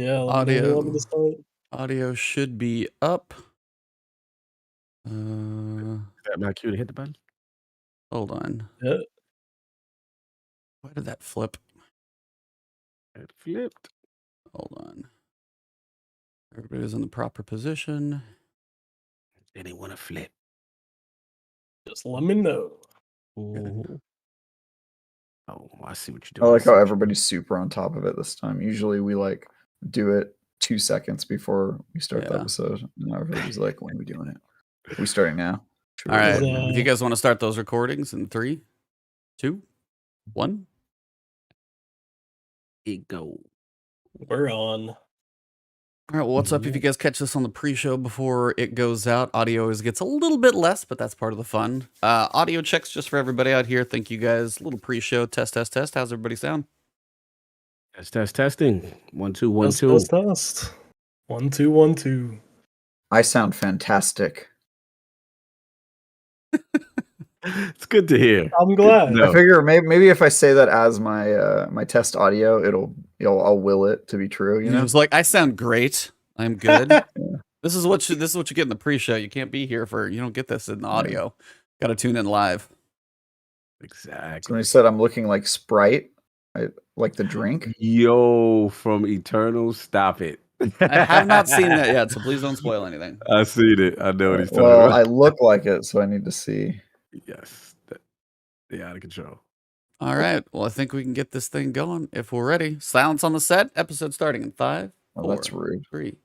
Yeah, let me know when you want me to start. Audio should be up. Is that my cue to hit the button? Hold on. Yeah. Why did that flip? It flipped. Hold on. Everybody's in the proper position. They didn't want to flip. Just let me know. Oh, I see what you're doing. I like how everybody's super on top of it this time. Usually we like do it 2 seconds before we start the episode. Now everybody's like, when are we doing it? Are we starting now? All right. If you guys want to start those recordings in 3, 2, 1. It go. We're on. All right, well, what's up? If you guys catch this on the pre-show before it goes out, audio always gets a little bit less, but that's part of the fun. Audio checks just for everybody out here. Thank you guys. Little pre-show test. How's everybody sound? Testing. 1 2 1 2. Test. 1 2 1 2. I sound fantastic. It's good to hear. I'm glad. I figure maybe if I say that as my my test audio, I'll will it to be true. You know, it's like I sound great. I'm good. Yeah. This is what you get in the pre-show. You can't be here you don't get this in the audio. Got to tune in live. Exactly. So when he said I'm looking like Sprite, I like the drink. Yo, from Eternal, stop it. I have not seen that yet, so please don't spoil anything. I seen it. I know what he's talking about. Well, I look like it, so I need to see. Yes. They're out of control. All right. Well, I think we can get this thing going if we're ready. Silence on the set. Episode starting in 5, 4, that's rude. 3.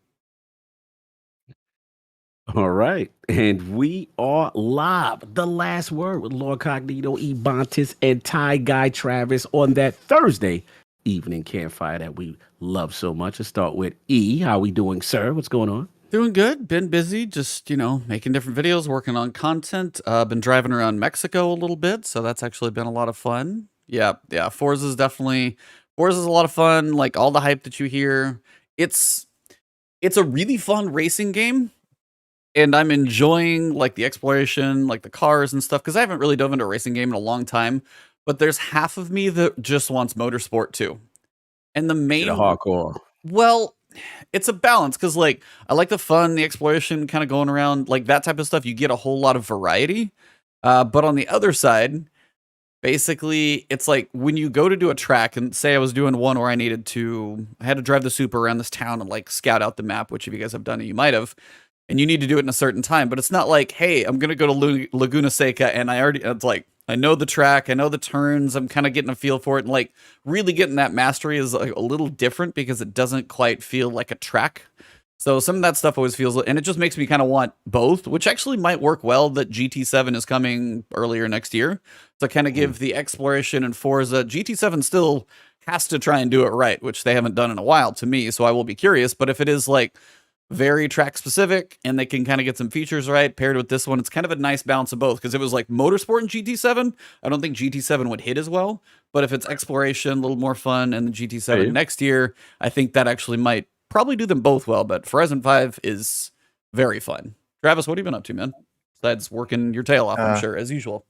All right. And we are live. The last word with Lord Cognito, Ebontis, and Ty Guy Travis on that Thursday evening campfire that we love so much. Let's start with E. How we doing, sir? What's going on? Doing good. Been busy, just, making different videos, working on content. Been driving around Mexico a little bit, so that's actually been a lot of fun. Yeah. Forza's a lot of fun. Like all the hype that you hear. It's a really fun racing game, and I'm enjoying like the exploration, like the cars and stuff, because I haven't really dove into a racing game in a long time. But there's half of me that just wants motorsport too. And the main hardcore. Well, it's a balance because like I like the fun, the exploration, kind of going around like that type of stuff. You get a whole lot of variety. But on the other side, basically, it's like when you go to do a track and say I was doing one where I had to drive the Super around this town and like scout out the map, which if you guys have done it, you might have. And you need to do it in a certain time. But it's not like, hey, I'm going to go to Laguna Seca and it's like, I know the track, I know the turns, I'm kind of getting a feel for it, and like really getting that mastery is like a little different because it doesn't quite feel like a track. So some of that stuff always feels, and it just makes me kind of want both, which actually might work well that GT7 is coming earlier next year. So kind of give the exploration and Forza. GT7 still has to try and do it right, which they haven't done in a while to me, so I will be curious. But if it is like very track specific and they can kind of get some features right paired with this one, it's kind of a nice balance of both, because it was like motorsport in GT7, I don't think GT7 would hit as well, but if it's exploration, a little more fun, and the GT7 next year, I think that actually might probably do them both well. But Horizon 5 is very fun. Travis, what have you been up to, man, besides working your tail off? I'm sure, as usual.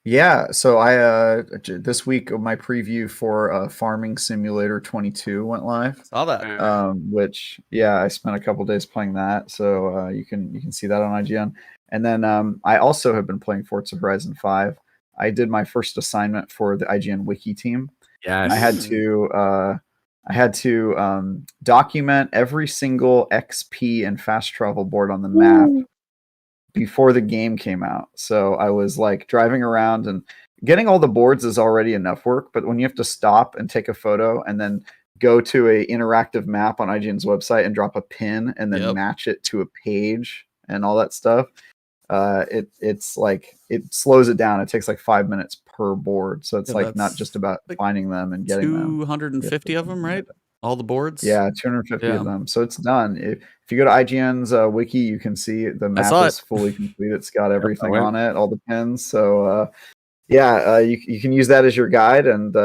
Yeah, so I this week my preview for Farming Simulator 22 went live. Saw that. Which I spent a couple days playing that, so you can see that on IGN. And then I also have been playing Forza Horizon 5. I did my first assignment for the IGN Wiki team. Yes. I had to document every single XP and fast travel board on the map before the game came out. So I was like driving around, and getting all the boards is already enough work, but when you have to stop and take a photo and then go to a interactive map on IGN's website and drop a pin and then match it to a page and all that stuff, it's like it slows it down. It takes like 5 minutes per board, so it's like not just about like finding them and getting 250 of them, right? All the boards? Yeah, 250 of them. So it's done. If you go to IGN's wiki, you can see the map is fully complete. It's got everything on it, all the pins. So you can use that as your guide. And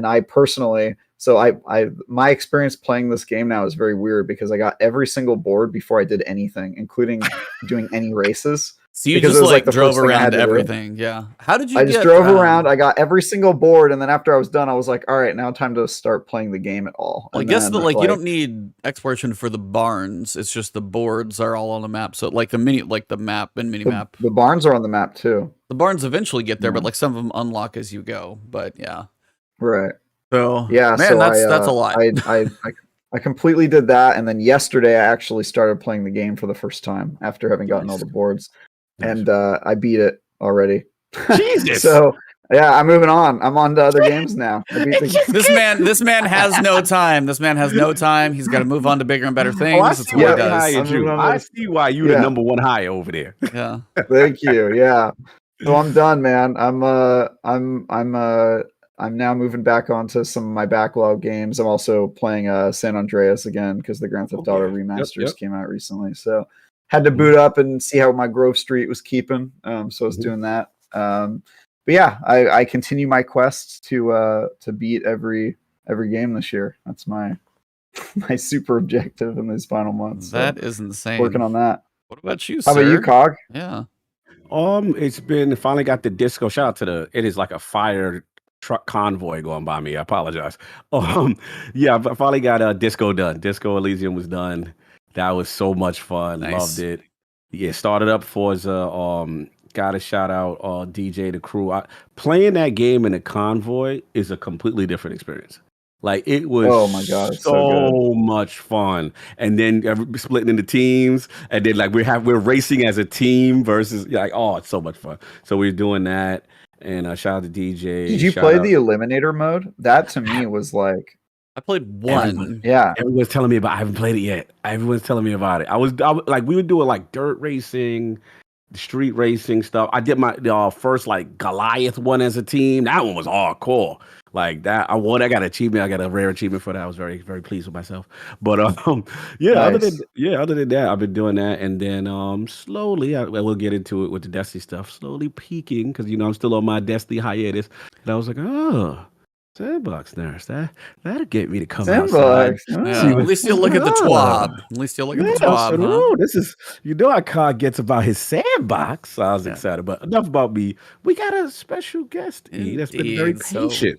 I personally, my experience playing this game now is very weird because I got every single board before I did anything, including doing any races. So you Because just it was, like the drove first thing I had around to do. everything. Yeah. How did you I get? just drove around. I got every single board, and then after I was done, I was like, "All right, now time to start playing the game at all." I And guess then, that you don't need exploration for the barns. It's just the boards are all on the map. So like the map and mini map. the barns are on the map too. The barns eventually get there, but Yeah. like some of them unlock as you go. But yeah. Right. So Yeah. man, So that's a lot. I completely did that, and then yesterday I actually started playing the game for the first time after having gotten all the boards, and I beat it already. Jesus. So yeah, I'm moving on. I'm on to other games now. I beat the This man has no time. This man has no time. He's got to move on to bigger and better things. Oh, I That's see what why he they does. hired I'm you. moving on I to- see why you the number one high over there. Yeah. Thank you. Yeah. So I'm done, man. I'm now moving back onto some of my backlog games. I'm also playing San Andreas again because the Grand Theft Auto remasters came out recently. So had to boot up and see how my Grove Street was keeping. So I was doing that. But yeah, I continue my quest to beat every game this year. That's my super objective in these final months. That is insane. Working on that. What about you, How sir? about you, Cog? Yeah. It's been finally got the disco. Shout out to it is like a fire truck convoy going by me. I apologize. Yeah, I finally got disco done. Disco Elysium was done. That was so much fun. Nice. Loved it. Yeah, started up Forza. Got a shout out DJ the crew. Playing that game in a convoy is a completely different experience. Like it was Oh my God, it's so so much fun. And then splitting into teams, and then like we're racing as a team versus it's so much fun. So we're doing that. And shout out to DJ. Did you play the Eliminator mode? That to me was like I played one. Everyone's telling me about. I haven't played it yet. Everyone's telling me about it. I was like, we were doing like dirt racing, street racing stuff. I did my first like Goliath one as a team. That one was hardcore. Like that, I won. I got an achievement. I got a rare achievement for that. I was very, very pleased with myself. But Nice. Other than that, I've been doing that, and then slowly, we'll get into it with the Destiny stuff. Slowly peaking because I'm still on my Destiny hiatus, and I was like, oh. Sandbox nurse, that'll get me to come outside. Sandbox. Yeah, at least you'll look at the TWAB. At least you'll look at the TWAB. Said, huh? oh, this is how Cog gets about his sandbox. So I was excited, but enough about me. We got a special guest that's been very patient.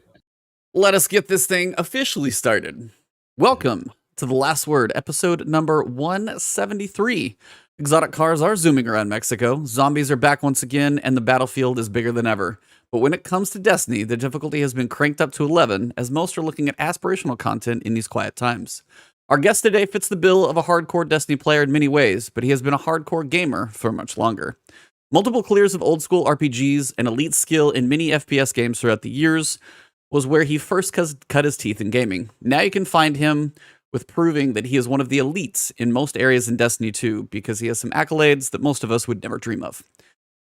Let us get this thing officially started. Welcome to The Last Word, episode number 173. Exotic cars are zooming around Mexico. Zombies are back once again, and the battlefield is bigger than ever. But when it comes to Destiny, the difficulty has been cranked up to 11, as most are looking at aspirational content in these quiet times. Our guest today fits the bill of a hardcore Destiny player in many ways, but he has been a hardcore gamer for much longer. Multiple clears of old school RPGs and elite skill in many FPS games throughout the years was where he first cut his teeth in gaming. Now you can find him with proving that he is one of the elites in most areas in Destiny 2 because he has some accolades that most of us would never dream of.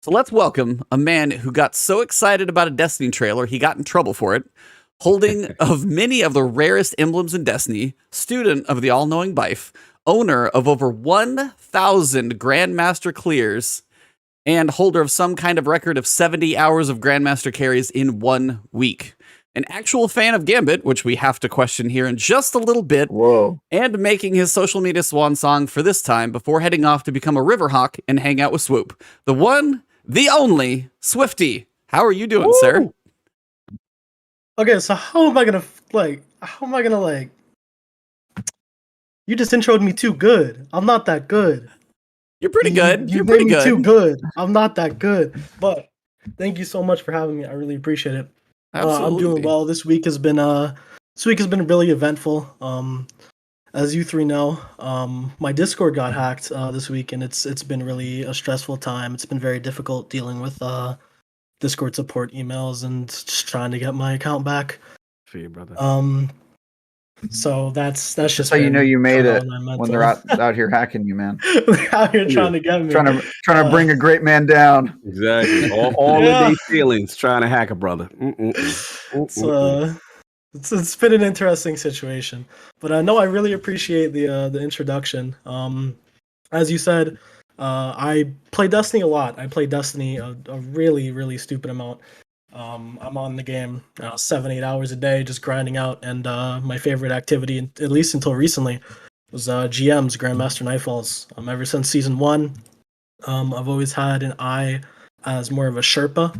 So let's welcome a man who got so excited about a Destiny trailer he got in trouble for it, holding of many of the rarest emblems in Destiny, student of the all-knowing Bife, owner of over 1,000 GrandMaster clears, and holder of some kind of record of 70 hours of GrandMaster carries in 1 week. An actual fan of Gambit, which we have to question here in just a little bit. Whoa. And making his social media swan song for this time before heading off to become a Riverhawk and hang out with Swoop. The one, the only, Swifty. How are you doing, sir? Okay, so how am I gonna you just introed me too good. I'm not that good. You're pretty good. You You're made pretty me good. too good. I'm not that good. But thank you so much for having me. I really appreciate it. Absolutely. I'm doing well. This week has been really eventful. As you three know, my Discord got hacked this week, and it's been really a stressful time. It's been very difficult dealing with Discord support emails and just trying to get my account back. For you, brother. So that's just how you know you made it when when they're out here hacking you, man. out here trying to get me, trying to bring a great man down. Exactly. All of these feelings trying to hack a brother. It's been an interesting situation, but no, I really appreciate the introduction. As you said, I play Destiny a lot. I play Destiny a really, really stupid amount. I'm on the game 7-8 hours a day, just grinding out. And my favorite activity, at least until recently, was GMs, Grandmaster Nightfalls. Ever since season 1, I've always had an eye as more of a Sherpa,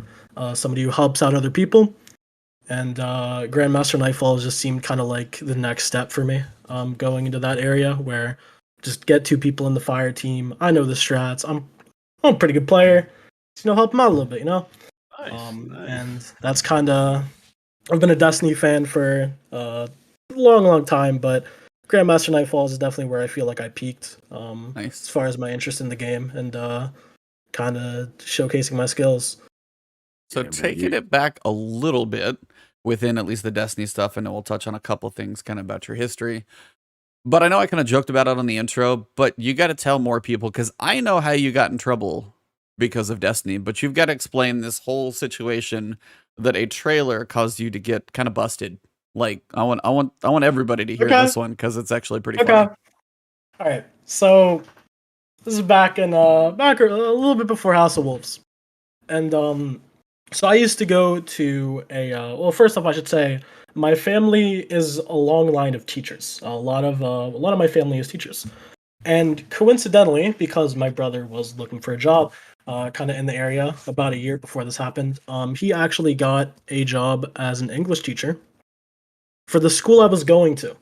somebody who helps out other people. And Grandmaster Nightfall just seemed kind of like the next step for me, going into that area where just get 2 people in the fire team. I know the strats. I'm a pretty good player. Just, help them out a little bit, Nice. And that's kind of... I've been a Destiny fan for a long time, but Grandmaster Nightfalls is definitely where I feel like I peaked, Nice. as far as my interest in the game and kind of showcasing my skills. So Yeah, man, taking it back a little bit within at least the Destiny stuff, and then we'll touch on a couple things kind of about your history. But I know I kind of joked about it on the intro, but you got to tell more people, because I know how you got in trouble because of Destiny, but you've got to explain this whole situation that a trailer caused you to get kind of busted. Like, I want everybody to hear this one, because it's actually pretty funny. All right. So this is back a little bit before House of Wolves, and so I used to go to a well, first off, I should say my family is a long line of teachers. A lot of my family is teachers, and coincidentally, because my brother was looking for a job, kind of in the area about a year before this happened, he actually got a job as an English teacher for the school I was going to.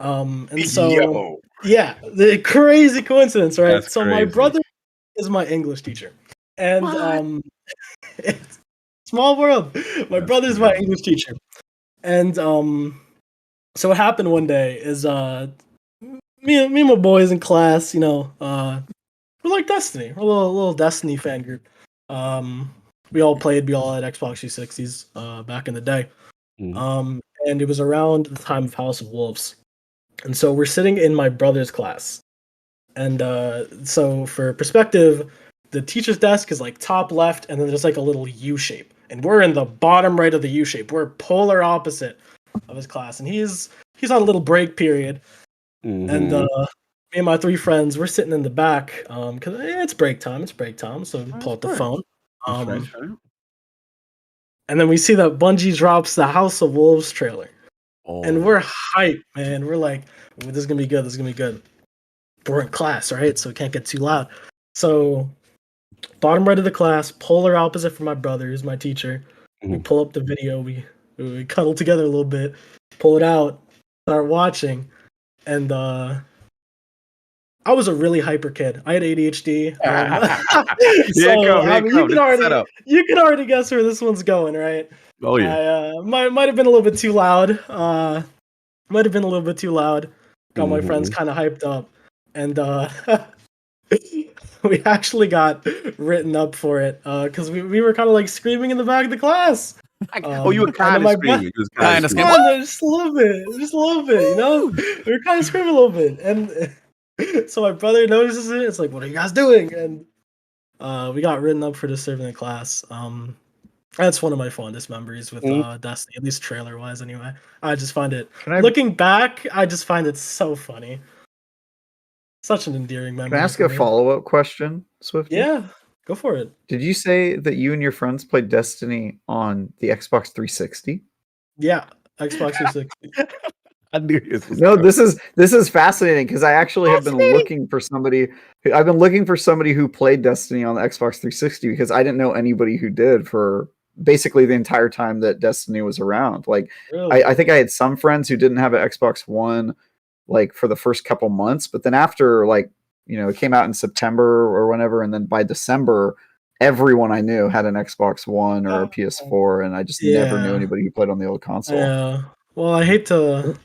And so, yeah, the crazy coincidence, right? That's so my crazy. brother is my English teacher, and it's small world. My brother's my English teacher, and so what happened one day is me and my boys in class, we're like Destiny, we're a little Destiny fan group. We all had Xbox 360s back in the day, and it was around the time of House of Wolves. And so we're sitting in my brother's class. And so for perspective, the teacher's desk is like top left, and then there's like a little U shape. And we're in the bottom right of the U shape. We're polar opposite of his class. And he's on a little break period. And me and my 3 friends, we're sitting in the back because it's break time. So we pull out the phone. And then we see that Bungie drops the House of Wolves trailer. And we're hyped, man. We're like, this is going to be good. But we're in class, right? So it can't get too loud. So bottom right of the class, polar opposite from my brother, who's my teacher. We pull up the video. We cuddle together a little bit, pull it out, start watching. And I was a really hyper kid. I had ADHD. You can already guess where this one's going, right? Oh yeah. I might have been a little bit too loud. Got my friends kind of hyped up, and we actually got written up for it because we were kind of like screaming in the back of the class. You were kind of screaming. Just a little bit. We were kind of screaming a little bit, and so my brother notices it. It's like, what are you guys doing? And we got written up for disturbing the class. That's one of my fondest memories with Destiny, at least trailer-wise anyway. I just find it, looking back, I just find it so funny. Such an endearing memory. Can I ask a follow-up question, Swifty? Yeah, go for it. Did you say that you and your friends played Destiny on the Xbox 360? Yeah, Xbox 360. I knew this was this is fascinating because I actually have been looking for somebody. I've been looking for somebody who played Destiny on the Xbox 360 because I didn't know anybody who did for basically the entire time that Destiny was around. Like, Really? I think I had some friends who didn't have an Xbox One, like for the first couple months, but then after, like, it came out in September or whenever, and then by December, everyone I knew had an Xbox One or a PS4, and I just never knew anybody who played on the old console. Yeah. Well, I hate to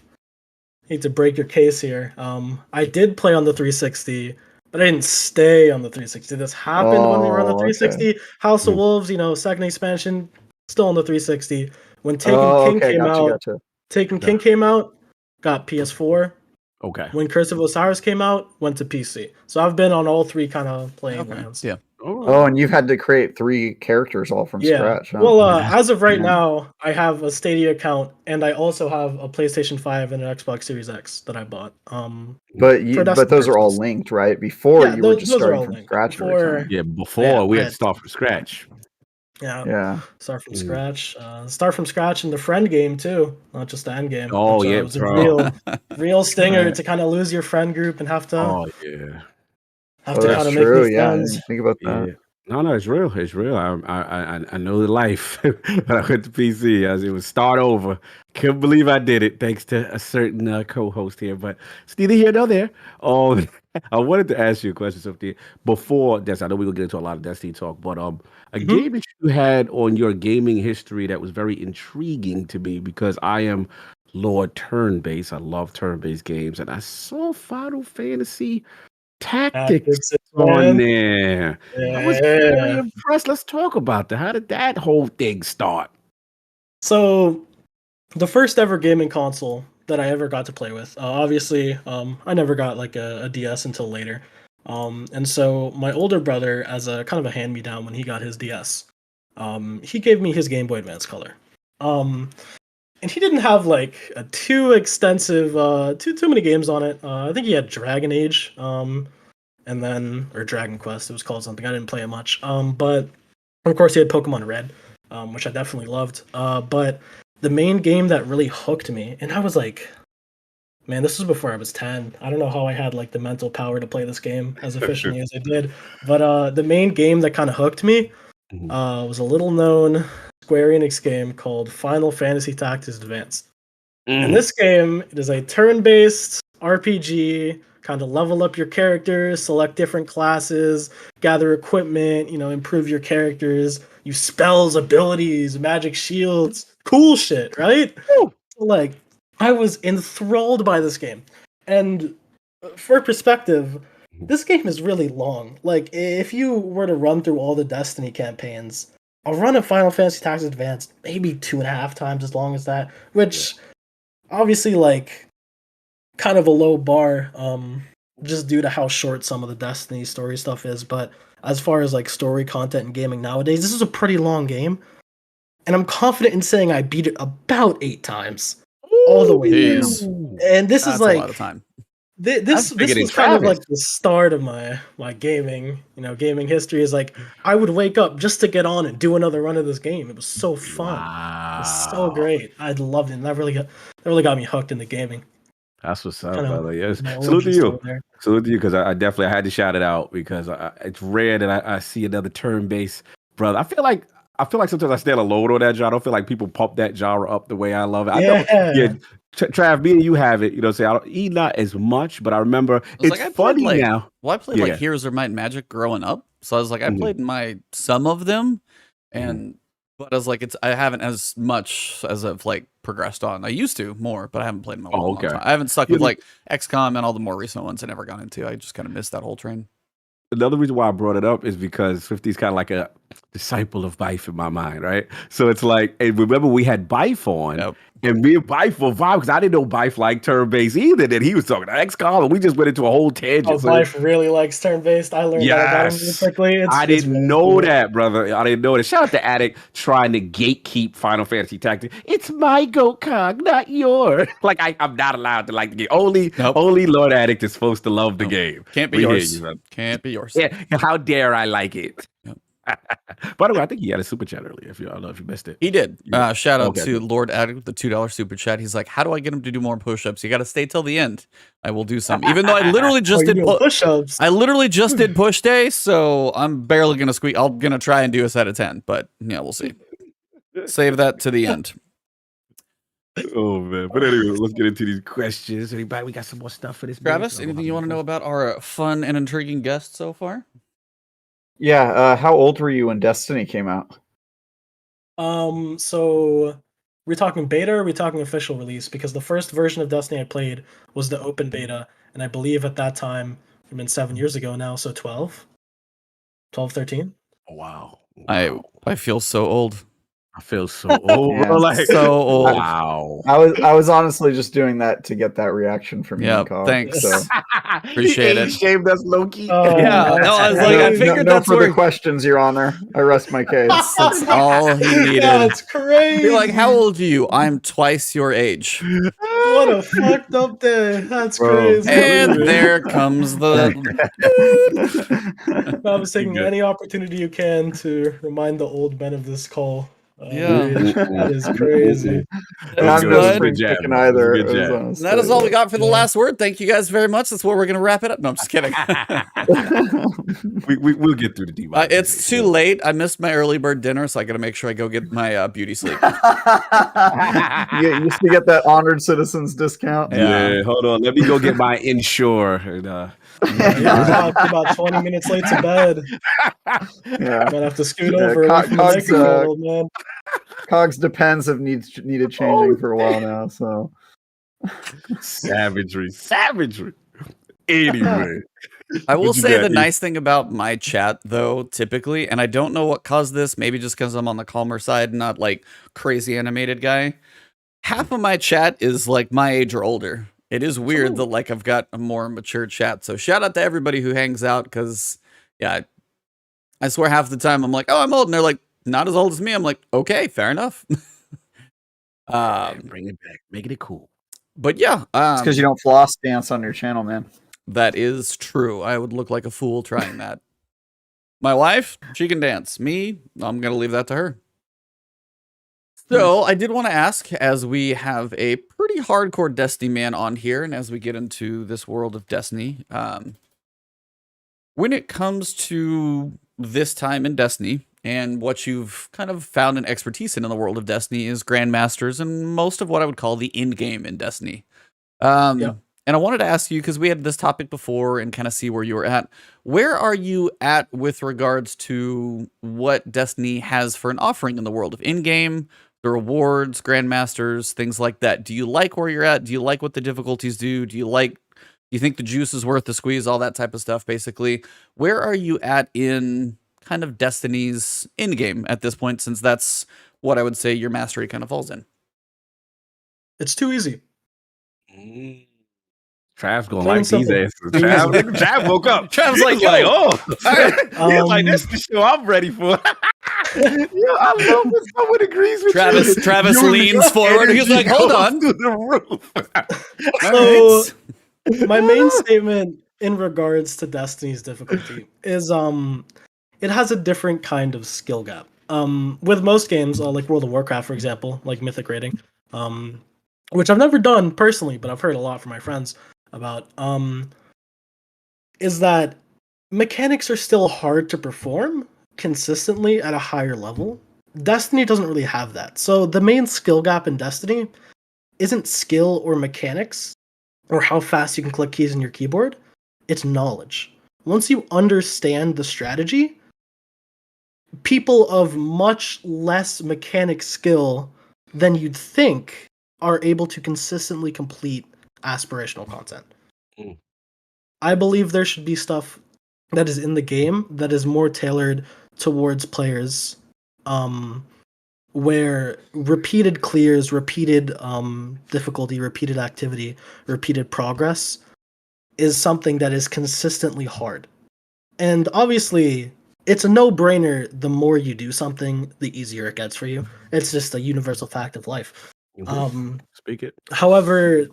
break your case here. I did play on the 360, but I didn't stay on the 360. This happened when we were on the 360. Okay. House of Wolves, second expansion, still on the 360. When Taken King came out, Taken King came out, got PS4. Okay. When Curse of Osiris came out, went to PC. So I've been on all 3 kind of playing grounds. Yeah. Oh, and you've had to create 3 characters all from scratch. Huh? Well, as of right now, I have a Stadia account, and I also have a PlayStation 5 and an Xbox Series X that I bought. But those are all linked, right? Before you were just starting from scratch. Before we had to start from scratch. Yeah. Start from scratch. Start from scratch in the friend game too, not just the end game. Oh which, yeah, it was a real stinger to kind of lose your friend group and have to. Oh yeah. have to kind that's of make true. new Yeah, I friends. didn't think about that. Yeah. No, it's real. It's real. I know the life. When I went to PC, it was start over. Couldn't believe I did it, thanks to a certain co-host here. But it's neither here nor there. I wanted to ask you a question, something before Destiny. I know we're gonna get into a lot of Destiny talk, but a game that you had on your gaming history that was very intriguing to me because I am Lord turn-based. I love turn-based games, and I saw Final Fantasy Tactics Tactics, on man. there. I was very Yeah. impressed. Let's talk about that. How did that whole thing start? So, the first ever gaming console that I ever got to play with, obviously, I never got like a DS until later. And so my older brother, as a kind of a hand-me-down when he got his DS, he gave me his Game Boy Advance Color. And he didn't have like a too extensive, too many games on it. I think he had Dragon Age, and then or Dragon Quest. It was called something. I didn't play it much. But of course he had Pokemon Red, which I definitely loved. But the main game that really hooked me, and I was like, man, this was before I was 10. I don't know how I had like the mental power to play this game as efficiently as I did. But the main game that kind of hooked me was a little known Square Enix game called Final Fantasy Tactics Advance. In this game, it is a turn-based RPG, kind of level up your characters, select different classes, gather equipment, improve your characters, use spells, abilities, magic shields, cool shit, right? Like, I was enthralled by this game. And for perspective, this game is really long. Like, if you were to run through all the Destiny campaigns, a run of Final Fantasy Tactics Advance maybe 2.5 times as long as that, which obviously, like, kind of a low bar, just due to how short some of the Destiny story stuff is. But as far as like story content and gaming nowadays, this is a pretty long game, and I'm confident in saying I beat it about 8 times, all the way through. Jeez. And this That's is like a lot of time. this bigger than was kind of Travis. like the start of my gaming, gaming history. Is like I would wake up just to get on and do another run of this game. It was so fun. It was so great. I loved it. And that really got me hooked into gaming. That's what's up, Kind of brother. Yes. my Salute to origin you. story there. Salute to you because I definitely had to shout it out because it's rare that I see another turn-based brother. I feel like sometimes I stand alone on that genre. I don't feel like people pump that genre up the way I love it. I know, Trav, me and you have it. Say I don't eat not as much, but I remember it's funny now. Well, I played like Heroes of Might and Magic growing up, so I was like, I played some of them, and but I was like, I haven't as much as I've like progressed on. I used to more, but I haven't played them in a long time. I haven't stuck with like XCOM and all the more recent ones I never got into. I just kind of missed that whole train. Another reason why I brought it up is because 50's kind of like a disciple of Bife in my mind, right? So it's like, and remember we had Bife on, and me and Bife were vibe because I didn't know Bife liked turn-based either. Then he was talking to XCOM, and we just went into a whole tangent. Oh, Bife really likes turn-based. I learned that about him really quickly. I didn't know that, brother. I didn't know that. Shout out to Addict trying to gatekeep Final Fantasy Tactics. It's my goat cog, not yours. Like I'm not allowed to like the game. Only Lord Addict is supposed to love the game. Can't be yours. Can't be yours. Yeah, how dare I like it? By the way, I think he had a super chat earlier. I don't know if you missed it. He did. Shout out to Lord Addict with the $2 super chat. He's like, how do I get him to do more push-ups? You got to stay till the end. I will do some. Even though I literally just did push-ups. I literally just did push day, so I'm barely gonna squeak. I'm gonna try and do a set of 10, but yeah, we'll see. Save that to the end. Oh man! But anyway, let's get into these questions. Anybody, we got some more stuff for this. Travis, anything you want to know about our fun and intriguing guests so far? Yeah, how old were you when Destiny came out? So we're talking beta or we're talking official release? Because the first version of Destiny I played was the open beta, and I believe at that time, I mean 7 years ago now, so 12, 13. Oh, wow. I feel so old. I feel so old. Yeah. Like so old. Wow. I was honestly just doing that to get that reaction from you. Yeah, Cog, thanks. So. Appreciate it. Shamed us, Loki. Yeah, no, I was like, I figured no that's further where questions, Your Honor. I rest my case. that's all he needed. That's crazy. Be like, how old are you? I'm twice your age. What a fucked up day. That's Bro. crazy. And there comes the. I was taking any opportunity you can to remind the old men of this call. Yeah. That is crazy. That I'm is just good. good jab, picking bro. It was a either. good It was jab. honestly, That is all we yeah. got for the Yeah. last word. Thank you guys very much. That's where we're going to wrap it up. No, I'm just kidding. We'll get through the demonetization. It's too late. I missed my early bird dinner, so I got to make sure I go get my beauty sleep. You used to get that honored citizens discount. Yeah. Yeah, hold on. Let me go get my insure. And, Yeah, about 20 minutes late to bed. Yeah. Might have to scoot Yeah, over away from the Cogs, microphone, old man. Cogs depends have needed changing for a while now. So savagery. Anyway. I will What you say got, the E? nice thing about my chat, though, typically, and I don't know what caused this, maybe just because I'm on the calmer side, not like crazy animated guy. Half of my chat is like my age or older. It is weird that like I've got a more mature chat. So shout out to everybody who hangs out because, yeah, I swear half the time I'm like, oh, I'm old. And they're like, not as old as me. I'm like, okay, fair enough. Bring it back. Making it cool. But yeah. it's because you don't floss dance on your channel, man. That is true. I would look like a fool trying that. My wife, she can dance. Me, I'm going to leave that to her. So I did want to ask, as we have a pretty hardcore Destiny man on here, and as we get into this world of Destiny, when it comes to this time in Destiny, and what you've kind of found an expertise in the world of Destiny is Grandmasters and most of what I would call the end game in Destiny. Yeah. And I wanted to ask you, because we had this topic before and kind of see where you were at. Where are you at with regards to what Destiny has for an offering in the world of in-game, the rewards, Grandmasters, things like that? Do you like where you're at? Do you like what the difficulties do? Do you think the juice is worth the squeeze? All that type of stuff, basically. Where are you at in kind of Destiny's in-game at this point, since that's what I would say your mastery kind of falls in? It's too easy. Trav's gonna Plain like these simple. answers. Trav woke up. Trav's He like, was yo. oh. He was like, this is the show I'm ready for. Yo, I love when someone agrees with you. Travis Your leans forward. He's energy like, hold goes on. through the roof. So my main statement in regards to Destiny's difficulty is it has a different kind of skill gap. With most games, like World of Warcraft, for example, like Mythic rating, which I've never done personally, but I've heard a lot from my friends about, is that mechanics are still hard to perform consistently at a higher level. Destiny doesn't really have that. So the main skill gap in Destiny isn't skill or mechanics or how fast you can click keys in your keyboard. It's knowledge. Once you understand the strategy, people of much less mechanic skill than you'd think are able to consistently complete aspirational content. I believe there should be stuff that is in the game that is more tailored towards players, where repeated clears, repeated difficulty, repeated activity, repeated progress is something that is consistently hard. And obviously, it's a no-brainer. The more you do something, the easier it gets for you. It's just a universal fact of life. Speak it. However,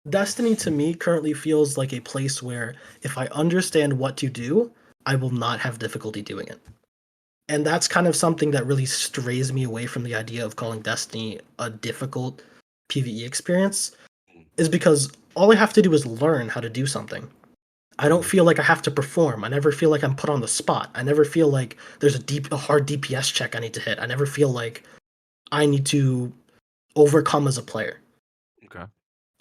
Destiny to me currently feels like a place where if I understand what to do, I will not have difficulty doing it. And that's kind of something that really strays me away from the idea of calling Destiny a difficult PvE experience, is because all I have to do is learn how to do something. I don't feel like I have to perform. I never feel like I'm put on the spot. I never feel like there's a hard DPS check I need to hit. I never feel like I need to overcome as a player. Okay.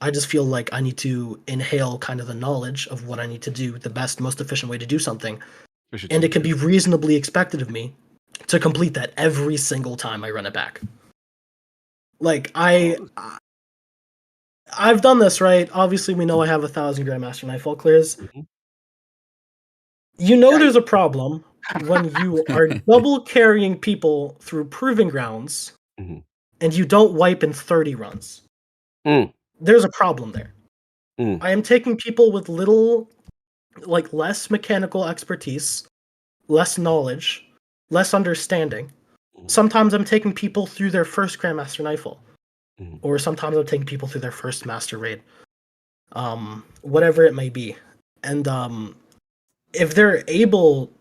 I just feel like I need to inhale kind of the knowledge of what I need to do, the best, most efficient way to do something. And it can be reasonably expected of me to complete that every single time I run it back. Like, I've done this, right? Obviously, we know I have 1,000 Grandmaster Nightfall clears. You know there's a problem when you are double carrying people through Proving Grounds and you don't wipe in 30 runs. There's a problem there. I am taking people with little, like, less mechanical expertise, less knowledge, less understanding. Sometimes I'm taking people through their first Grandmaster Nightfall. Or sometimes I'm taking people through their first Master Raid. Whatever it may be. And if they're able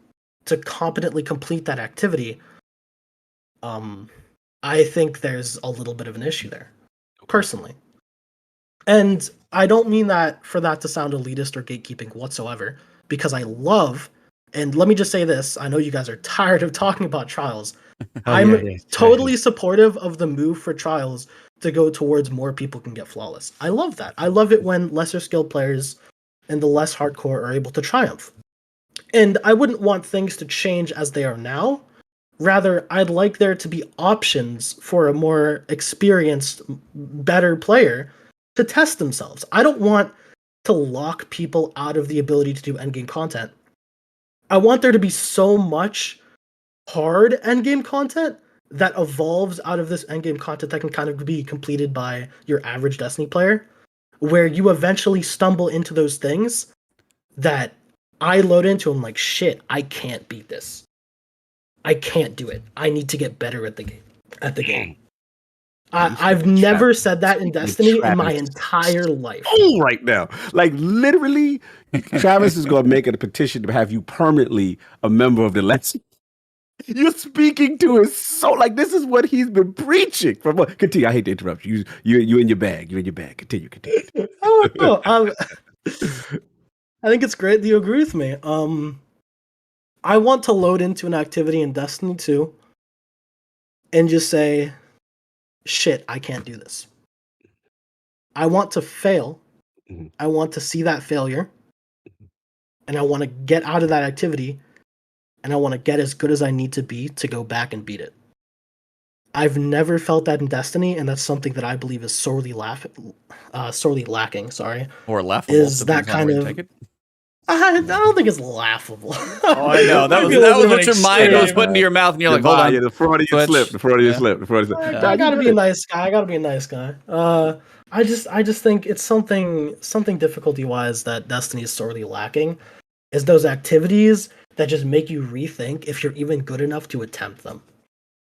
to competently complete that activity, I think there's a little bit of an issue there, personally. And I don't mean that for that to sound elitist or gatekeeping whatsoever, because I love, and let me just say this, I know you guys are tired of talking about Trials. I'm totally supportive of the move for Trials to go towards more people can get flawless. I love that. I love it when lesser skilled players and the less hardcore are able to triumph. And I wouldn't want things to change as they are now. Rather, I'd like there to be options for a more experienced, better player to test themselves. I don't want to lock people out of the ability to do endgame content. I want there to be so much hard endgame content that evolves out of this endgame content that can kind of be completed by your average Destiny player, where you eventually stumble into those things that I load into and I'm like, shit, I can't beat this. I can't do it. I need to get better at the game. I've never said that in Destiny in my entire life. Oh, right now. Like, literally, Travis is going to make it a petition to have you permanently a member of the Let's. You're speaking to his soul. Like, this is what he's been preaching. Continue. I hate to interrupt you. You in your bag. You're in your bag. Continue. I think it's great that you agree with me. I want to load into an activity in Destiny 2 and just say, shit, I can't do this. I want to fail. Mhm. I want to see that failure. And I want to get out of that activity. And I want to get as good as I need to be to go back and beat it. I've never felt that in Destiny, and that's something that I believe is sorely lacking. Sorry, Or laughable. is that depends on where kind you of? take it. I don't think it's laughable. Oh, I know. That was what your mind was putting to your mouth, and you're like, hold on. The front of your slip. The front of your slip. The front of your slip. I gotta be a nice guy. I just think it's something difficulty-wise that Destiny is sorely lacking, is those activities that just make you rethink if you're even good enough to attempt them.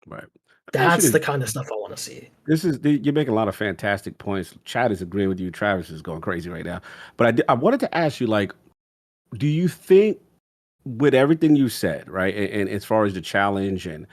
Right. That's the kind of stuff I want to see. You're making a lot of fantastic points. Chad is agreeing with you. Travis is going crazy right now. But I wanted to ask you, like, do you think, with everything you said, right, and as far as the challenge and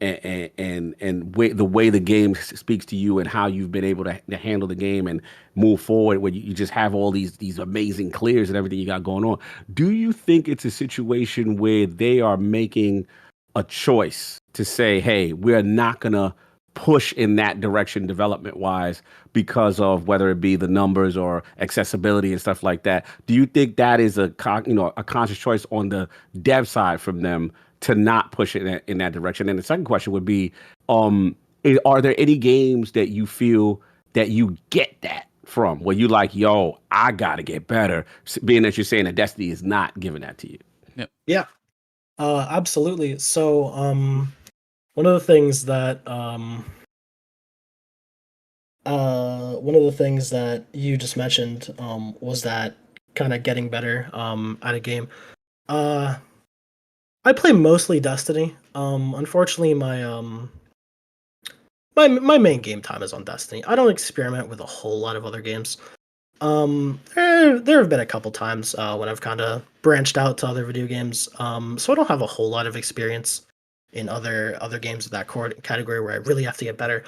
the way the game speaks to you and how you've been able to handle the game and move forward, where you just have all these amazing clears and everything you got going on, do you think it's a situation where they are making a choice to say, hey, we're not gonna push in that direction development wise because of whether it be the numbers or accessibility and stuff like that? Do you think that is a conscious choice on the dev side from them to not push it in that direction? And the second question would be, are there any games that you feel that you get that from, where you like, yo, I gotta get better, being that you're saying that Destiny is not giving that to you? Yep. Yeah, absolutely. So one of the things that you just mentioned was that kind of getting better at a game. I play mostly Destiny. Unfortunately, my main game time is on Destiny. I don't experiment with a whole lot of other games. There have been a couple times when I've kind of branched out to other video games. So I don't have a whole lot of experience in other games of that category where I really have to get better.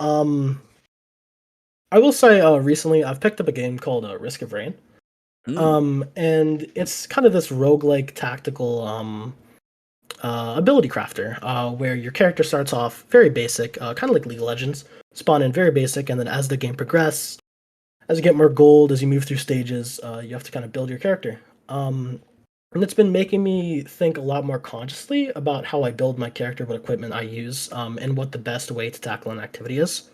I will say recently I've picked up a game called Risk of Rain. And it's kind of this roguelike tactical ability crafter, where your character starts off very basic, kind of like League of Legends, spawn in very basic, and then as the game progresses, as you get more gold, as you move through stages, you have to kind of build your character. And it's been making me think a lot more consciously about how I build my character, what equipment I use, and what the best way to tackle an activity is.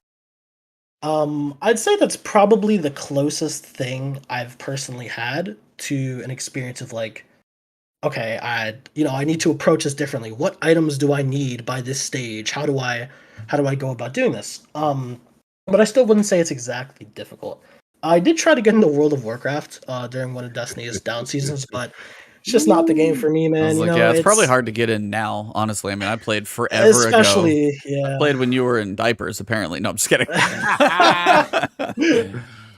I'd say that's probably the closest thing I've personally had to an experience of like, okay, I need to approach this differently. What items do I need by this stage? How do I go about doing this? But I still wouldn't say it's exactly difficult. I did try to get into World of Warcraft during one of Destiny's down seasons, but it's just not the game for me, man. I was like, it's probably hard to get in now, honestly. I mean, I played forever especially, ago. Yeah. I played when you were in diapers, apparently. No, I'm just kidding.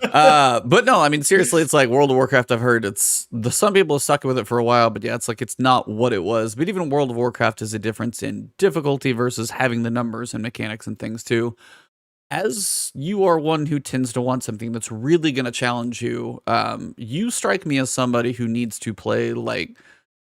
But no, I mean seriously, it's like World of Warcraft. I've heard some people have stuck with it for a while, but yeah, it's like it's not what it was. But even World of Warcraft is a difference in difficulty versus having the numbers and mechanics and things too. As you are one who tends to want something that's really going to challenge you, you strike me as somebody who needs to play like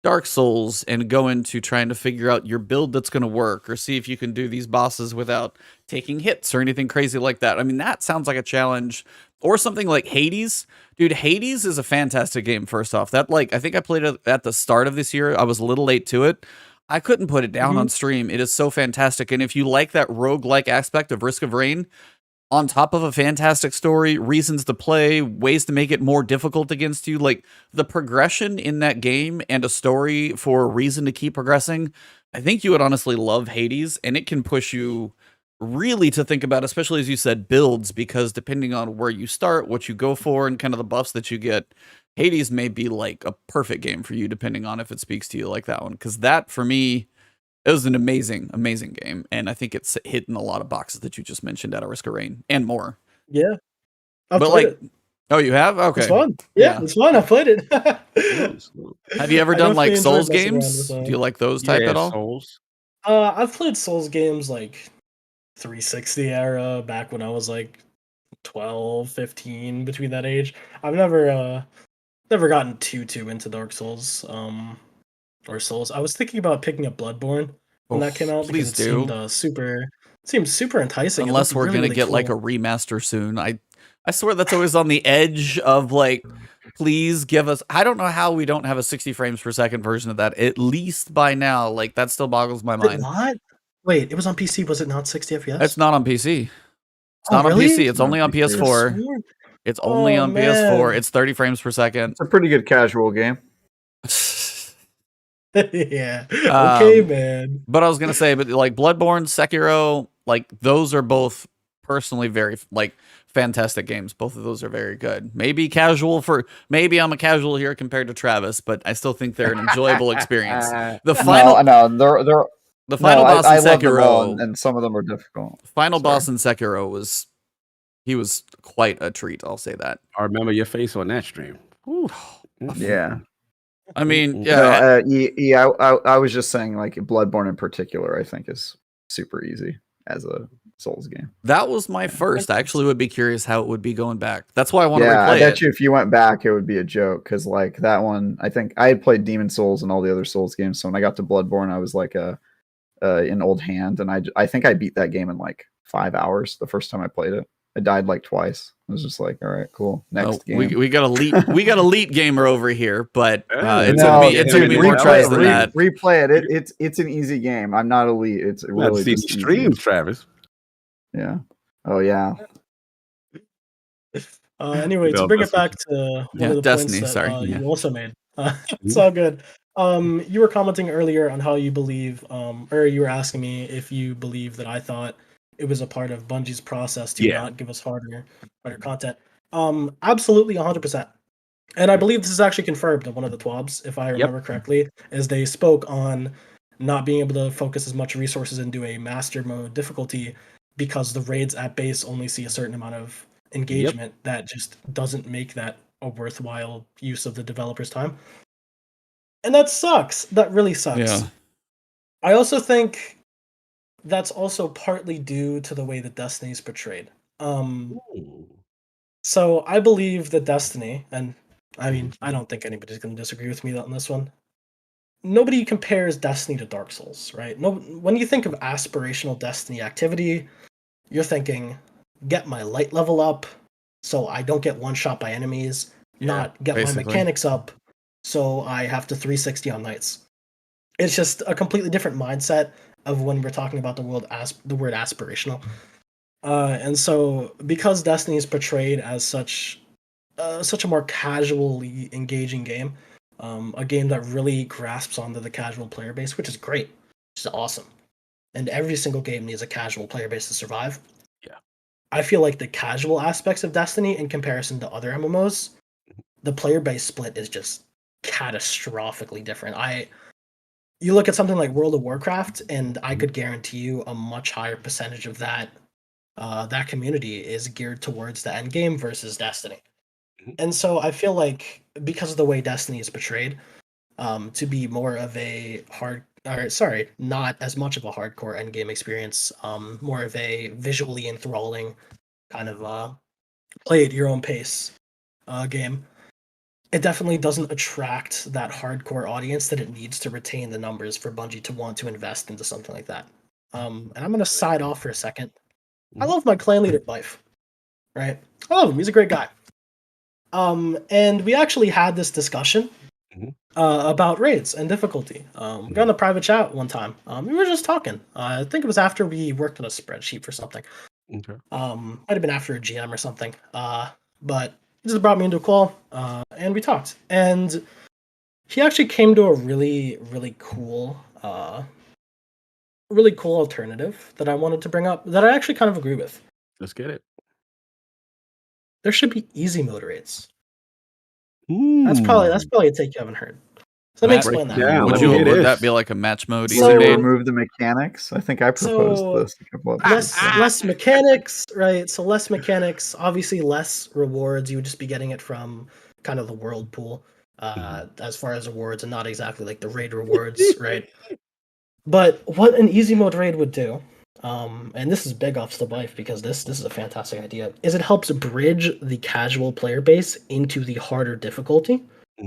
Dark Souls and go into trying to figure out your build that's going to work or see if you can do these bosses without taking hits or anything crazy like that. I mean, that sounds like a challenge. Or something like Hades. Dude, Hades is a fantastic game, first off. That, like, I think I played it at the start of this year. I was a little late to it. I couldn't put it down on stream. It is so fantastic. And if you like that roguelike aspect of Risk of Rain, on top of a fantastic story, reasons to play, ways to make it more difficult against you, like the progression in that game and a story for a reason to keep progressing, I think you would honestly love Hades, and it can push you really to think about, especially as you said, builds, because depending on where you start, what you go for, and kind of the buffs that you get, Hades may be like a perfect game for you, depending on if it speaks to you like that one. Because that, for me, it was an amazing, amazing game, and I think it's hitting a lot of boxes that you just mentioned out of Risk of Rain and more. Yeah, I've But played like, it. oh, you have? Okay, It's fun. Yeah, it's fun. I played it. Have you ever I done like definitely enjoyed Souls messing around games? with, Do you like those type Yeah, at all? Souls. I've played Souls games like 360 era back when I was like 12, 15, between that age. I've never gotten too into Dark Souls or Souls. I was thinking about picking up Bloodborne when that came out because Please it do. seemed super enticing. Unless It we're looked really, gonna really get cool. like a remaster soon. I swear that's always on the edge of like, please give us. I don't know how we don't have a 60 frames per second version of that, at least by now. Like, that still boggles my Did it mind. not? Wait, it was on PC. Was it not 60 FPS? It's not on PC. It's Oh, not on really? PC. It's Not only on PC. PS4. Sworn. It's only Oh, on PS4. man. It's 30 frames per second. It's a pretty good casual game. Yeah. Okay, man. But I was gonna say, but like Bloodborne, Sekiro, like those are both personally very like fantastic games. Both of those are very good. Maybe I'm a casual here compared to Travis, but I still think they're an enjoyable experience. The final No, they're the final boss I in love them all, Sekiro, and some of them are difficult. final Sorry. boss in Sekiro was quite a treat. I'll say that. I remember your face on that stream. Ooh. Yeah. I mean, No, yeah, I was just saying, like, Bloodborne in particular, I think is super easy as a Souls game. that was my first. I actually would be curious how it would be going back. That's why I want to Yeah, replay I bet it. you if you went back, it would be a joke, because like that one, I think I had played Demon Souls and all the other Souls games. So when I got to Bloodborne, I was like an old hand, and I think I beat that game in like 5 hours the first time I played it. I died like twice. I was just like, all right, cool. Next game. We got elite gamer over here, but it No, took me more tries than that. Replay it. It's an easy game. I'm not elite. It's really See just these easy. streams, Travis. Yeah. Oh yeah. Anyway, to bring it back to one of the Destiny, points sorry. that Yeah. you also made, it's all good. You were commenting earlier on how you believe, or you were asking me if you believe that I thought it was a part of Bungie's process to not give us harder content. Absolutely 100%. And I believe this is actually confirmed in one of the TWABs, if I remember correctly, as they spoke on not being able to focus as much resources into a master mode difficulty because the raids at base only see a certain amount of engagement that just doesn't make that a worthwhile use of the developer's time. And that sucks. That really sucks. Yeah. I also think that's also partly due to the way that Destiny is portrayed. So I believe that Destiny, and I mean, I don't think anybody's going to disagree with me on this one. Nobody compares Destiny to Dark Souls, right? No, when you think of aspirational Destiny activity, you're thinking, get my light level up so I don't get one shot by enemies, not get basically. my mechanics up so I have to 360 on knights. It's just a completely different mindset of when we're talking about the word aspirational. And so because Destiny is portrayed as such a more casually engaging game, a game that really grasps onto the casual player base, which is great, which is awesome. And every single game needs a casual player base to survive. Yeah. I feel like the casual aspects of Destiny in comparison to other MMOs, the player base split is just catastrophically different. You look at something like World of Warcraft, and I could guarantee you a much higher percentage of that that community is geared towards the end game versus Destiny. Mhm. And so I feel like because of the way Destiny is portrayed, to be more of a not as much of a hardcore end game experience, more of a visually enthralling kind of play at your own pace game. It definitely doesn't attract that hardcore audience that it needs to retain the numbers for Bungie to want to invest into something like that. And I'm gonna side off for a second. I love my clan leader life, right? I love him. He's a great guy. And we actually had this discussion Mhm. about raids and difficulty. We got in a private chat one time. We were just talking. I think it was after we worked on a spreadsheet for something. Okay. Might have been after a GM or something. But he just brought me into a call, and we talked. And he actually came to a really, really cool alternative that I wanted to bring up that I actually kind of agree with. Let's get it. There should be easy mode raids. That's probably a take you haven't heard. So let me explain that. down. Would Let me hear would this. that be like a match mode? So- easy Will they made? remove the mechanics? I think I proposed So, this a couple episodes ago. less mechanics, right? So less mechanics, obviously less rewards. You would just be getting it from kind of the world pool, as far as rewards, and not exactly like the raid rewards, right? But what an easy mode raid would do, and this is big off the wife because this is a fantastic idea, is it helps bridge the casual player base into the harder difficulty.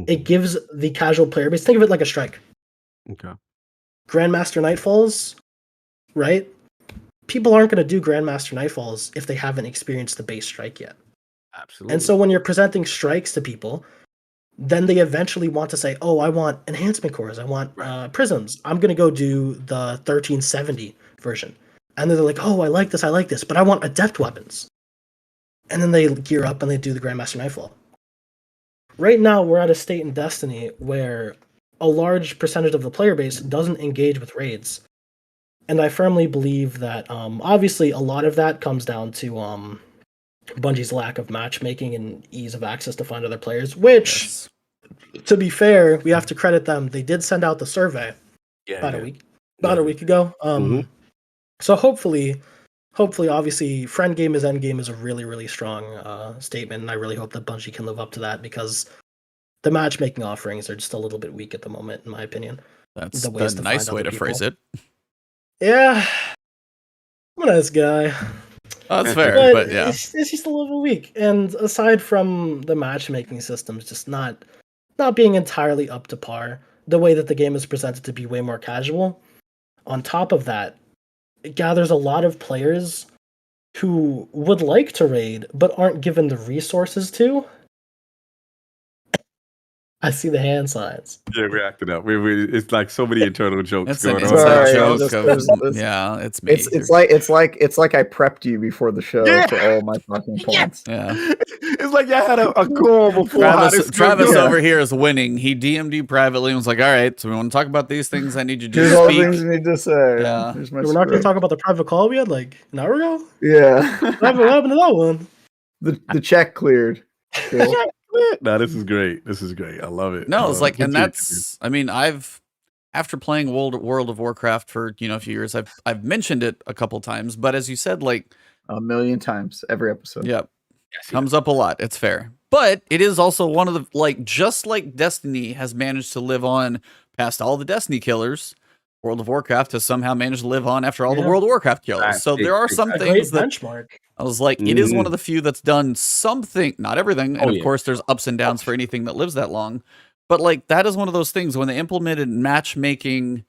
It gives the casual player base, think of it like a strike. Okay. Grandmaster Nightfalls, right? People aren't going to do Grandmaster Nightfalls if they haven't experienced the base strike yet. Absolutely. And so when you're presenting strikes to people, then they eventually want to say, oh, I want enhancement cores, I want prisms. I'm going to go do the 1370 version. And then they're like, oh, I like this, but I want adept weapons. And then they gear up and they do the Grandmaster Nightfall. Right now, we're at a state in Destiny where a large percentage of the player base doesn't engage with raids. And I firmly believe that, obviously, a lot of that comes down to Bungie's lack of matchmaking and ease of access to find other players, which, Yes. to be fair, we have to credit them. They did send out the survey about a week ago. Mhm. So hopefully, obviously, friend game is end game is a really, really strong statement, and I really hope that Bungie can live up to that because the matchmaking offerings are just a little bit weak at the moment, in my opinion. That's the ways a to nice find way other to phrase people. it. Yeah, I'm a nice guy. Oh, that's fair, But but yeah. it's just a little weak. And aside from the matchmaking systems just not being entirely up to par, the way that the game is presented to be way more casual, on top of that, it gathers a lot of players who would like to raid but aren't given the resources to. I see the hand signs. Yeah, we're acting up. It's like so many internal jokes It's an going on. inside Sorry, joke just- of there's- yeah, it's me. It's like I prepped you before the show Yeah. for all my talking points. yeah. It's like y'all had a call before. how this Travis goes. over here is winning. He DM'd you privately and was like, all right, so we want to talk about these things. I need you to Here's just all the things speak. you need to say. Yeah. Here's my We're not going to script. talk about the private call we had like an hour ago? Yeah. What happened to that one? the check cleared. Cool. No, this is great. This is great. I love it. No, I it's love like, it. and Continue. that's, I mean, after playing World of Warcraft for, a few years, I've mentioned it a couple times, but as you said, like, A million times every episode. yeah, comes up a lot. It's fair. But it is also one of the, like, just like Destiny has managed to live on past all the Destiny killers, World of Warcraft has somehow managed to live on after all the Yeah. World of Warcraft killers. Right. So there are some A great things that benchmark. I was like, it is one of the few that's done something, not everything. And Oh, of yeah. course, there's ups and downs for anything that lives that long. But like, that is one of those things when they implemented matchmaking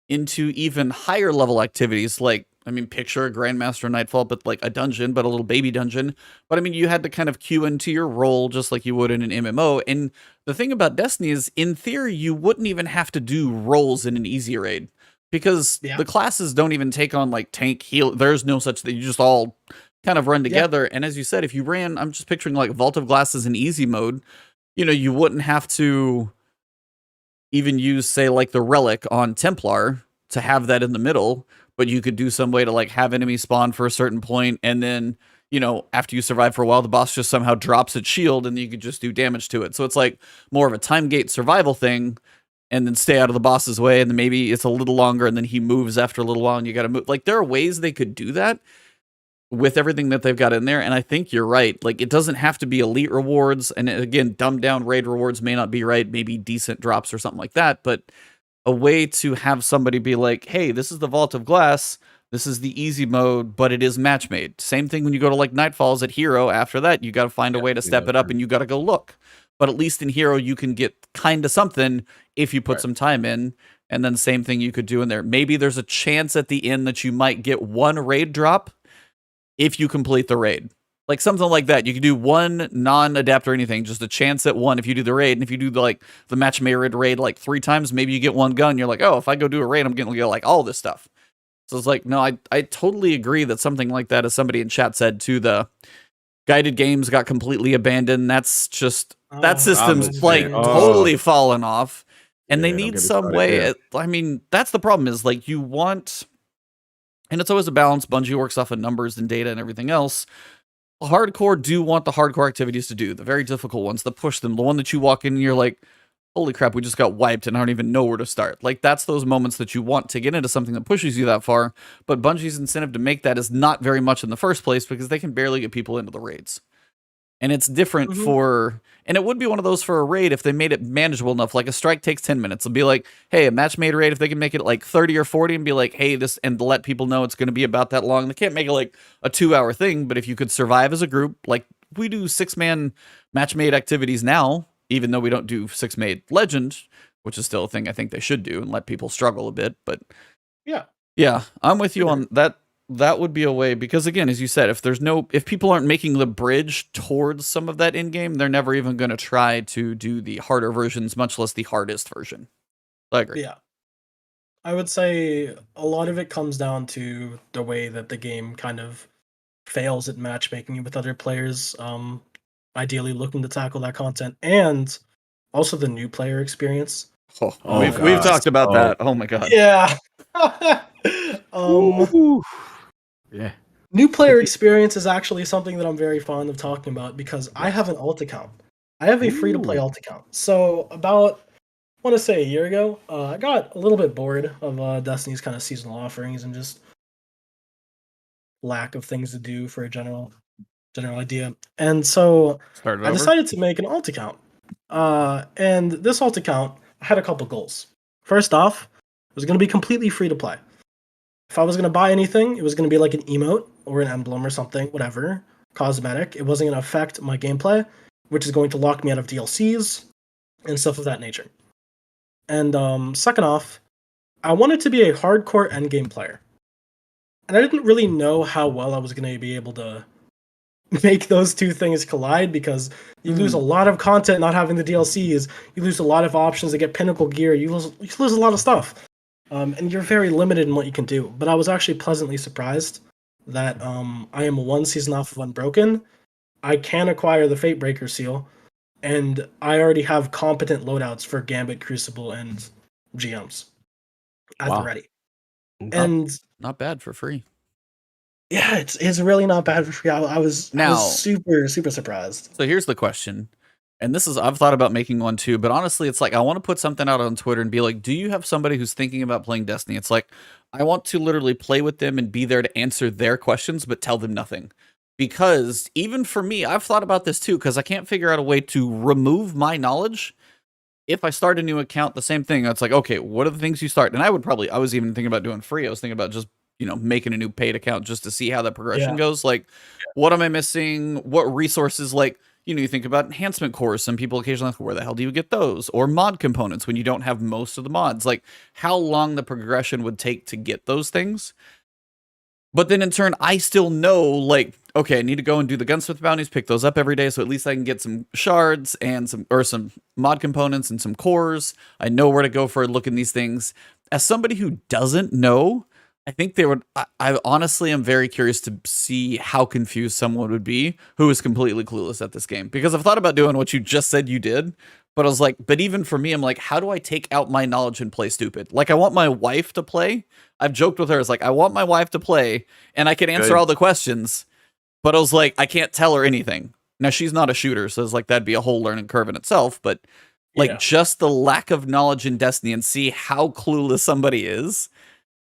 into even higher level activities. Like, I mean, picture a Grandmaster Nightfall, but like a dungeon, but a little baby dungeon. But I mean, you had to kind of queue into your role just like you would in an MMO. And the thing about Destiny is, in theory, you wouldn't even have to do roles in an easy raid. Because the classes don't even take on like tank, heal. There's no such thing. You just all kind of run together. And as you said, if you ran, I'm just picturing like Vault of Glasses in easy mode, you wouldn't have to even use, say, like the Relic on Templar to have that in the middle, but you could do some way to like have enemies spawn for a certain point, and then, after you survive for a while, the boss just somehow drops its shield and you could just do damage to it. So it's like more of a time gate survival thing, and then stay out of the boss's way, and then maybe it's a little longer, and then he moves after a little while, and you got to move. Like, there are ways they could do that with everything that they've got in there. And I think you're right. Like, it doesn't have to be elite rewards. And again, dumbed down raid rewards may not be right. Maybe decent drops or something like that. But a way to have somebody be like, hey, this is the Vault of Glass. This is the easy mode, but it is match made. Same thing when you go to like Nightfalls at Hero. After that, you got to find a way to step it up and you got to go look. But at least in Hero, you can get kind of something if you put some time in. And then same thing you could do in there. Maybe there's a chance at the end that you might get one raid drop if you complete the raid. Like something like that. You can do one non-adapt or anything, just a chance at one if you do the raid. And if you do the match made raid like 3 times, maybe you get one gun. You're like, oh, if I go do a raid, I'm going to get like all this stuff. So it's like, no, I totally agree that something like that, as somebody in chat said too, the guided games got completely abandoned. That's just, that system's totally fallen off. And they need some way. I mean, that's the problem is like you want, and it's always a balance. Bungie works off of numbers and data and everything else. Hardcore do want the hardcore activities to do, the very difficult ones that push them. The one that you walk in and you're like, holy crap, we just got wiped and I don't even know where to start. Like, that's those moments that you want to get into something that pushes you that far. But Bungie's incentive to make that is not very much in the first place because they can barely get people into the raids. And it's different for, and it would be one of those for a raid if they made it manageable enough. Like a strike takes 10 minutes. It'll be like, hey, a match made raid, if they can make it like 30 or 40 and be like, hey, this, and let people know it's going to be about that long. They can't make it like a 2-hour thing, but if you could survive as a group, like we do 6-man match made activities now, even though we don't do 6-made legend, which is still a thing I think they should do and let people struggle a bit. But yeah, I'm with you on that. That would be a way, because again, as you said, if people aren't making the bridge towards some of that in game, they're never even going to try to do the harder versions, much less the hardest version. I agree. Yeah. I would say a lot of it comes down to the way that the game kind of fails at matchmaking with other players, ideally looking to tackle that content, and also the new player experience. We've talked about that. Oh my god. Yeah. Yeah. New player experience is actually something that I'm very fond of talking about because I have an alt account. I have a free-to-play alt account. So about, I want to say a year ago, I got a little bit bored of Destiny's kind of seasonal offerings and just lack of things to do for a general idea. And so I decided to make an alt account. And this alt account had a couple goals. First off, it was going to be completely free to play. If I was going to buy anything, it was going to be like an emote or an emblem or something, whatever, cosmetic. It wasn't going to affect my gameplay, which is going to lock me out of DLCs and stuff of that nature. And second off, I wanted to be a hardcore endgame player. And I didn't really know how well I was going to be able to make those two things collide because you lose a lot of content not having the DLCs. You lose a lot of options to get Pinnacle gear. You lose a lot of stuff. And you're very limited in what you can do. But I was actually pleasantly surprised that I am 1 season off of Unbroken. I can acquire the Fatebreaker seal, and I already have competent loadouts for Gambit, Crucible, and GMs at the ready. And not bad for free. Yeah, it's really not bad for free. I was super, super surprised. So here's the question. And this is, I've thought about making one too, but honestly, it's like, I want to put something out on Twitter and be like, do you have somebody who's thinking about playing Destiny? It's like, I want to literally play with them and be there to answer their questions, but tell them nothing. Because even for me, I've thought about this too, because I can't figure out a way to remove my knowledge. If I start a new account, the same thing. It's like, okay, what are the things you start? And I was even thinking about doing free. I was thinking about just, making a new paid account just to see how that progression goes. Like, what am I missing? What resources, like, you think about enhancement cores. Some people occasionally ask, where the hell do you get those? Or mod components when you don't have most of the mods. Like, how long the progression would take to get those things. But then in turn, I still know, like, okay, I need to go and do the gunsmith bounties, pick those up every day, so at least I can get some shards and some mod components and some cores. I know where to go for a look in these things. As somebody who doesn't know, I think they would. I honestly am very curious to see how confused someone would be who is completely clueless at this game. Because I've thought about doing what you just said you did, but I was like, but even for me, I'm like, how do I take out my knowledge and play stupid? Like, I want my wife to play. I've joked with her. It's like, I want my wife to play, and I can answer all the questions. But I was like, I can't tell her anything. Now, she's not a shooter, so it's like that'd be a whole learning curve in itself. But like, just the lack of knowledge in Destiny and see how clueless somebody is.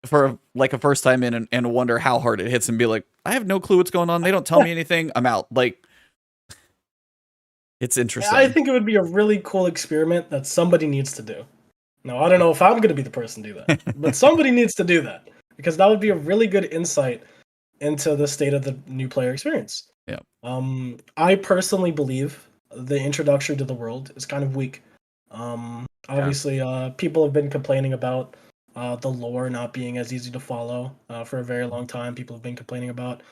for like a first time in and wonder how hard it hits and be like, I have no clue what's going on. They don't tell me anything. I'm out. Like, it's interesting. I think it would be a really cool experiment that somebody needs to do. Now, I don't know if I'm going to be the person to do that, but somebody needs to do that because that would be a really good insight into the state of the new player experience. Yeah. I personally believe the introduction to the world is kind of weak. Obviously, people have been complaining about the lore not being as easy to follow for a very long time. People have been complaining about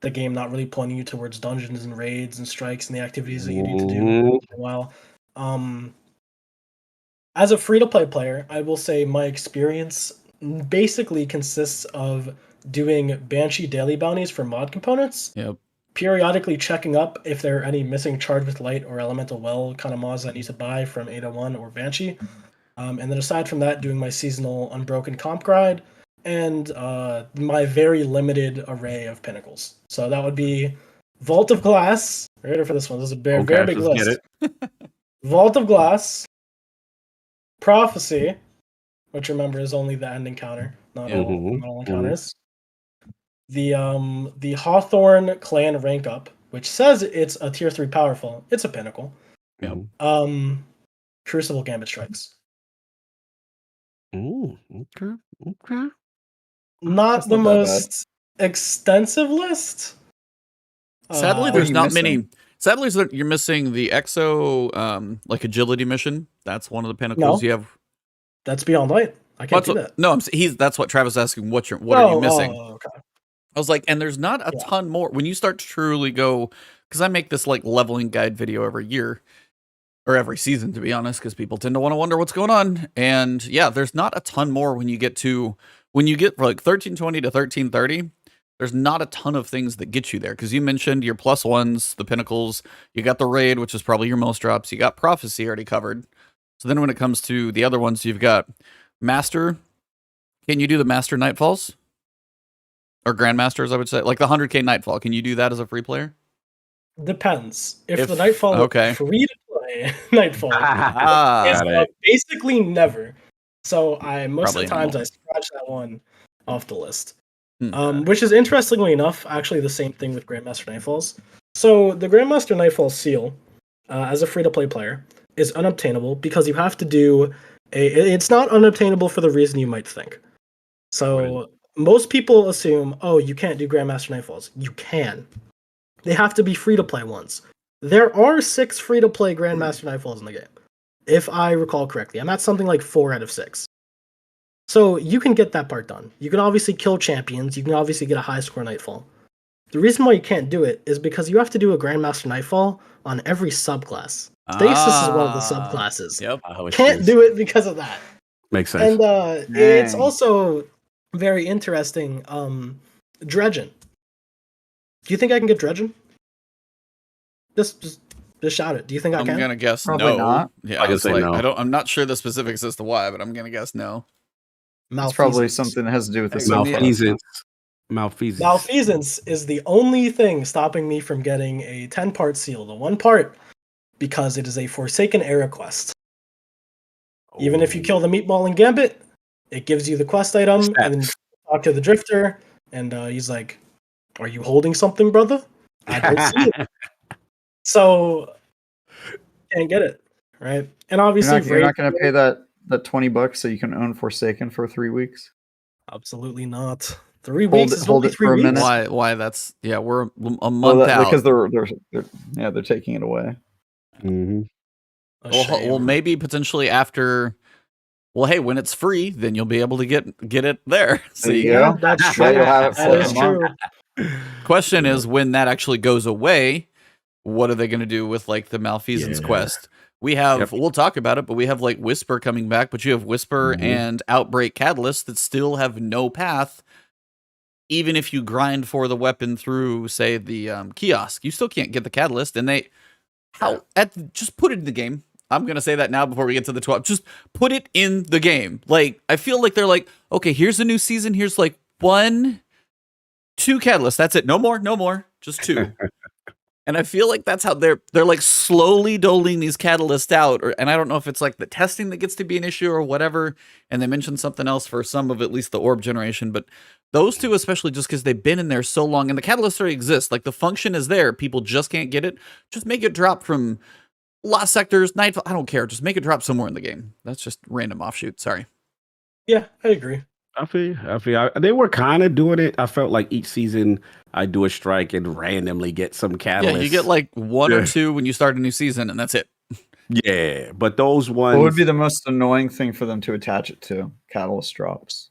the game not really pointing you towards dungeons and raids and strikes and the activities that you need to do. Well, as a free-to-play player, I will say my experience basically consists of doing Banshee daily bounties for mod components. Yep. Periodically checking up if there are any missing Charged with Light or Elemental Well kind of mods that I need to buy from 801 or Banshee. And then aside from that, doing my seasonal Unbroken comp grind and my very limited array of pinnacles. So that would be Vault of Glass. Ready for this one? This is a very, very big list. Vault of Glass, Prophecy, which remember is only the end encounter, not all encounters. The Hawthorne Clan rank up, which says it's a tier 3 powerful. It's a pinnacle. Yep. Crucible Gambit Strikes. Ooh, okay. Not the most extensive list. Sadly, there's not many. Sadly, you're missing the Exo like agility mission. That's one of the pinnacles you have. That's Beyond Light. I can't do that. No, that's what Travis is asking. What are you missing? Okay. I was like, and there's not a ton more when you start to truly go, because I make this like leveling guide video every year or every season, to be honest, because people tend to want to wonder what's going on. And yeah, there's not a ton more when you get from like 1320 to 1330. There's not a ton of things that get you there because you mentioned your +1s, the pinnacles. You got the raid, which is probably your most drops. You got prophecy already covered. So then when it comes to the other ones, you've got master. Can you do the master Nightfalls? Or Grandmasters, I would say. Like the 100k Nightfall. Can you do that as a free player? Depends. If the Nightfall is free to play Nightfall, it's basically never. So most of the times I scratch that one off the list. Which is interestingly enough, actually the same thing with Grandmaster Nightfalls. So the Grandmaster Nightfall seal, as a free-to-play player, is unobtainable because you have to do it's not unobtainable for the reason you might think. So most people assume, you can't do Grandmaster Nightfalls. You can. They have to be free-to-play ones. There are 6 free-to-play Grandmaster Nightfalls in the game, if I recall correctly. I'm at something like 4 out of 6. So you can get that part done. You can obviously kill champions. You can obviously get a high-score Nightfall. The reason why you can't do it is because you have to do a Grandmaster Nightfall on every subclass. Stasis is one of the subclasses. Yep. Can't do it because of that. Makes sense. And it's also very interesting. Dredgen. Do you think I can get Dredgen? Just shout it. Do you think I can? I'm gonna guess Probably no. not. Yeah, I can say no. I'm not sure the specifics as to why, but I'm gonna guess no. It's probably something that has to do with the Malfeasance is the only thing stopping me from getting a 10-part seal. The one part, because it is a Forsaken Era quest. Even if you kill the Meatball and Gambit, it gives you the quest item, and then you talk to the Drifter, and he's like, "Are you holding something, brother? I don't see it." So, can't get it, right? And obviously, you're not going to pay that $20 so you can own Forsaken for 3 weeks. Absolutely not. 3 weeks is only 3 weeks. Why? That's we're a month out because they're taking it away. Mm-hmm. Well, maybe potentially after. Well, hey, when it's free, then you'll be able to get it there. See, that's true. You'll have it for that is true. Question is, when that actually goes away, what are they going to do with like the Malfeasance quest? We have, we'll talk about it, but we have like Whisper coming back, but you have Whisper and Outbreak Catalyst that still have no path. Even if you grind for the weapon through, say, the kiosk, you still can't get the Catalyst. And just put it in the game. I'm going to say that now before we get to the 12. Just put it in the game. Like, I feel like they're like, okay, here's a new season. Here's like 1, 2 Catalysts. That's it. No more. Just 2. And I feel like that's how they're like slowly doling these catalysts out. And I don't know if it's like the testing that gets to be an issue or whatever. And they mentioned something else for some of at least the orb generation. But those two, especially just because they've been in there so long and the catalysts already exist. Like the function is there. People just can't get it. Just make it drop from Lost Sectors, Nightfall. I don't care. Just make it drop somewhere in the game. That's just random offshoot. Sorry. Yeah, I agree. I feel they were kind of doing it. I felt like each season I do a strike and randomly get some catalyst. Yeah, you get like one or two when you start a new season, and that's it. Yeah, but those ones. What would be the most annoying thing for them to attach it to? Catalyst drops.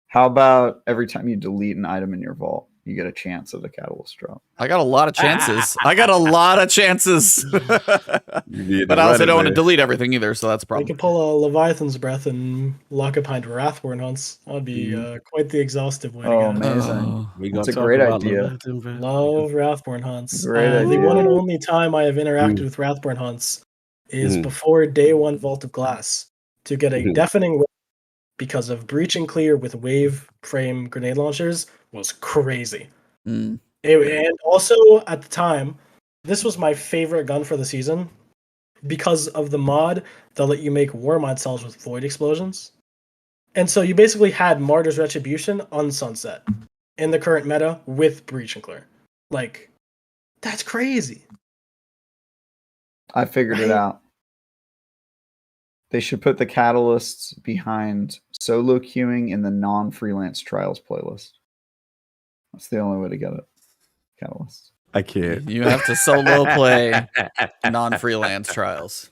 How about every time you delete an item in your vault, you get a chance of the catalyst drop? I got a lot of chances. I got a lot of chances. But I also don't want to delete everything either, so that's a They problem. could pull a Leviathan's Breath and lock it behind Wrathborn hunts. That would be quite the exhaustive way to Oh, get it. amazing. Oh. That's a great idea. Love Wrathborn hunts. Great The idea. one and only time I have interacted with Wrathborn hunts is before day one Vault of Glass to get a deafening because of breach and clear with wave frame grenade launchers was crazy. Mm. And also at the time, this was my favorite gun for the season because of the mod that let you make Warmind cells with void explosions. And so you basically had Martyr's Retribution on Sunset in the current meta with breach and clear. Like, that's crazy. I figured it out. They should put the catalysts behind solo queuing in the non-freelance trials playlist. That's the only way to get it. Catalysts. I can't. You have to solo play non-freelance trials.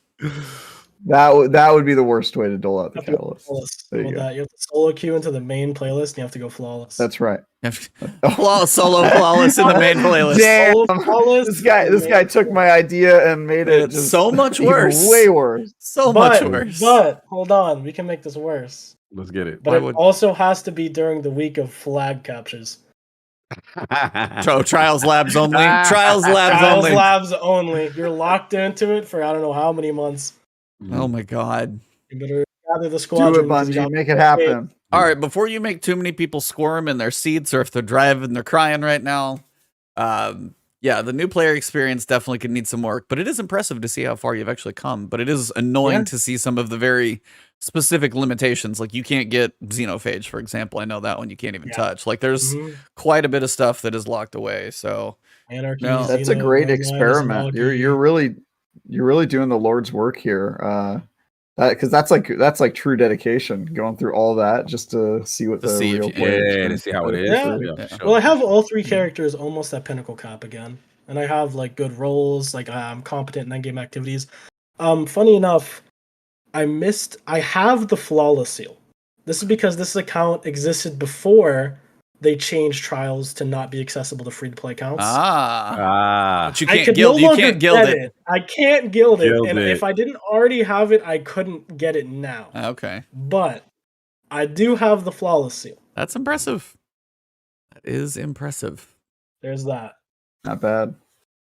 That would be the worst way to dole out the You have to go catalyst. flawless. There you go. You have to solo queue into the main playlist and you have to go flawless. That's right. Solo flawless in the main playlist. Damn. Solo flawless. This guy took my idea and made it It's just so much even worse. way worse. So much worse. But hold on, we can make this worse. Let's get it. But Why it would- also has to be during the week of flag captures. Trials labs only. Trials labs Trials only. labs only. You're locked into it for I don't know how many months. Oh my god. You better gather the Do squadron. it, 'cause you Bungie. got- Make it happen. All right, before you make too many people squirm in their seats or if they're driving, they're crying right now. Yeah, the new player experience definitely could need some work, but it is impressive to see how far you've actually come. But it is annoying to see some of the very specific limitations. Like you can't get Xenophage, for example. I know that one you can't even touch. Like there's quite a bit of stuff that is locked away. So Anarchy. No. That's a Xeno, great Red Line, experiment. Xenology. You're really doing the Lord's work here. Because that's like true dedication, going through all that just to see what To the see if real you- player to see how it is. Yeah. Sure. Well, I have all three characters almost at Pinnacle cap again, and I have like good roles. Like I'm competent in end-game activities. Funny enough, I have the flawless seal. This is because this account existed before they changed trials to not be accessible to free-to-play accounts. but you I can't could guild. no You longer can't guild get it. I can't guild it, Guild and it. if I didn't already have it, I couldn't get it now. Okay, But I do have the flawless seal. that's impressive. That is impressive. There's that. Not bad.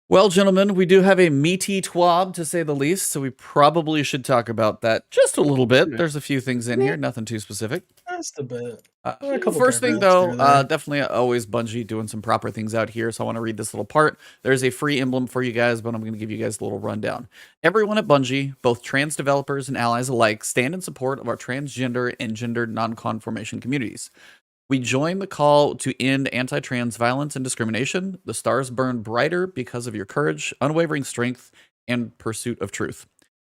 Well, gentlemen, we do have a meaty twab, to say the least, so we probably should talk about that just a little bit. There's a few things in here, nothing too specific. Just a bit. A First couple thing, paragraphs though, here or there. definitely always Bungie doing some proper things out here, so I want to read this little part. There's a free emblem for you guys, but I'm going to give you guys a little rundown. Everyone at Bungie, both trans developers and allies alike, stand in support of our transgender and gender non-conformation communities. We join the call to end anti-trans violence and discrimination. The stars burn brighter because of your courage, unwavering strength, and pursuit of truth.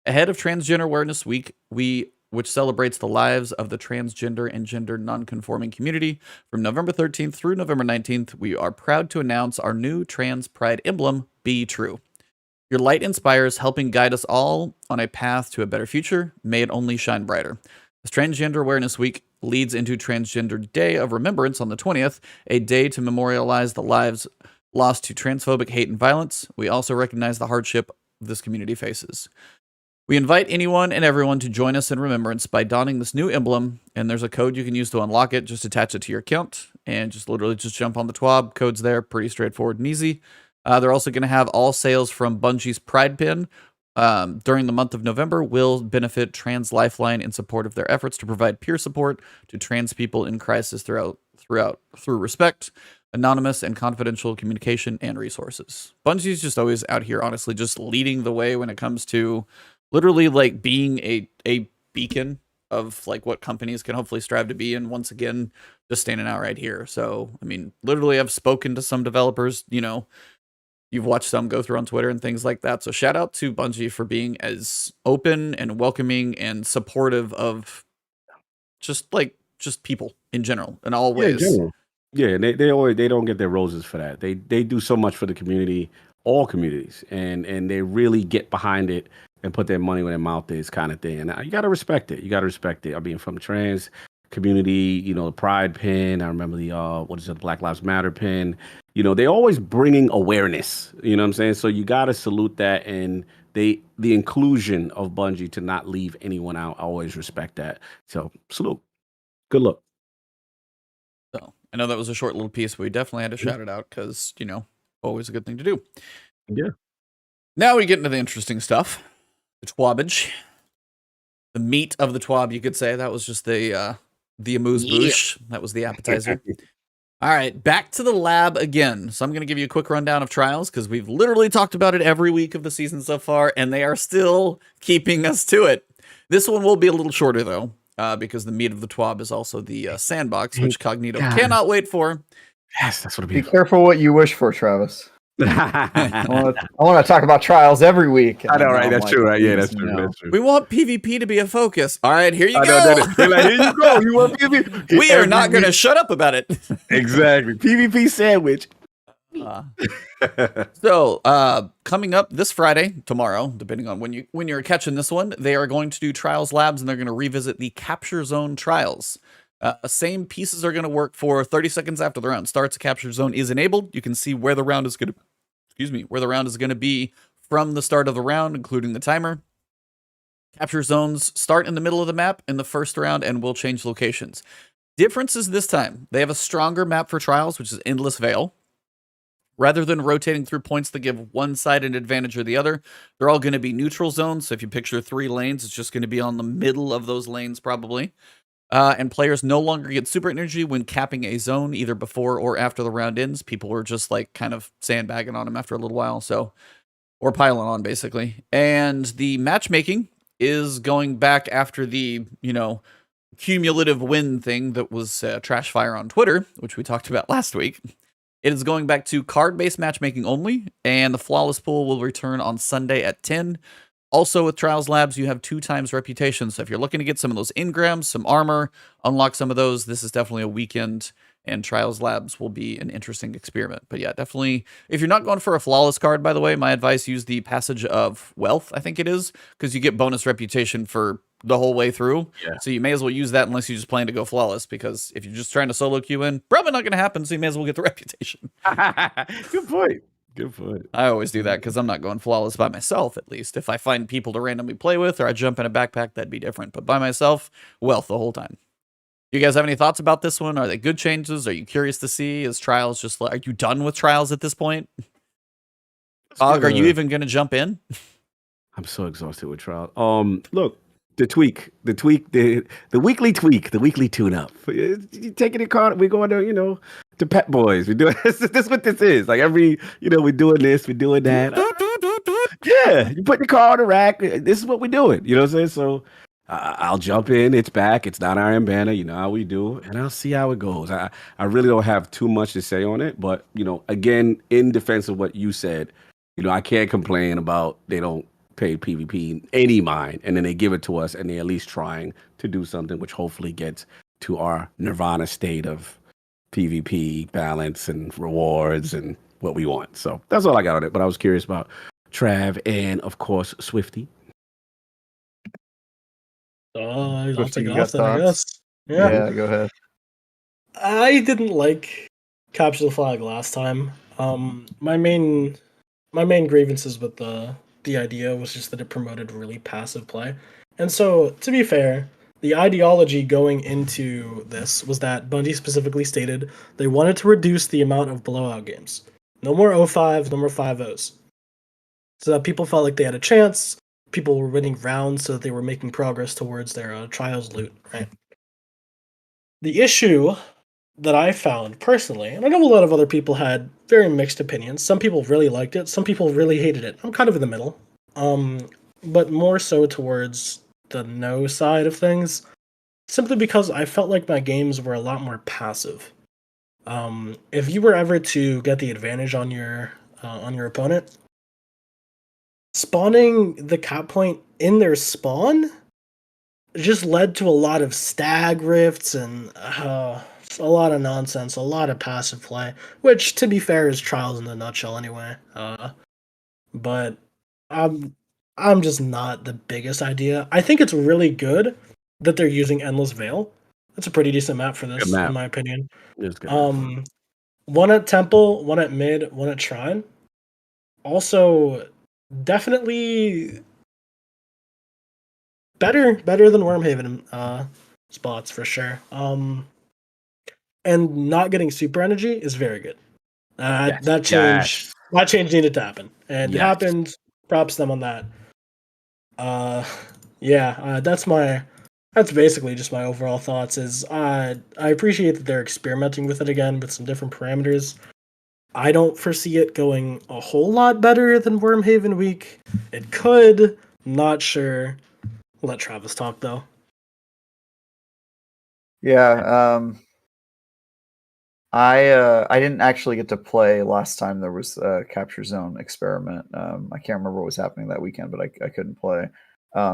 Ahead of Transgender Awareness Week, which celebrates the lives of the transgender and gender non-conforming community, from November 13th through November 19th, we are proud to announce our new trans pride emblem, Be True. Your light inspires, helping guide us all on a path to a better future. May it only shine brighter. As Transgender Awareness Week leads into Transgender Day of Remembrance on the 20th, a day to memorialize the lives lost to transphobic hate and violence. We also recognize the hardship this community faces. We invite anyone and everyone to join us in remembrance by donning this new emblem, and there's a code you can use to unlock it. Just attach it to your account and just literally just jump on the TWAB. Code's there, pretty straightforward and easy. They're also going to have all sales from Bungie's Pride Pin during the month of November will benefit Trans Lifeline in support of their efforts to provide peer support to trans people in crisis through respect. anonymous and confidential communication and resources. Bungie's just always out here, honestly, just leading the way when it comes to literally like being a beacon of like what companies can hopefully strive to be. And once again, just standing out right here. So, I mean, literally I've spoken to some developers, you know, you've watched some go through on Twitter and things like that. So shout out to Bungie for being as open and welcoming and supportive of just people in general in all Yeah, in ways. general. Yeah, and they don't get their roses for that. They do so much for the community, all communities, and they really get behind it and put their money where their mouth is, kind of thing. And you got to respect it. You got to respect it. I mean, from the trans community, you know, the Pride pin. I remember the Black Lives Matter pin. You know, they always bringing awareness. You know what I'm saying? So you got to salute that, and the inclusion of Bungie to not leave anyone out. I always respect that. So salute. Good luck. So I know that was a short little piece, but we definitely had to shout it out because, you know, always a good thing to do. Yeah. Now we get into the interesting stuff. The twabbage. The meat of the twab, you could say. That was just the amuse-bouche. That was the appetizer. All right, back to the lab again. So I'm going to give you a quick rundown of trials because we've literally talked about it every week of the season so far, and they are still keeping us to it. This one will be a little shorter, though, because the meat of the twab is also the sandbox, which Cognito cannot wait for. Yes, that's what Be careful what you wish for, Travis. I want to talk about trials every week. I know, right? That's true, right? Yeah, that's true. That's true. We want PvP to be a focus. All right, here you go. They're like, here you go. You want PvP? We are not going to shut up about it. Exactly. PvP sandwich. So, coming up this Friday, tomorrow, depending on when you're catching this one, they are going to do trials labs, and they're going to revisit the capture zone trials. Same pieces are going to work for 30 seconds after the round starts. A capture zone is enabled. You can see where the round is going to, where the round is going to be from the start of the round, including the timer. Capture zones start in the middle of the map in the first round and will change locations. Differences this time. They have a stronger map for trials, which is Endless Veil. Rather than rotating through points that give one side an advantage or the other, they're all going to be neutral zones. So if you picture 3 lanes, it's just going to be on the middle of those lanes probably. And players no longer get super energy when capping a zone, either before or after the round ends. People were just like kind of sandbagging on them after a little while, or piling on basically. And the matchmaking is going back after the, cumulative win thing that was trash fire on Twitter, which we talked about last week. It is going back to card-based matchmaking only, and the flawless pool will return on Sunday at 10. Also, with Trials Labs, you have 2 times reputation. So if you're looking to get some of those engrams, some armor, unlock some of those, this is definitely a weekend, and Trials Labs will be an interesting experiment. But yeah, definitely, if you're not going for a flawless card, by the way, my advice, use the Passage of Wealth, I think it is, because you get bonus reputation for the whole way through. Yeah. So you may as well use that unless you just plan to go flawless, because if you're just trying to solo queue in, probably not going to happen, so you may as well get the reputation. Good point. Good point. I always do that because I'm not going flawless by myself, at least. If I find people to randomly play with or I jump in a backpack, that'd be different. But by myself, wealth the whole time. You guys have any thoughts about this one? Are they good changes? Are you curious to see? Is Trials just like, are you done with Trials at this point? Og, are you even going to jump in? I'm so exhausted with Trials. Look, the weekly tweak, the weekly tune-up. You taking it card, we're going to, to Pet Boys. We're doing this is what this is. Like we're doing this, we're doing that. Yeah, you put the car on the rack. This is what we're doing. You know what I'm saying? So I'll jump in. It's back. It's not Iron Banner. You know how we do, and I'll see how it goes. I really don't have too much to say on it, but again, in defense of what you said, I can't complain about they don't pay PvP any mind, and then they give it to us, and they're at least trying to do something which hopefully gets to our nirvana state of PvP balance and rewards and what we want. So that's all I got on it. But I was curious about Trav and of course Swifty. I'll take it off then, I guess. Yeah, go ahead. I didn't like Capture the Flag last time. My main grievances with the idea was just that it promoted really passive play. And so, to be fair, the ideology going into this was that Bungie specifically stated they wanted to reduce the amount of blowout games. No more 0-5s, no more 5-0s. So that people felt like they had a chance, people were winning rounds, so that they were making progress towards their trials loot, right? The issue that I found personally, and I know a lot of other people had very mixed opinions. Some people really liked it, some people really hated it. I'm kind of in the middle. But more so towards the no side of things, simply because I felt like my games were a lot more passive. If you were ever to get the advantage on your opponent, spawning the cap point in their spawn just led to a lot of stag rifts and a lot of nonsense, a lot of passive play, which, to be fair, is Trials in a nutshell anyway. But I'm just not the biggest idea. I think it's really good that they're using Endless Veil. That's a pretty decent map for Good this, map. in my opinion. It's good. Map. One at Temple, one at Mid, one at Shrine. Also, definitely better than Wormhaven spots for sure. And not getting super energy is very good. Yes. That change needed to happen, and it Yes. happened. Props to them on that. That's basically just my overall thoughts. Is I appreciate that they're experimenting with it again with some different parameters. I don't foresee it going a whole lot better than Wormhaven Week. It could, not sure. Let Travis talk though. Yeah, I didn't actually get to play last time there was a capture zone experiment. I can't remember what was happening that weekend, but I couldn't play.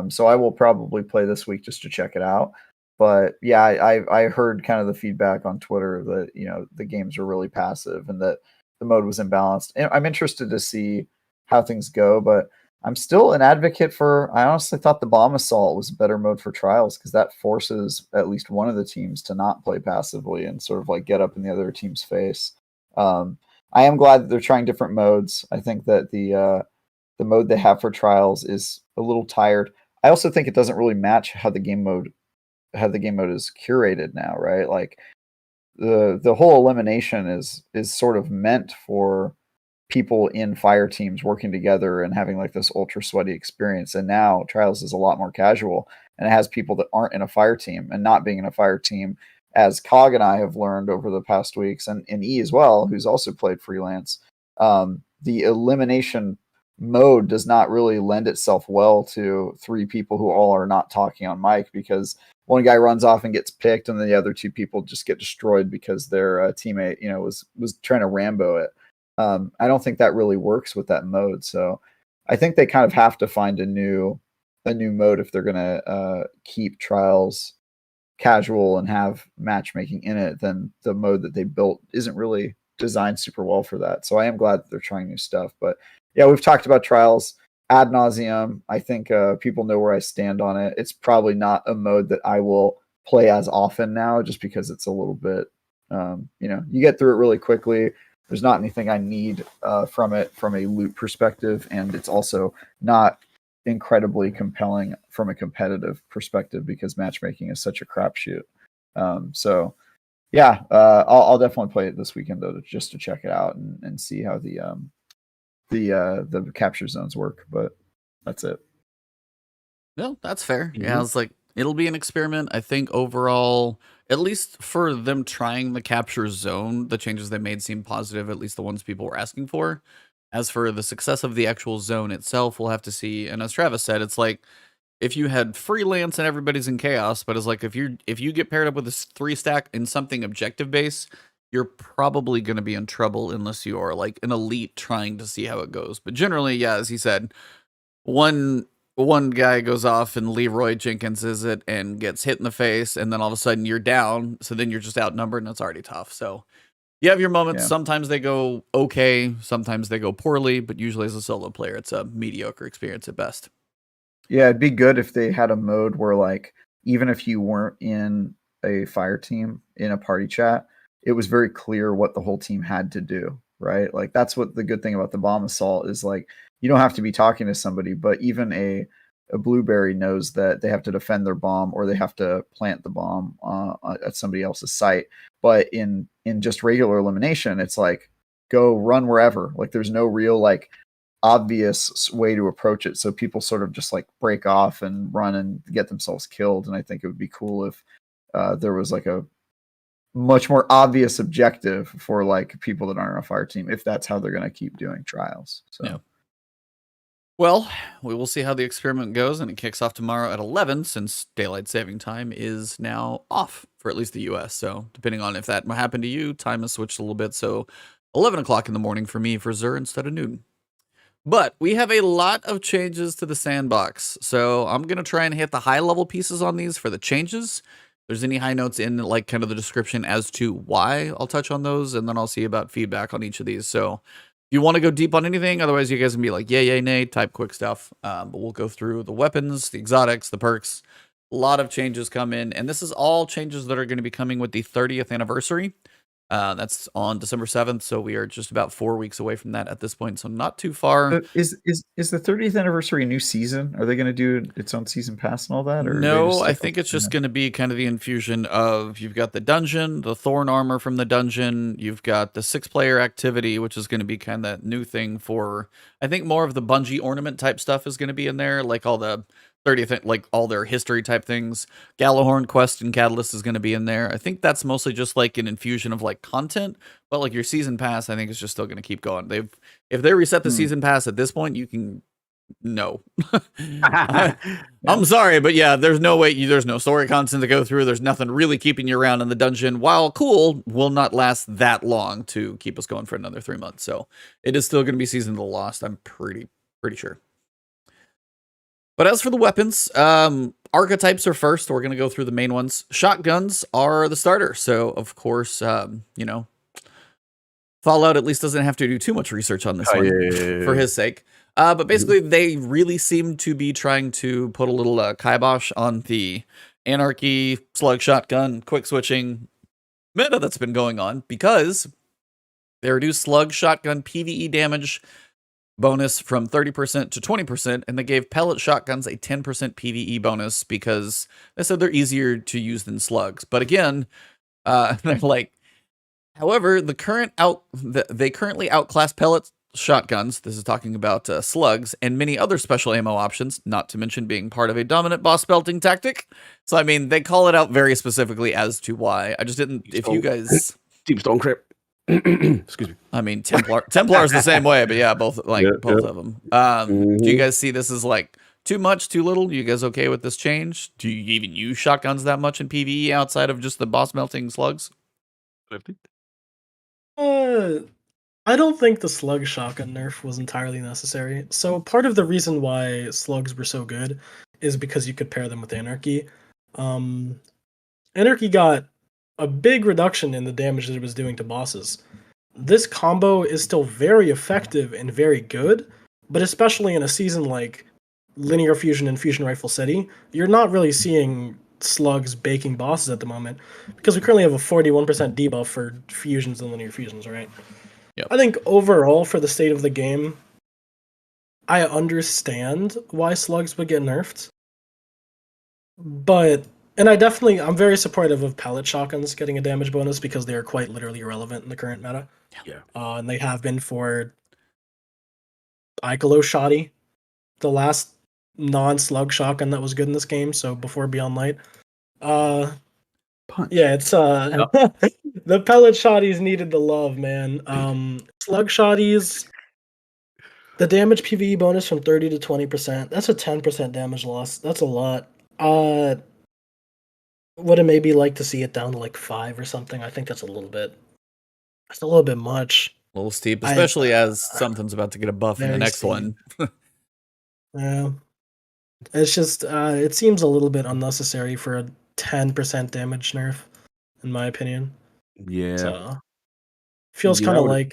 So I will probably play this week just to check it out. But yeah, I heard kind of the feedback on Twitter that the games are really passive and that the mode was imbalanced. And I'm interested to see how things go, but I'm still an advocate for. I honestly thought the bomb assault was a better mode for trials because that forces at least one of the teams to not play passively and sort of like get up in the other team's face. I am glad that they're trying different modes. I think that the mode they have for trials is a little tired. I also think it doesn't really match how the game mode is curated now, right? Like the whole elimination is sort of meant for people in fire teams working together and having like this ultra sweaty experience. And now trials is a lot more casual and it has people that aren't in a fire team, and not being in a fire team, as Cog and I have learned over the past weeks, and E as well, who's also played freelance. The elimination mode does not really lend itself well to three people who all are not talking on mic, because one guy runs off and gets picked and then the other two people just get destroyed because their teammate was trying to Rambo it. I don't think that really works with that mode. So I think they kind of have to find a new mode if they're going to keep trials casual and have matchmaking in it. Then the mode that they built isn't really designed super well for that. So I am glad that they're trying new stuff. But yeah, we've talked about trials ad nauseum. I think people know where I stand on it. It's probably not a mode that I will play as often now, just because it's a little bit, you get through it really quickly. There's not anything I need from it from a loot perspective, and it's also not incredibly compelling from a competitive perspective because matchmaking is such a crapshoot. So yeah, I'll definitely play it this weekend though, just to check it out and see how the capture zones work. But that's it. No, that's fair. Yeah, it's like it'll be an experiment. I think overall, at least for them trying the capture zone, the changes they made seem positive, at least the ones people were asking for. As for the success of the actual zone itself, we'll have to see. And as Travis said, it's like if you had freelance and everybody's in chaos, but it's like if you get paired up with this 3-stack in something objective base, you're probably going to be in trouble unless you are like an elite trying to see how it goes. But generally, yeah, as he said, one guy goes off and Leroy Jenkins is it and gets hit in the face, and then all of a sudden you're down. So then you're just outnumbered and it's already tough. So you have your moments. Yeah. Sometimes they go okay, sometimes they go poorly, but usually as a solo player, it's a mediocre experience at best. Yeah, it'd be good if they had a mode where, like, even if you weren't in a fire team in a party chat, it was very clear what the whole team had to do, right? Like, that's what the good thing about the bomb assault is. Like, you don't have to be talking to somebody, but even a blueberry knows that they have to defend their bomb or they have to plant the bomb at somebody else's site. But in just regular elimination, it's like, go run wherever. Like, there's no real like obvious way to approach it, so people sort of just like break off and run and get themselves killed. And I think it would be cool if there was like a much more obvious objective for like people that aren't on a fire team if that's how they're going to keep doing trials. So. Yeah. Well, we will see how the experiment goes, and it kicks off tomorrow at 11, since daylight saving time is now off for at least the US. So depending on if that happened to you, time has switched a little bit. So 11 o'clock in the morning for me for Zur instead of noon. But we have a lot of changes to the sandbox. So I'm going to try and hit the high level pieces on these for the changes. If there's any high notes in like kind of the description as to why, I'll touch on those, and then I'll see about feedback on each of these. So if you want to go deep on anything, otherwise you guys can be like, yay, nay, type quick stuff. But we'll go through the weapons, the exotics, the perks. A lot of changes come in, and this is all changes that are going to be coming with the 30th anniversary. That's on December 7th, so we are just about 4 weeks away from that at this point, so not too far. Is the 30th anniversary a new season? Are they going to do its own season pass and all that? Or no, I think it's just going to be kind of the infusion of, you've got the dungeon, the thorn armor from the dungeon, you've got the 6-player activity, which is going to be kind of that new thing for, I think more of the Bungie ornament type stuff is going to be in there, like all the 30th, like all their history type things. Galahorn quest and Catalyst is going to be in there. I think that's mostly just like an infusion of like content, but like your season pass, I think is just still going to keep going. If they reset the season pass at this point, you can no. I'm sorry, but yeah, there's no way. There's no story content to go through. There's nothing really keeping you around in the dungeon. While cool, will not last that long to keep us going for another 3 months. So it is still going to be Season of the Lost. I'm pretty sure. But as for the weapons, archetypes are first. We're going to go through the main ones. Shotguns are the starter. So, of course, you know, Fallout at least doesn't have to do too much research on this one for his sake. But basically, they really seem to be trying to put a little kibosh on the anarchy, slug shotgun, quick switching meta that's been going on, because they reduced slug shotgun PvE damage bonus from 30% to 20%, and they gave pellet shotguns a 10% PvE bonus because they said they're easier to use than slugs. But again, they're like, however, they currently outclass pellet shotguns. This is talking about slugs and many other special ammo options, not to mention being part of a dominant boss belting tactic. So I mean, they call it out very specifically as to why. I just didn't. If you guys Deep Stone Crypt. Excuse me. I mean, Templar's the same way, but yeah, both of them. Do you guys see this as like too much, too little? You guys okay with this change? Do you even use shotguns that much in PvE outside of just the boss melting slugs? I don't think the slug shotgun nerf was entirely necessary. So part of the reason why slugs were so good is because you could pair them with Anarchy. Anarchy got a big reduction in the damage that it was doing to bosses. This combo is still very effective and very good, but especially in a season like Linear Fusion and Fusion Rifle City, you're not really seeing slugs baking bosses at the moment, because we currently have a 41% debuff for fusions and linear fusions, right? Yep. I think overall, for the state of the game, I understand why slugs would get nerfed, but I'm very supportive of pellet shotguns getting a damage bonus because they are quite literally irrelevant in the current meta. Yeah. And they have been for ElGato Shoddy, the last non-slug shotgun that was good in this game, so before Beyond Light. Yeah, it's the pellet shotties needed the love, man. Slug shotties, the damage PvE bonus from 30 to 20%. That's a 10% damage loss. That's a lot. Would it maybe like to see it down to like 5 or something? I think that's a little bit much. A little steep, especially as something's about to get a buff in the next one. Yeah. It's just, it seems a little bit unnecessary for a 10% damage nerf, in my opinion. Yeah. So, feels kind of like,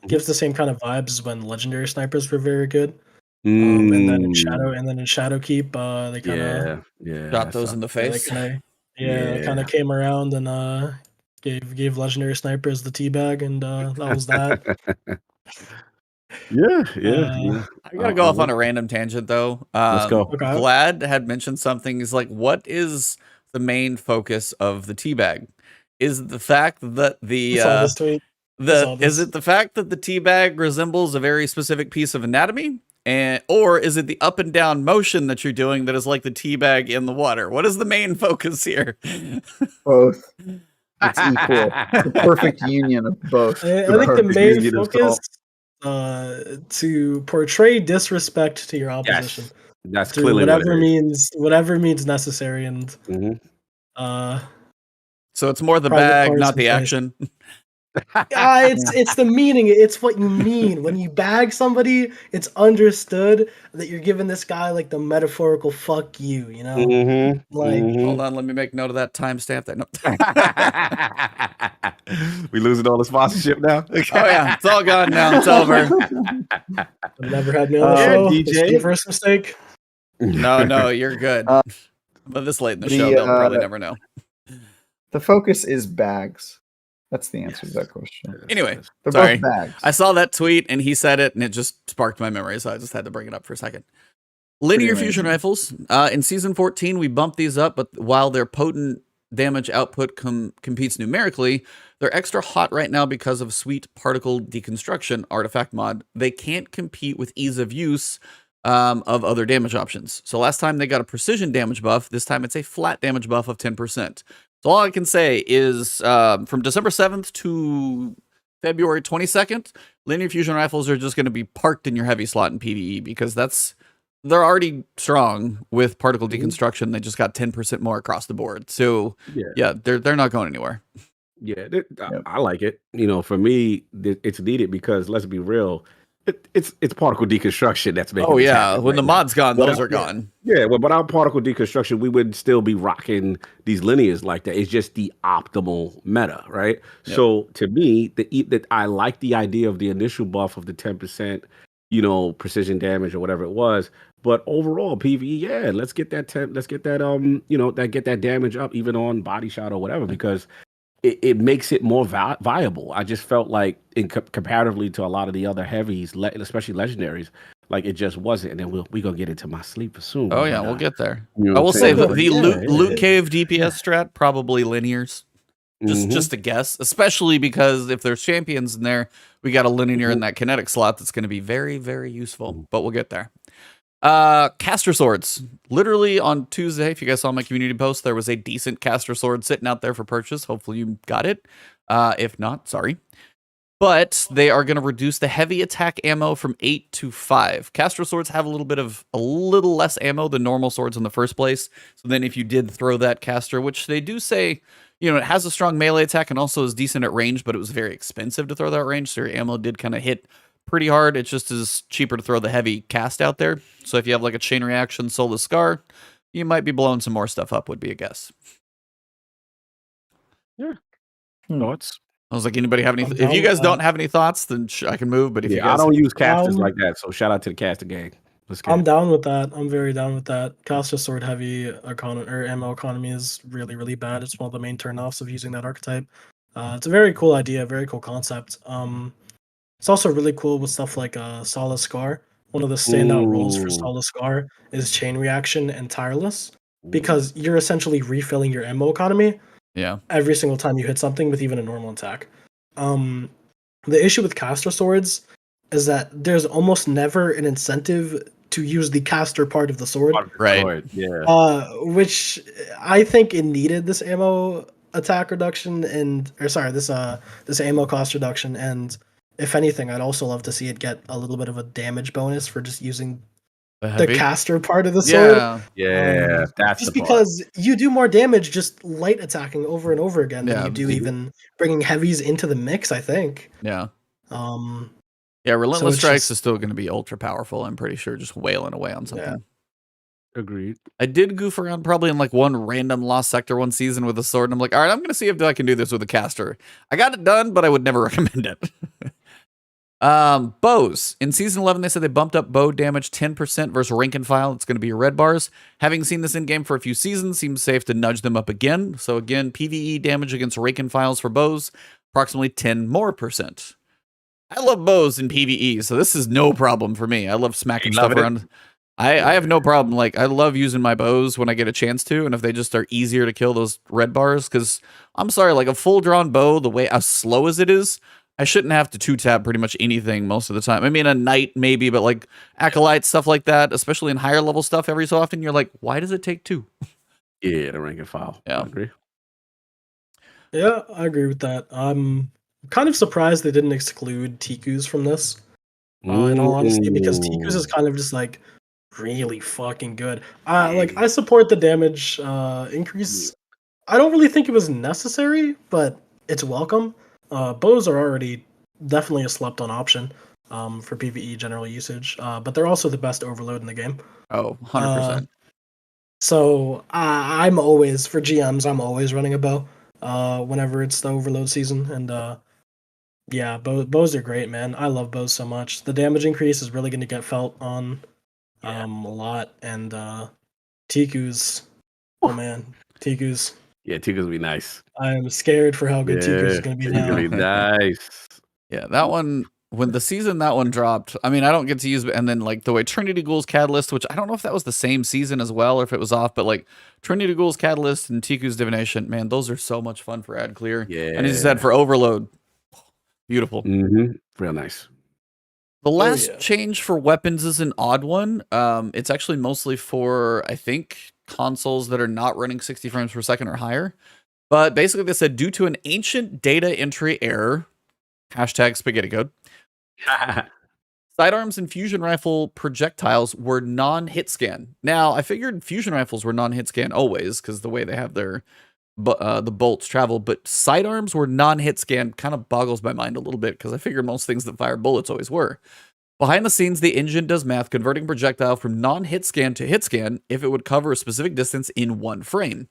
gives the same kind of vibes as when legendary snipers were very good. And then in Shadowkeep, they kind of shot those in the face. They kind of came around and gave legendary snipers the teabag, and that was that. Yeah. I gotta go off on a random tangent though. Let's go. Okay. Vlad had mentioned something. He's like, "What is the main focus of the teabag? Is it the fact that is it the fact that the teabag resembles a very specific piece of anatomy, or is it the up and down motion that you're doing that is like the teabag in the water? What is the main focus here?" Both. It's equal. It's a perfect union of both. I think the perfect main union of focus to portray disrespect to your opposition Yes, that's through clearly what it whatever means necessary, and is. So it's more the private bag, parts not in the place. action. It's the meaning. It's what you mean when you bag somebody. It's understood that you're giving this guy like the metaphorical "fuck you." You know, like Hold on, let me make note of that timestamp. That We losing all the sponsorship now. Oh yeah, it's all gone now. It's over. I've never had me on the show. DJ. This is your first mistake. No, you're good. But this late in the show, they'll probably never know. The focus is bags. That's the answer to that question. Anyway, They're sorry. both bags. I saw that tweet and he said it, and it just sparked my memory, so I just had to bring it up for a second. Linear fusion rifles. In season 14, we bumped these up, but while their potent damage output competes numerically, they're extra hot right now because of sweet particle deconstruction artifact mod. They can't compete with ease of use of other damage options. So last time they got a precision damage buff. This time it's a flat damage buff of 10%. So all I can say is from December 7th to February 22nd, linear fusion rifles are just going to be parked in your heavy slot in PvE because they're already strong with particle deconstruction. They just got 10% more across the board. So yeah, they're not going anywhere. Yeah, I like it. You know, for me, it's needed because let's be real, it's particle deconstruction that's making. Oh this yeah, happen when right the now. mod's gone, those are gone. Yeah, well, without particle deconstruction, we would still be rocking these linears like that. It's just the optimal meta, right? Yep. So to me, that I like the idea of the initial buff of the 10%, you know, precision damage or whatever it was. But overall, PvE, yeah, let's get that you know, get that damage up even on body shot or whatever, because it makes it more viable. I just felt like, comparatively to a lot of the other heavies, especially legendaries, like it just wasn't. And then we're gonna get into my sleeper soon. Oh yeah, we'll get there. You know I will say the yeah. loot cave DPS strat probably linears. Just a guess, especially because if there's champions in there, we got a linear in that kinetic slot that's going to be very, very useful. But we'll get there. Caster swords. Literally on Tuesday, if you guys saw my community post, there was a decent caster sword sitting out there for purchase. Hopefully you got it. If not, sorry. But they are going to reduce the heavy attack ammo from 8 to 5. Caster swords have a little less ammo than normal swords in the first place. So then if you did throw that caster, which they do say, you know, it has a strong melee attack and also is decent at range, but it was very expensive to throw that range. So your ammo did kind of hit pretty hard. It's just as cheaper to throw the heavy cast out there. So if you have like a chain reaction Soulless Scar, you might be blowing some more stuff up, would be a guess. Yeah. Thoughts? I was like, anybody have any? If you guys don't have any thoughts, then I can move. But if you guys, I don't use casters like that. So shout out to the caster gang. I'm down with that. I'm very down with that. Caster sword heavy ammo economy is really, really bad. It's one of the main turnoffs of using that archetype. It's a very cool idea, very cool concept. It's also really cool with stuff like Soulless Scar. One of the standout roles for Soulless Scar is chain reaction and tireless, because you're essentially refilling your ammo economy. Yeah. Every single time you hit something with even a normal attack. The issue with caster swords is that there's almost never an incentive to use the caster part of the sword. Right. Yeah. Which I think it needed this ammo attack reduction this ammo cost reduction, and if anything, I'd also love to see it get a little bit of a damage bonus for just using the caster part of the sword. Yeah, that's just the because you do more damage just light attacking over and over again than you do even bringing heavies into the mix, I think. Yeah. Yeah, Relentless Strikes is still going to be ultra powerful, I'm pretty sure, just wailing away on something. Yeah. Agreed. I did goof around probably in like one random Lost Sector one season with a sword, and I'm like, all right, I'm going to see if I can do this with a caster. I got it done, but I would never recommend it. Bows. In season 11, they said they bumped up bow damage 10% versus rank and file. It's going to be your red bars. Having seen this in game for a few seasons, seems safe to nudge them up again. So again, PvE damage against rank and files for bows, approximately 10% more. I love bows in PvE, so this is no problem for me. I love smacking stuff around. I have no problem. Like, I love using my bows when I get a chance to, and if they just are easier to kill those red bars, because I'm sorry, like a full drawn bow, the way as slow as it is, I shouldn't have to two-tap pretty much anything most of the time. I mean, a knight maybe, but like acolyte, stuff like that, especially in higher level stuff every so often, you're like, why does it take two? Yeah, the rank and file. Yeah. I agree. Yeah, I agree with that. I'm kind of surprised they didn't exclude Ticus from this. In all honesty, because Ticus is Mm. kind of just like really fucking good. Like I support the damage increase. I don't really think it was necessary, but it's welcome. Bows are already definitely a slept on option for PvE general usage, but they're also the best overload in the game. Oh, Uh, 100%. so I'm always for GMs. I'm always running a bow whenever it's the overload season, and yeah, bows are great, man. I love bows so much. The damage increase is really going to get felt on a lot, and Ticus. Oh man, Ticus. Yeah, Ticker's will be nice. I am scared for how good Ticus is Yeah, going to be he's gonna now. be nice. Yeah, that one, when the season that one dropped, I mean, I don't get to use, and then like the way Trinity Ghoul's Catalyst, which I don't know if that was the same season as well or if it was off, but like Trinity Ghoul's Catalyst and Tiku's Divination, man, those are so much fun for ad clear. Yeah. And as you said, for overload, beautiful. Real nice. The last yeah. change for weapons is an odd one. It's actually mostly for, I think, consoles that are not running 60 frames per second or higher. But basically they said, due to an ancient data entry error, hashtag spaghetti code, sidearms and fusion rifle projectiles were non-hit scan. Now, I figured fusion rifles were non-hit scan always because the way they have their the bolts travel, but sidearms were non-hit scan kind of boggles my mind a little bit because I figured most things that fire bullets always were. Behind the scenes, the engine does math, converting projectile from non-hit scan to hit scan if it would cover a specific distance in one frame.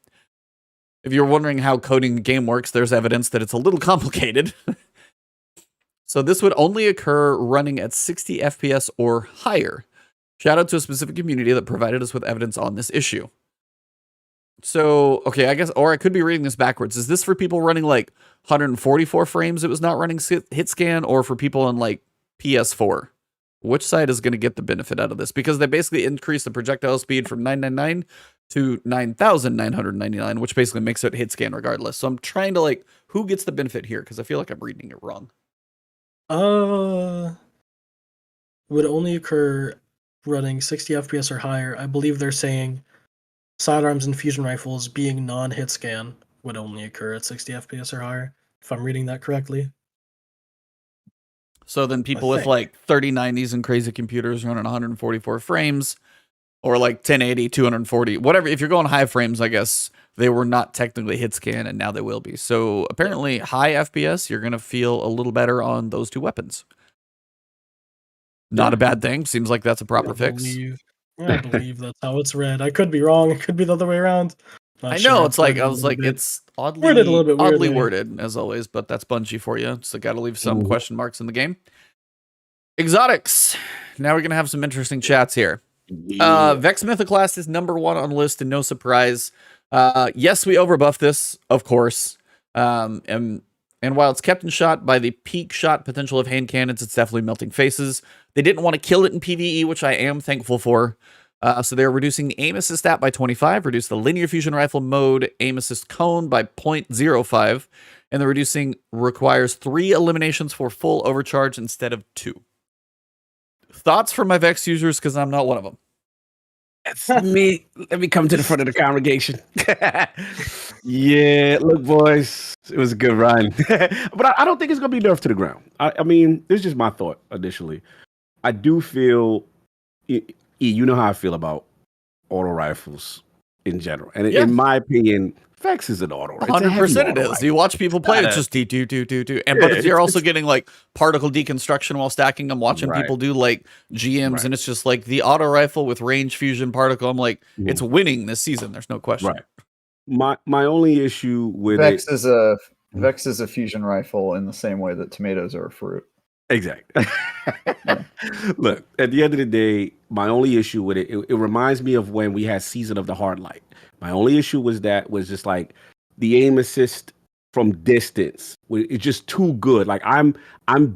If you're wondering how coding the game works, there's evidence that it's a little complicated. So this would only occur running at 60 FPS or higher. Shout out to a specific community that provided us with evidence on this issue. So, okay, I guess, or I could be reading this backwards. Is this for people running like 144 frames it was not running hit scan, or for people on like PS4? Which side is going to get the benefit out of this? Because they basically increased the projectile speed from 999 to 9,999, which basically makes it hit scan regardless. So I'm trying to like, who gets the benefit here? Because I feel like I'm reading it wrong. Would only occur running 60 FPS or higher. I believe they're saying sidearms and fusion rifles being non-hit scan would only occur at 60 FPS or higher, if I'm reading that correctly. So then people with like 3090s and crazy computers running 144 frames, or like 1080, 240, whatever. If you're going high frames, I guess they were not technically hit scan, and now they will be. So apparently high FPS, you're going to feel a little better on those two weapons. Not a bad thing. Seems like that's a proper fix. I believe that's how it's read. I could be wrong. It could be the other way around. I know, it's like, I was like, it's oddly worded, as always, but that's Bungie for you. So got to leave some question marks in the game. Exotics. Now we're going to have some interesting chats here. Vex Mythoclast is #1 on the list, and no surprise. Yes, we overbuffed this, of course. And while it's kept in shot by the peak shot potential of hand cannons, it's definitely melting faces. They didn't want to kill it in PvE, which I am thankful for. So they're reducing the aim assist stat by 25, reduce the linear fusion rifle mode aim assist cone by 0.05, and they're reducing requires 3 eliminations for full overcharge instead of 2. Thoughts from my Vex users, because I'm not one of them. That's me. Let me come to the front of the congregation. Yeah, look, boys, it was a good run. But I don't think it's going to be nerfed to the ground. I mean, this is just my thought initially. I do feel, you know how I feel about auto rifles in general. And in my opinion, Vex is an auto rifle. 100% it is. Rifle. You watch people play, it's just do. And but if you're also getting like particle deconstruction while stacking, I'm watching people do like GMs, and it's just like the auto rifle with range fusion particle. I'm like, it's winning this season. There's no question. Right. My only issue with Vex is a fusion rifle in the same way that tomatoes are a fruit. Exactly. Look, at the end of the day, my only issue with it reminds me of when we had Season of the Hardlight. My only issue was just like the aim assist from distance. It's just too good. Like I'm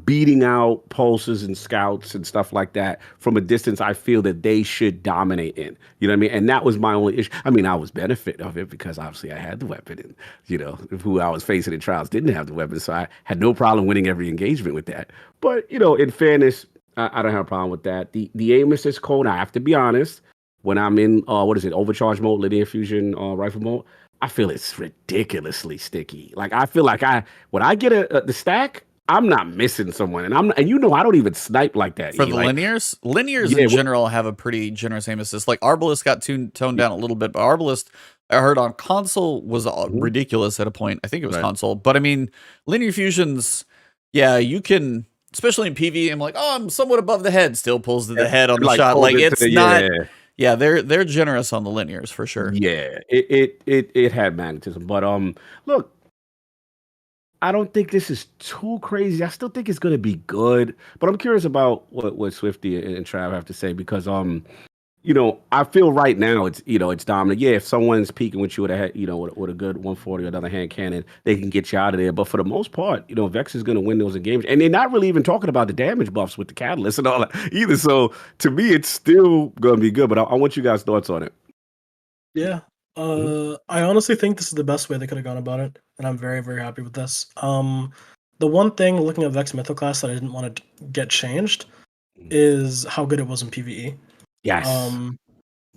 beating out pulses and scouts and stuff like that from a distance I feel that they should dominate in. You know what I mean? And that was my only issue. I mean, I was benefit of it because obviously I had the weapon, and who I was facing in trials didn't have the weapon, so I had no problem winning every engagement with that. But in fairness, I don't have a problem with that. The aim assist code, I have to be honest, when I'm in overcharge mode, linear fusion rifle mode, I feel it's ridiculously sticky. Like I feel like when I get the stack, I'm not missing someone, and I don't even snipe like that. For the like, linears in general have a pretty generous aim assist. Like Arbalist got toned down a little bit, but Arbalist I heard on console was ridiculous at a point. I think it was console, but I mean linear fusions. Yeah, you can, especially in PvE. I'm like, oh, I'm somewhat above the head. Still pulls to the head on the shot. Like it's not. Yeah, they're generous on the linears for sure. Yeah, it had magnetism, but look, I don't think this is too crazy. I still think it's going to be good, but I'm curious about what Swifty and Trav have to say because I feel right now it's dominant. Yeah, if someone's peeking with you with a good 140 or another hand cannon, they can get you out of there. But for the most part, Vex is going to win those games, and they're not really even talking about the damage buffs with the catalyst and all that either. So to me, it's still going to be good. But I want you guys' thoughts on it. Yeah. I honestly think this is the best way they could have gone about it, and I'm very, very happy with this. The one thing looking at Vex Mythoclast that I didn't want to get changed is how good it was in PvE. Yes.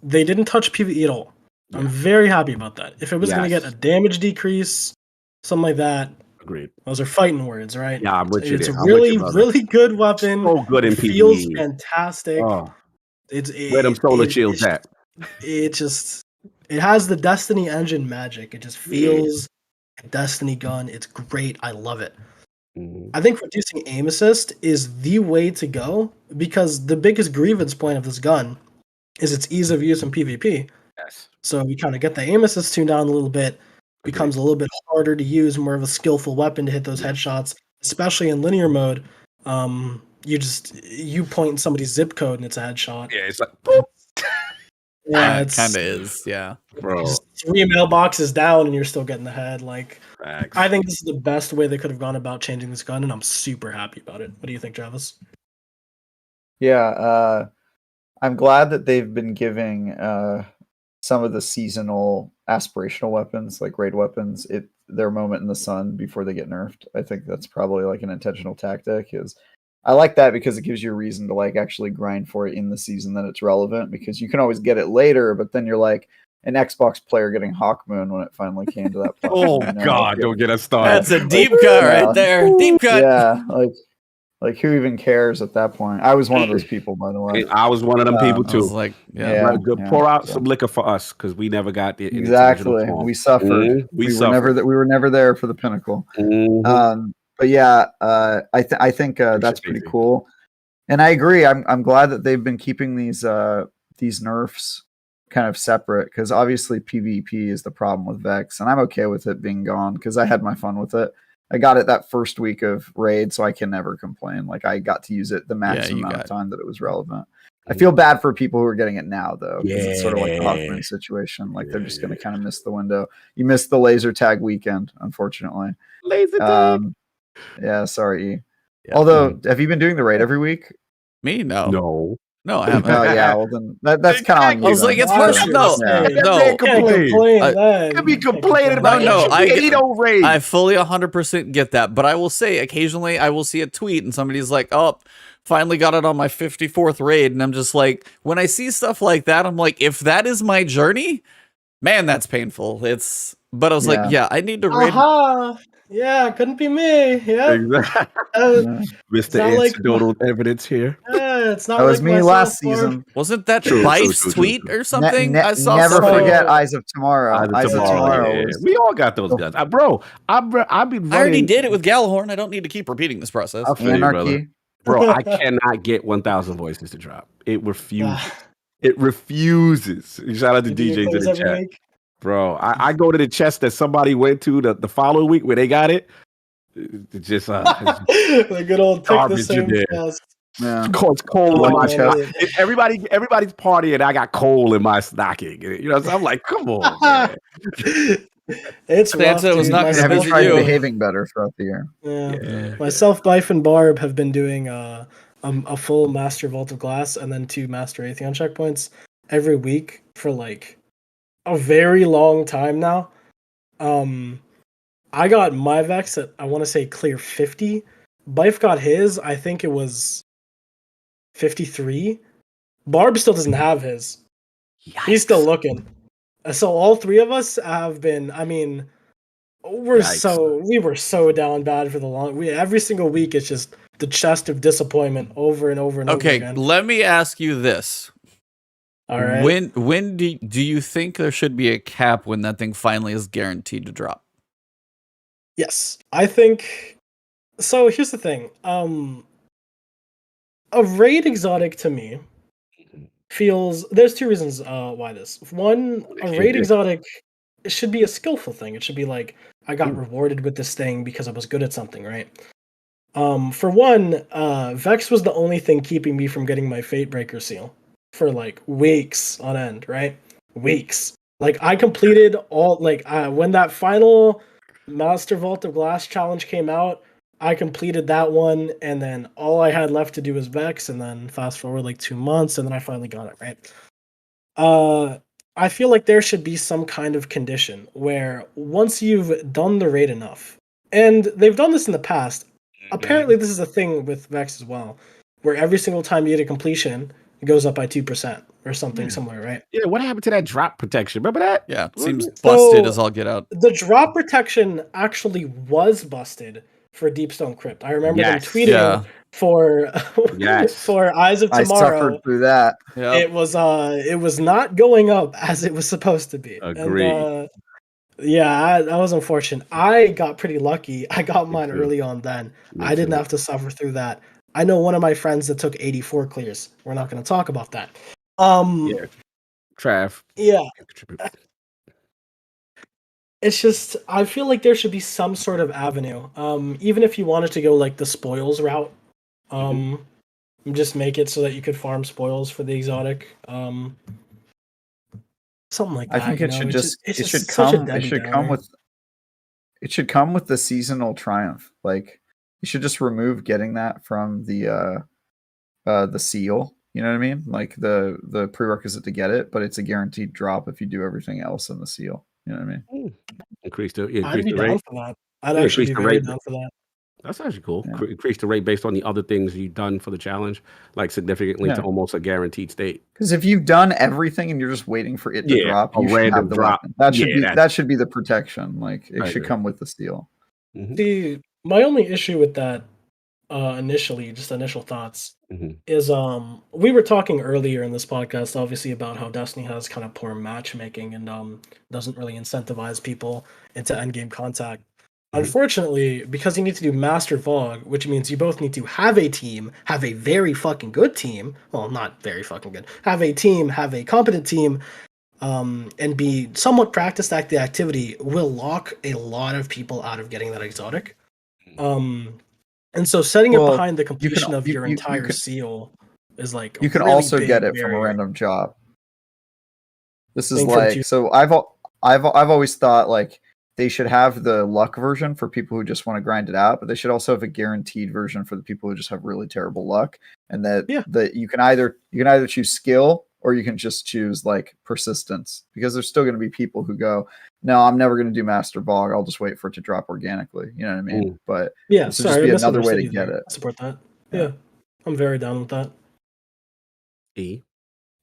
They didn't touch PvE at all. Yeah. I'm very happy about that. If it was going to get a damage decrease, something like that. Agreed. Those are fighting words, right? Yeah, I'm with you. It's a really, really good weapon. So good in PvE. Feels fantastic. Oh. Where them solar shields at? It has the Destiny engine magic. It just feels a Destiny gun. It's great. I love it. Mm-hmm. I think reducing aim assist is the way to go because the biggest grievance point of this gun is its ease of use in PvP. Yes. So you kind of get the aim assist tuned down a little bit, becomes a little bit harder to use, more of a skillful weapon to hit those headshots, especially in linear mode. You point in somebody's zip code and it's a headshot. Yeah, it's like boop. Yeah, it kind of is. Yeah, bro. 3 mailboxes down and you're still getting the head. Like, facts. I think this is the best way they could have gone about changing this gun, and I'm super happy about it. What do you think, Travis? Yeah, I'm glad that they've been giving some of the seasonal aspirational weapons, like raid weapons, their moment in the sun before they get nerfed. I think that's probably like an intentional tactic. I like that because it gives you a reason to like actually grind for it in the season that it's relevant, because you can always get it later, but then you're like an Xbox player getting Hawkmoon when it finally came to that point. God, don't get us started. That's a deep cut right there. Deep cut. Yeah, like who even cares at that point? I was one of those people, by the way. I was one of them people too. Like, pour out some liquor for us because we never got the exactly. We suffered. Mm-hmm. We were never there for the Pinnacle. Mm-hmm. But yeah, I think that's pretty cool, and I agree. I'm glad that they've been keeping these nerfs kind of separate, because obviously PvP is the problem with Vex, and I'm okay with it being gone because I had my fun with it. I got it that first week of raid, so I can never complain. Like I got to use it the maximum amount of time that it was relevant. I feel bad for people who are getting it now, though, because it's sort of like the Hawkmoon situation. Like they're just going to kind of miss the window. You missed the laser tag weekend, unfortunately. Laser tag. Yeah, sorry. E. Yeah. Although, have you been doing the raid every week? Me? No, I haven't. Oh yeah, well then that's kind of on you. I was like, it's personal. No. Can't be complaining about I fully 100% get that, but I will say occasionally I will see a tweet and somebody's like, "Oh, finally got it on my 54th raid," and I'm just like, when I see stuff like that, I'm like, if that is my journey, man, that's painful. But I was like, yeah, I need to raid. Yeah, couldn't be me. Yeah, exactly. Mr. Anecdotal evidence here. Yeah, it's not. That was me last season. Wasn't that Bife's tweet or something? I saw. Never forget Eyes of Tomorrow. Eyes of Tomorrow. Yeah. We all got those guns, bro. I've been. I already did it with Galahorn. I don't need to keep repeating this process. Anarchy, bro. I cannot get 1,000 voices to drop. It refuses. It refuses. Shout out to DJs in the chat. Bro, I go to the chest that somebody went to the following week where they got it. It's just the good old garbage in there. Yeah. It's coal in my chest. Everybody's partying. I got coal in my stocking. You know, so I'm like, come on, man. It's rough, Santa was not going to visit you. Behaving better throughout the year. Yeah. Myself, Bife, and Barb have been doing a full Master Vault of Glass and then 2 Master Atheon checkpoints every week for like a very long time now. I got my Vex at, I want to say, clear 50. Bife got his, I think it was 53. Barb still doesn't have his. Yikes. He's still looking. So all three of us have been. I mean, Yikes. we were so down bad for the long. Every single week it's just the chest of disappointment over and over and over Okay, again. let me ask you this. All right. When do you think there should be a cap when that thing finally is guaranteed to drop? Yes, I think. So here's the thing. A raid exotic to me feels. There's two reasons why this. One, a raid exotic, it should be a skillful thing. It should be like I got rewarded with this thing because I was good at something, right? For one, Vex was the only thing keeping me from getting my Fatebreaker seal for like weeks on end, right? Weeks. Like I completed all when that final Master Vault of Glass challenge came out, I completed that one, and then all I had left to do was Vex, and then fast forward like 2 months, and then I finally got it, right? I feel like there should be some kind of condition where once you've done the raid enough, and they've done this in the past. Apparently, this is a thing with Vex as well, where every single time you get a completion, it goes up by 2% or something similar, right? Yeah, what happened to that drop protection? Remember that? Yeah, seems Wasn't it? busted as all get out. The drop protection actually was busted for Deepstone Crypt. I remember them Yes. tweeting Yeah. for Yes. for Eyes of I Tomorrow. suffered through that. Yep. It was not going up as it was supposed to be. Agreed. And yeah, that was unfortunate. I got pretty lucky. I got mine too. early on then. Me I didn't too. have to suffer through that. I know one of my friends that took 84 clears. We're not going to talk about that. Yeah. Trav. Yeah. It's just I feel like there should be some sort of avenue. Even if you wanted to go like the spoils route, just make it so that you could farm spoils for the exotic. Something like that. I think it should just it's it should such a come it Debbie should Downer. come with the seasonal triumph. Like you should just remove getting that from the seal. You know what I mean? Like the prerequisite to get it, but it's a guaranteed drop if you do everything else in the seal. You know what I mean? Increase the I'd be down rate. for that. I'd Yeah, actually be increase the very rate. down for that. That's actually cool. Yeah. Increase the rate based on the other things you've done for the challenge, like significantly to Yeah. almost a guaranteed state. Because if you've done everything and you're just waiting for it to drop, a you should random have the drop. weapon. That should Yeah, be that's- that should be the protection. Like it I should agree. come with the seal. See, my only issue with that, initially, just initial thoughts, is we were talking earlier in this podcast, obviously, about how Destiny has kind of poor matchmaking and doesn't really incentivize people into endgame contact. Unfortunately, because you need to do Master Vogue, which means you both need to have a team, have a very fucking good team. Well, not very fucking good. Have a team, have a competent team, and be somewhat practiced at the activity will lock a lot of people out of getting that exotic. And so setting it behind the completion of your entire seal is like you can really also big get it from a barrier. random job. This is Thing from like so I've always thought like they should have the luck version for people who just want to grind it out, but they should also have a guaranteed version for the people who just have really terrible luck. And that you can either choose skill or you can just choose like persistence, because there's still going to be people who go, no, I'm never going to do Master Vogue. I'll just wait for it to drop organically. You know what I mean? But yeah, this would just be another way to get it. I support that. Yeah, I'm very down with that. E.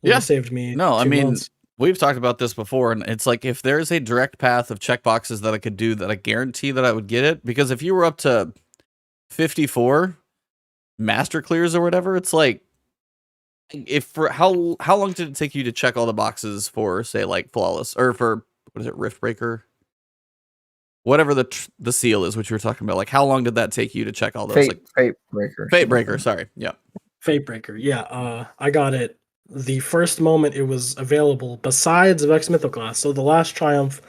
Yeah, saved me. No, I 2 mean, months. we've talked about this before, and it's like if there's a direct path of checkboxes that I could do that I guarantee that I would get it, because if you were up to 54 master clears or whatever, it's like if for how long did it take you to check all the boxes for, say, like flawless, or for what is it, Riftbreaker, whatever the seal is, which you were talking about? Like how long did that take you to check all those? Fatebreaker. Sorry, yeah. Fatebreaker, yeah. I got it the first moment it was available, besides Vex Mythoclast. So the last triumph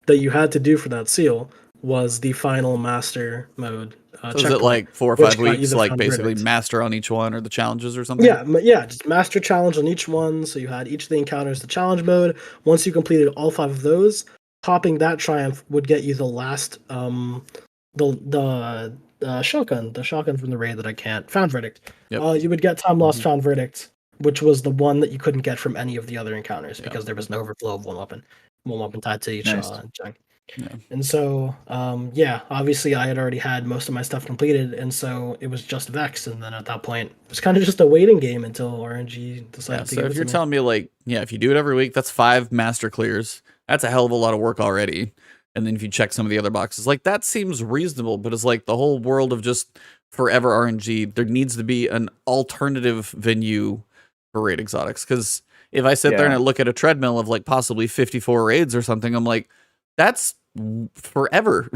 that you had to do for that seal was the final master mode. So is it like 4 or 5 weeks, like basically master on each one, or the challenges or something? Yeah, just master challenge on each one. So you had each of the encounters, the challenge mode. Once you completed all 5 of those, topping that triumph would get you the last the shotgun from the raid that I can't. Found Verdict. Yep. You would get Time Lost Found Verdict, which was the one that you couldn't get from any of the other encounters because there was an overflow of one weapon tied to each junk. Yeah. And so, obviously I had already had most of my stuff completed, and so it was just Vex, and then at that point, it was kind of just a waiting game until RNG decided to give it to me. So if you're telling me, like, if you do it every week, that's 5 master clears. that's a hell of a lot of work already. And then if you check some of the other boxes, like that seems reasonable, but it's like the whole world of just forever RNG, there needs to be an alternative venue for raid exotics. Because if I sit there and I look at a treadmill of like possibly 54 raids or something, I'm like, that's forever.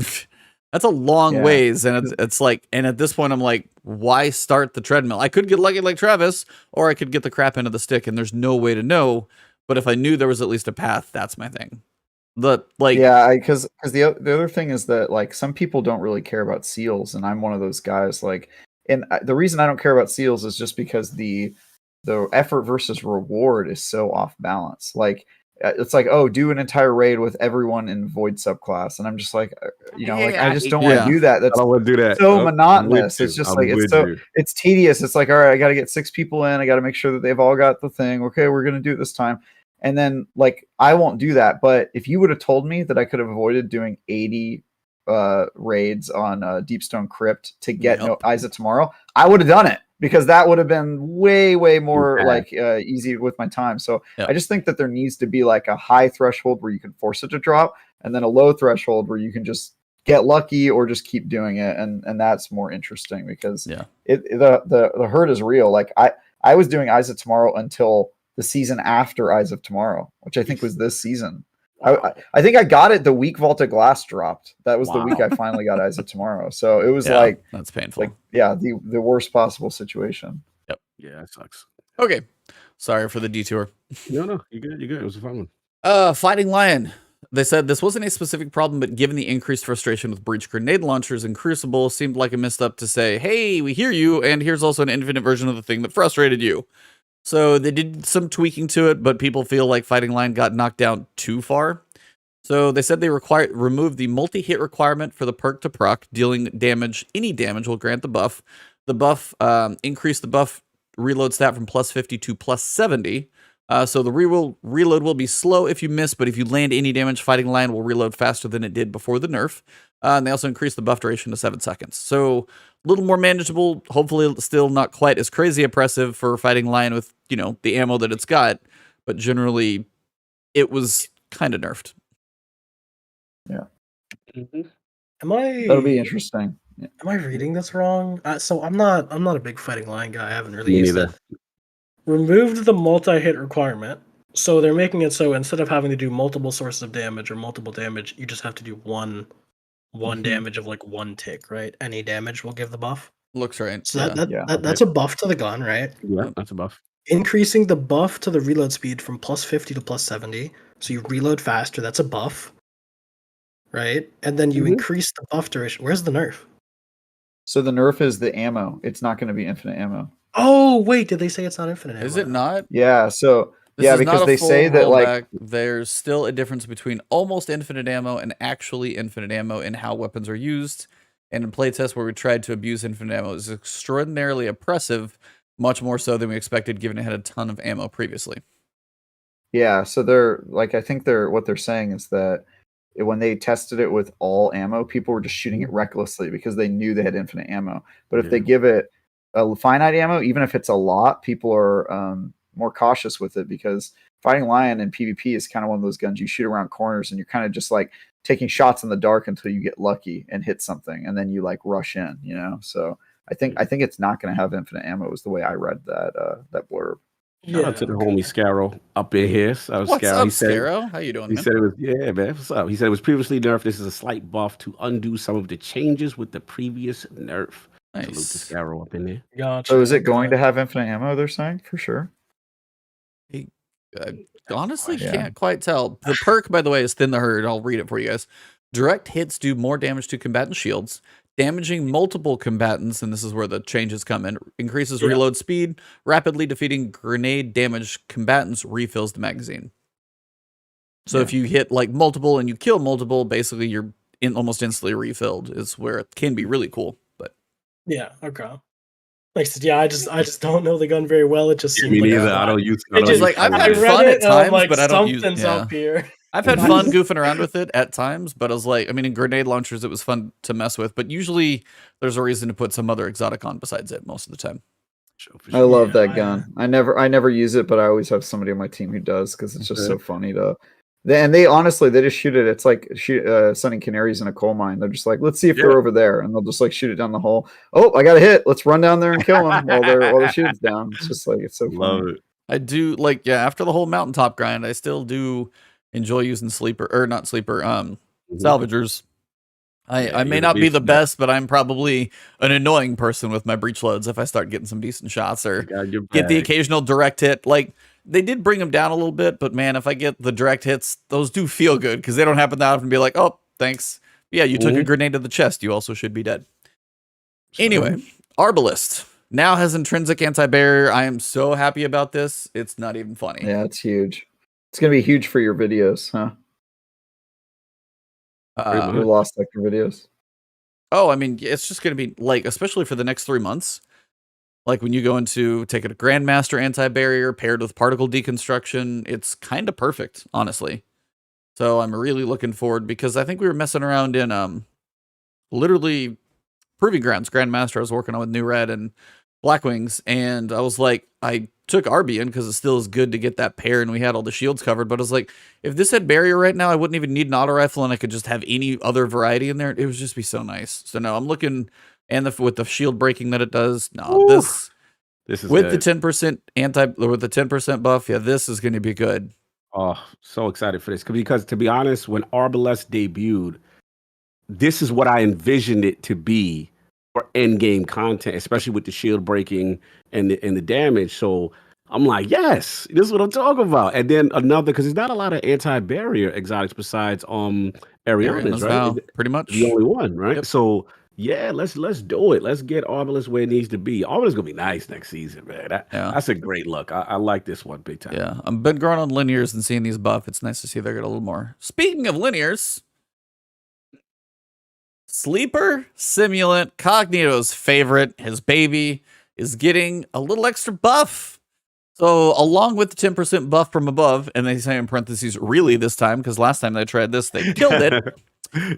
That's a long ways. And it's like, and at this point, I'm like, why start the treadmill? I could get lucky like Travis, or I could get the crap end of the stick, and there's no way to know. But if I knew there was at least a path, that's my thing. Because the other thing is that like some people don't really care about seals, and I'm one of those guys. Like, and the reason I don't care about seals is just because the effort versus reward is so off balance. Like, it's like, oh, do an entire raid with everyone in void subclass, and I'm just like, I just don't want to do that. That's I don't want to do that. So monotonous. It's just it's tedious. It's like, all right, I got to get 6 people in. I got to make sure that they've all got the thing. Okay, we're gonna do it this time. And then, like, I won't do that. But if you would have told me that I could have avoided doing 80 raids on Deepstone Crypt to get Eyes of Tomorrow, I would have done it, because that would have been way, way more easy with my time. So I just think that there needs to be like a high threshold where you can force it to drop, and then a low threshold where you can just get lucky or just keep doing it. And that's more interesting, because the hurt is real. Like I was doing Eyes of Tomorrow until the season after Eyes of Tomorrow, which I think was this season. I think I got it the week Vault of Glass dropped. That was the week I finally got Eyes of Tomorrow. So it was like, that's painful. Like, the worst possible situation. Yep. Yeah, that sucks. Okay. Sorry for the detour. No, you're good. You're good. It was a fun one. Fighting Lion. They said this wasn't a specific problem, but given the increased frustration with breach grenade launchers and Crucible, seemed like a misstep to say, hey, we hear you, and here's also an infinite version of the thing that frustrated you. So they did some tweaking to it, but people feel like Fighting Lion got knocked down too far. So they said they removed the multi-hit requirement for the perk to proc. Dealing damage, any damage will grant the buff. The buff increased the buff reload stat from +50 to +70. So the reload will be slow if you miss, but if you land any damage, Fighting Lion will reload faster than it did before the nerf. And they also increased the buff duration to 7 seconds. So a little more manageable, hopefully still not quite as crazy oppressive for Fighting Lion with, the ammo that it's got, but generally it was kind of nerfed. Yeah. Mm-hmm. That'll be interesting. Yeah. Am I reading this wrong? So I'm not a big Fighting Lion guy. I haven't really used it. Removed the multi-hit requirement. So they're making it so instead of having to do multiple sources of damage or multiple damage, you just have to do one damage of like 1 tick, right? Any damage will give the buff. Looks right. So that's a buff to the gun, right? Yeah, that's a buff. Increasing the buff to the reload speed from +50 to +70, so you reload faster. That's a buff, right? And then you increase the buff duration. Where's the nerf? So the nerf is the ammo. It's not going to be infinite ammo. Oh wait, did they say it's not infinite ammo? Is it not? Yeah. So because they say that like there's still a difference between almost infinite ammo and actually infinite ammo in how weapons are used. And in playtests where we tried to abuse infinite ammo is extraordinarily oppressive, much more so than we expected, given it had a ton of ammo previously. Yeah, so they're like, I think what they're saying is that when they tested it with all ammo, people were just shooting it recklessly because they knew they had infinite ammo. But if they give it a finite ammo, even if it's a lot, people are more cautious with it, because Fighting Lion in PvP is kind of one of those guns you shoot around corners and you're kind of just like taking shots in the dark until you get lucky and hit something, and then you like rush in, So I think it's not going to have infinite ammo, is the way I read that blurb. Shout out to the homie Scarrow up in here. So what's up, Scarrow? How you doing? He said it was man. What's up? He said it was previously nerfed. This is a slight buff to undo some of the changes with the previous nerf. Nice. Salute to Scarrow up in there. Gotcha. So is it going to have infinite ammo? They're saying for sure. Honestly, can't quite tell. The perk, by the way, is Thin the Herd. I'll read it for you guys. Direct hits do more damage to combatant shields. Damaging multiple combatants, and this is where the changes come in, increases reload speed. Rapidly defeating grenade damaged combatants refills the magazine. So if you hit like multiple and you kill multiple, basically you're almost instantly refilled, is where it can be really cool. But yeah, okay. Like I said, I just don't know the gun very well. It just seems me like neither. I don't use. I've had fun at times, but I don't use. Something's up here. I've had fun goofing around with it at times, but I was like, in grenade launchers, it was fun to mess with, but usually there's a reason to put some other exotic on besides it most of the time. I love that gun. I never use it, but I always have somebody on my team who does, because it's just so funny to And they honestly, they just shoot it. It's like sending canaries in a coal mine. They're just like, let's see if they're over there, and they'll just like shoot it down the hole. Oh, I got a hit. Let's run down there and kill them while the shield's down. It's just like it's so Love funny. it. I do like after the whole mountaintop grind, I still do enjoy using salvagers. I may not be the best, but I'm probably an annoying person with my breach loads if I start getting some decent shots or get the occasional direct hit. Like, they did bring them down a little bit, but man, if I get the direct hits, those do feel good because they don't happen that often. Be like, oh, thanks. Yeah, you took a grenade to the chest. You also should be dead. Anyway, Arbalist now has intrinsic anti-barrier. I am so happy about this. It's not even funny. Yeah, it's huge. It's going to be huge for your videos, huh? Your Lost Sector videos. Oh, I mean, it's just going to be like, especially for the next 3 months. Like when you go into take a Grandmaster anti-barrier paired with particle deconstruction, it's kind of perfect, honestly. So I'm really looking forward because I think we were messing around in literally Proving Grounds Grandmaster. I was working on with New Red and Blackwings, and I was like, I took Arbian because it still is good to get that pair, and we had all the shields covered. But I was like, if this had barrier right now, I wouldn't even need an auto rifle, and I could just have any other variety in there. It would just be so nice. So no, I'm looking. And with the shield breaking that it does, no, this is with good. The 10% with the 10% buff, yeah, this is going to be good. Oh, so excited for this because to be honest, when Arbalest debuted, this is what I envisioned it to be for end game content, especially with the shield breaking and the damage. So I'm like, yes, this is what I'm talking about. And then another, because there's not a lot of anti-barrier exotics besides Ariana's, right? Pretty much the only one, right? Yep. So yeah, let's do it. Let's get Arbalest where it needs to be. Arbalest gonna be nice next season, man. That's a great look. I like this one big time. Yeah, I've been growing on linears and seeing these buff. It's nice to see they get a little more. Speaking of linears, Sleeper Simulant, Cognito's favorite, his baby, is getting a little extra buff. So along with the 10% buff from above, and they say in parentheses, really this time, because last time they tried this, they killed it.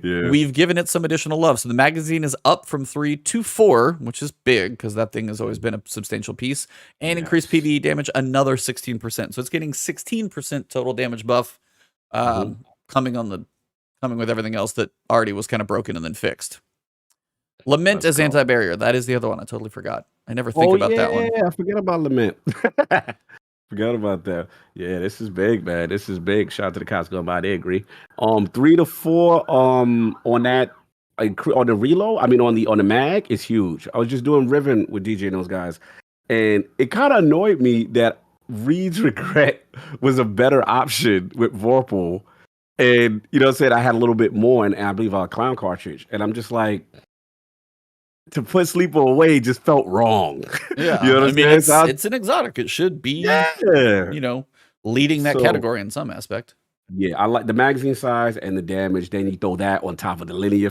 Yeah. We've given it some additional love. So the magazine is up from 3 to 4, which is big because that thing has always been a substantial piece, and increased PvE damage another 16%. So it's getting 16% total damage buff, coming with everything else that already was kind of broken and then fixed. Lament as anti-barrier. That is the other one. I totally forgot. I never think about that one. Yeah, I forget about Lament. Forgot about that. Yeah, this is big, man. This is big. Shout out to the cops going by. They agree. 3 to 4 on that on the reload. I mean on the mag is huge. I was just doing Riven with DJ and those guys, and it kind of annoyed me that Reed's Regret was a better option with Vorpal. And you know what I'm saying? I had a little bit more, and I believe a clown cartridge. And I'm just like, to put Sleeper away just felt wrong. Yeah, you know what I mean? It's an exotic. It should be, leading that category in some aspect. Yeah, I like the magazine size and the damage. Then you throw that on top of the linear.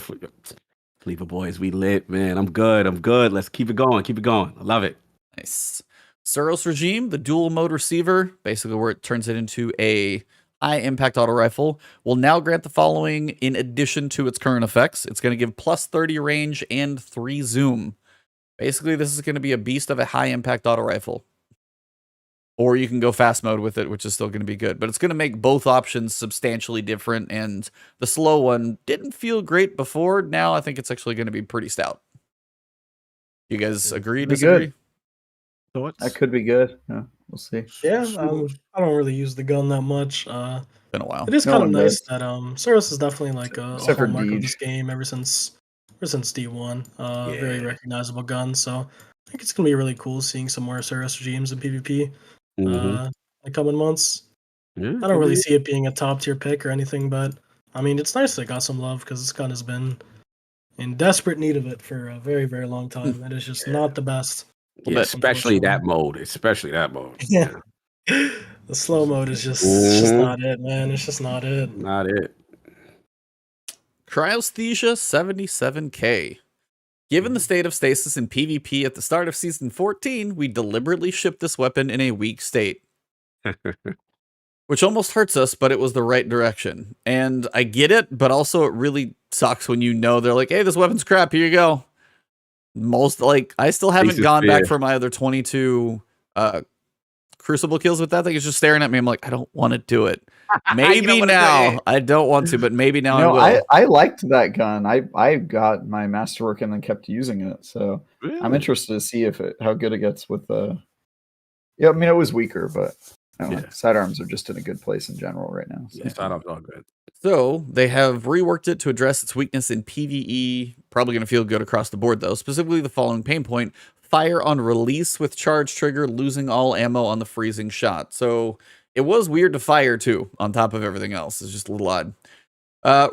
Sleeper boys, we lit, man. I'm good. Let's keep it going. I love it. Nice. Suros Regime, the dual mode receiver, basically where it turns it into a high impact auto rifle, will now grant the following in addition to its current effects. It's going to give plus 30 range and 3 zoom. Basically, this is going to be a beast of a high impact auto rifle. Or you can go fast mode with it, which is still going to be good. But it's going to make both options substantially different. And the slow one didn't feel great before. Now I think it's actually going to be pretty stout. You guys agree, disagree? That could be good. Yeah, we'll see. Yeah, I don't really use the gun that much. Been a while. It is kind of nice that Suros is definitely like a hallmark of this game ever since D1. Very recognizable gun. So I think it's gonna be really cool seeing some more Suros regimes in PvP in the coming months. Yeah, I don't really see it being a top tier pick or anything, but I mean it's nice that it got some love because this gun has been in desperate need of it for a very, very long time. It is just not the best. Yeah, especially that mode. Yeah. The slow mode is just, it's just not it, man. It's just not it. Not it. Cryosthesia 77K. Given the state of Stasis in PvP at the start of Season 14, we deliberately shipped this weapon in a weak state. Which almost hurts us, but it was the right direction. And I get it, but also it really sucks when you know they're like, hey, this weapon's crap, here you go. I still haven't gone back for my other 22 crucible kills with that thing. It's just staring at me. I'm like, I don't want to do it. You Maybe don't wanna do now. it. I don't want to, but maybe now No, I will. I liked that gun. I got my masterwork and then kept using it. So I'm Really? interested to see how good it gets with the. Yeah, I mean it was weaker, but I don't know, Yeah. sidearms are just in a good place in general right now. So. Yeah, sidearms are good. So they have reworked it to address its weakness in PvE. Probably going to feel good across the board, though. Specifically, the following pain point: fire on release with charge trigger, losing all ammo on the freezing shot. So it was weird to fire too. On top of everything else, it's just a little odd.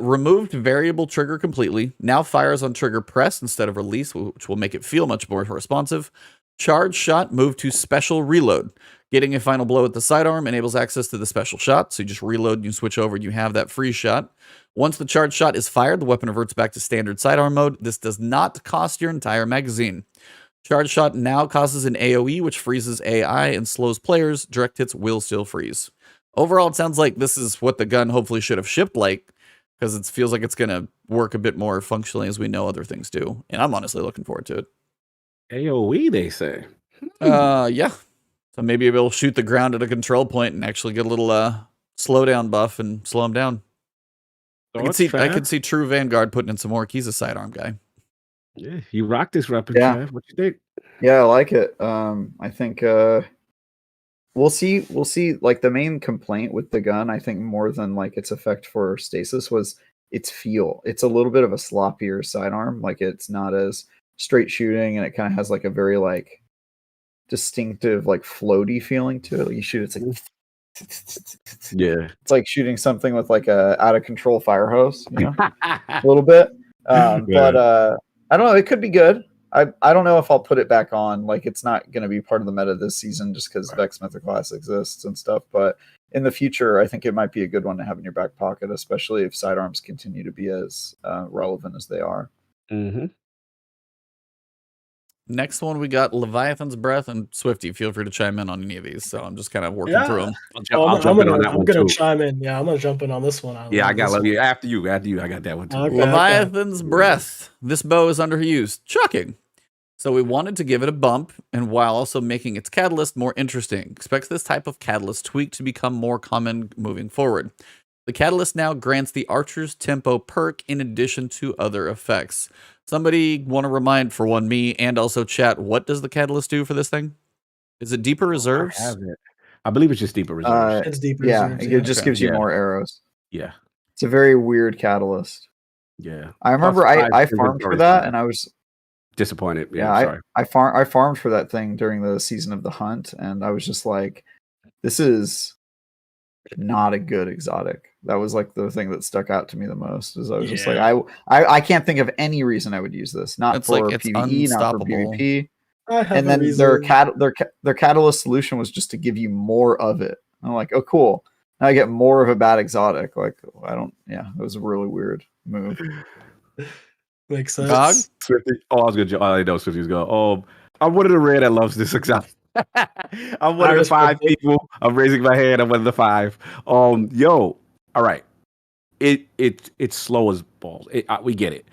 Removed variable trigger completely. Now fires on trigger press instead of release, which will make it feel much more responsive. Charge shot moved to special reload. Getting a final blow with the sidearm enables access to the special shot. So you just reload, you switch over, and you have that free shot. Once the charge shot is fired, the weapon reverts back to standard sidearm mode. This does not cost your entire magazine. Charge shot now causes an AoE, which freezes AI and slows players. Direct hits will still freeze. Overall, it sounds like this is what the gun hopefully should have shipped like, because it feels like it's going to work a bit more functionally as we know other things do. And I'm honestly looking forward to it. AoE, they say. Yeah. So maybe we'll shoot the ground at a control point and actually get a little slowdown buff and slow him down. I could see True Vanguard putting in some more. He's a sidearm guy. Yeah, you rock this weapon, Yeah. Trav. What you think? Yeah, I like it. I think we'll see. We'll see. Like the main complaint with the gun, I think more than like its effect for stasis was its feel. It's a little bit of a sloppier sidearm. Like it's not as straight shooting, and it kind of has like a very like distinctive like floaty feeling to it. Like you shoot, it's like Yeah. it's like shooting something with like a out of control fire hose, you know, a little bit. But I don't know. It could be good. I don't know if I'll put it back on. Like it's not going to be part of the meta this season just because Vex Mythoclass exists and stuff. But in the future, I think it might be a good one to have in your back pocket, especially if sidearms continue to be as relevant as they are. Mm-hmm. Next one, we got Leviathan's Breath, and Swifty, feel free to chime in on any of these. So I'm just kind of working through them. I'll jump in on that I'm one gonna too. chime in. Yeah, I'm gonna jump in on this one. Yeah, I love got this love one. you. After you. I got that one too. Okay. Leviathan's Breath. This bow is underused. Shocking. So we wanted to give it a bump, and while also making its catalyst more interesting. Expect this type of catalyst tweak to become more common moving forward. The catalyst now grants the Archer's Tempo perk in addition to other effects. Somebody want to remind, for one, me and also chat, what does the catalyst do for this thing? Is it deeper reserves? I believe it's just deeper reserves. It's deeper. Yeah, reserves, it just gives you Yeah. more arrows. Yeah. It's a very weird catalyst. Yeah. I remember Plus I five farmed for inventory that, space. and I was Disappointed. yeah, Sorry. I farmed for that thing during the season of the hunt, and I was just like, this is not a good exotic. That was like the thing that stuck out to me the most. Is I was just like, I can't think of any reason I would use this. Not It's for like it's PvE, not for unstoppable. PvP. I have And a then reason. their catalyst solution was just to give you more of it. I'm like, oh cool. Now I get more of a bad exotic. Like it was a really weird move. Makes sense. Dog? Swifty. Oh, I was gonna. I know Swifty's go. I'm one of the rare that loves this exotic. I'm one of the 5 people. I'm raising my hand. I'm one of the 5. All right. It's slow as balls. We get it.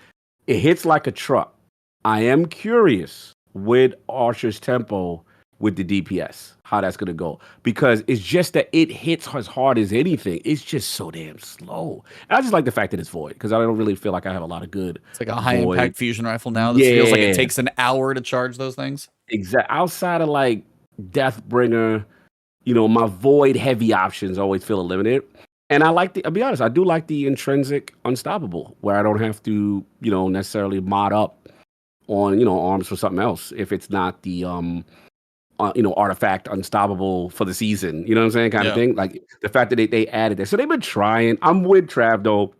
It hits like a truck. I am curious with Archer's Tempo with the DPS, how that's gonna go, because it's just that it hits as hard as anything. It's just so damn slow. And I just like the fact that it's void because I don't really feel like I have a lot of good. It's like a high impact fusion rifle now. This feels like it takes an hour to charge those things. Exactly. Outside of like Deathbringer, my void heavy options always feel limited. And I'll be honest, I do like the intrinsic unstoppable, where I don't have to, necessarily mod up on, arms for something else if it's not the artifact unstoppable for the season. You know what I'm saying? Kind of thing. Like the fact that they added that. So they've been trying. I'm with Trav though.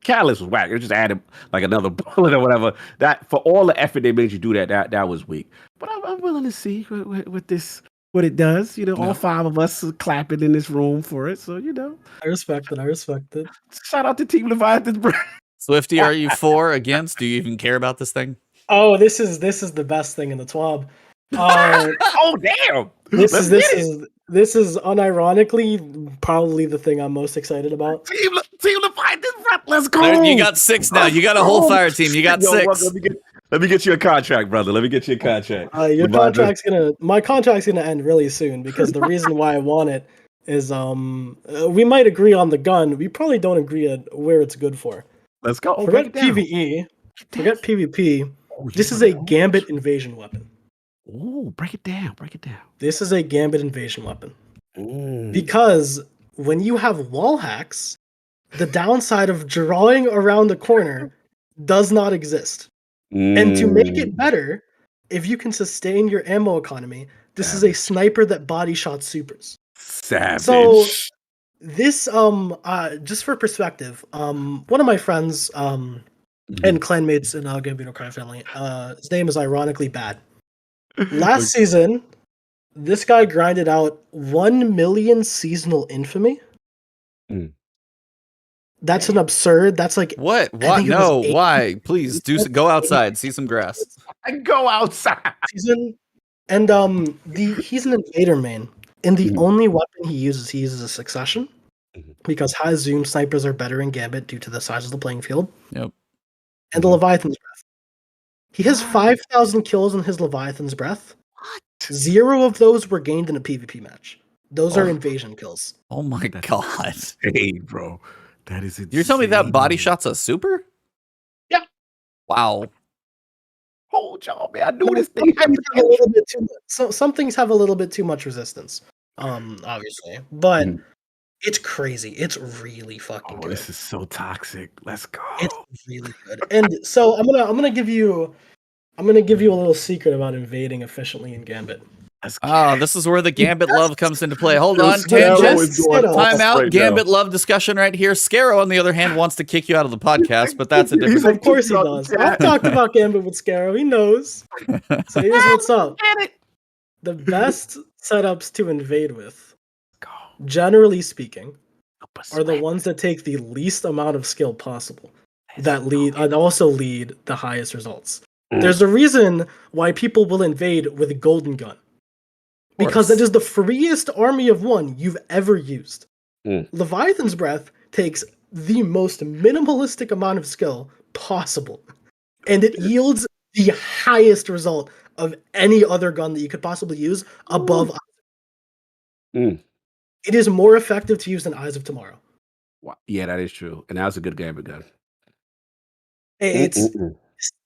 Catalyst was whack. They just added like another bullet or whatever. That for all the effort they made you do that was weak. But I'm willing to see what it does. All 5 of us are clapping in this room for it. So I respect it. Shout out to Team Leviathan's Breath. Swifty, are you for, against? Do you even care about this thing? Oh, this is the best thing in the TWAB. Oh damn! This is unironically probably the thing I'm most excited about. Team Leviathan's Breath. Let's go. You got 6 now. You got a whole fire team. You got 6. Let me get you a contract, brother. Let me get you a contract. Your Reminder. my contract's gonna end really soon because the reason why I want it is we might agree on the gun. We probably don't agree on where it's good for. Let's go. Forget PvE. Forget PvP. This is a Gambit invasion weapon. Oh, break it down. Break it down. This is a Gambit invasion weapon. Because when you have wall hacks, the downside of drawing around the corner does not exist. And to make it better, if you can sustain your ammo economy, this is a sniper that body shot supers. Savage. So this just for perspective, one of my friends and clanmates in Gambino Crime Family, his name is ironically Bad. Last season, this guy grinded out 1 million seasonal infamy. That's an absurd. That's like What? What? No. Why? Please go outside. See some grass. And go outside. Season. And he's an invader main. And the only weapon he uses a succession. Because high zoom snipers are better in Gambit due to the size of the playing field. Yep. And the Leviathan's Breath. He has 5,000 kills in his Leviathan's Breath. 0 of those were gained in a PvP match. Those are invasion kills. Oh my god. Hey, bro. That is insane. You're telling me that body shot's a super? Yeah. Wow. Hold y'all, man. I knew this thing. Some things have a little bit too much resistance. Obviously. But it's crazy. It's really fucking good. This is so toxic. Let's go. It's really good. And so I'm gonna give you a little secret about invading efficiently in Gambit. This is where the Gambit love comes into play. Hold on, tangent. Time out. Gambit love discussion right here. Scaro, on the other hand, wants to kick you out of the podcast, but that's a different. Of course he does. I've talked about Gambit with Scaro. He knows. So here's what's up. The best setups to invade with, generally speaking, are the ones that take the least amount of skill possible. That lead and also lead the highest results. There's a reason why people will invade with a golden gun. Because it is the freest army of one you've ever used. Leviathan's Breath takes the most minimalistic amount of skill possible. And it yields the highest result of any other gun that you could possibly use above. It is more effective to use than Eyes of Tomorrow. Wow. Yeah, that is true. And that was a good Gambit gun. It's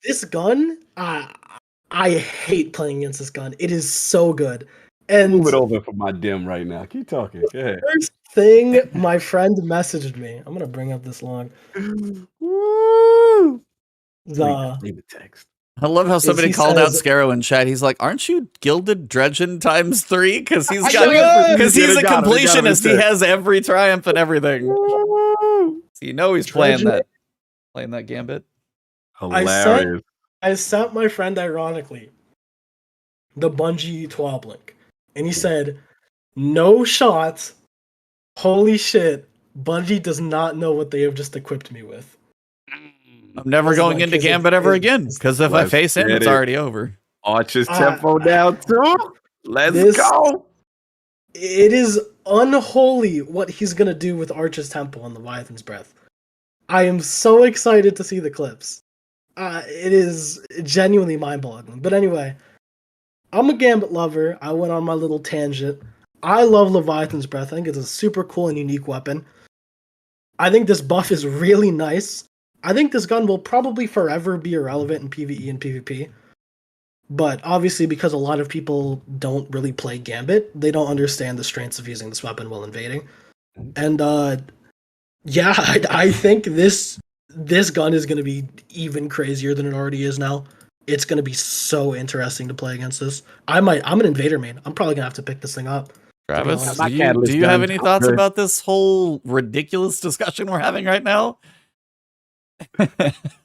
this gun. I hate playing against this gun. It is so good. And move it over for my dim right now. Keep talking. Go ahead. First thing my friend messaged me. I'm gonna bring up this log. Woo! Leave the text. I love how somebody called out Scaro in chat. He's like, "Aren't you gilded dredgen times 3?" Because he's a completionist. He has every triumph and everything. So you know he's playing that Gambit. Hilarious. I sent my friend ironically the Bungie 12 link. And he said, "No shot. Holy shit. Bungie does not know what they have just equipped me with." I'm never going into Gambit ever again. Because if I face him, it's already over. Archer's tempo down too. Let's go. It is unholy what he's going to do with Archer's tempo on Leviathan's Breath. I am so excited to see the clips. It is genuinely mind-boggling. But anyway, I'm a Gambit lover. I went on my little tangent. I love Leviathan's Breath. I think it's a super cool and unique weapon. I think this buff is really nice. I think this gun will probably forever be irrelevant in PvE and PvP. But obviously, because a lot of people don't really play Gambit, they don't understand the strengths of using this weapon while invading. And yeah, I think this gun is going to be even crazier than it already is now. It's going to be so interesting to play against this. I'm an invader main. I'm probably going to have to pick this thing up. Travis, do you have any thoughts about this whole ridiculous discussion we're having right now?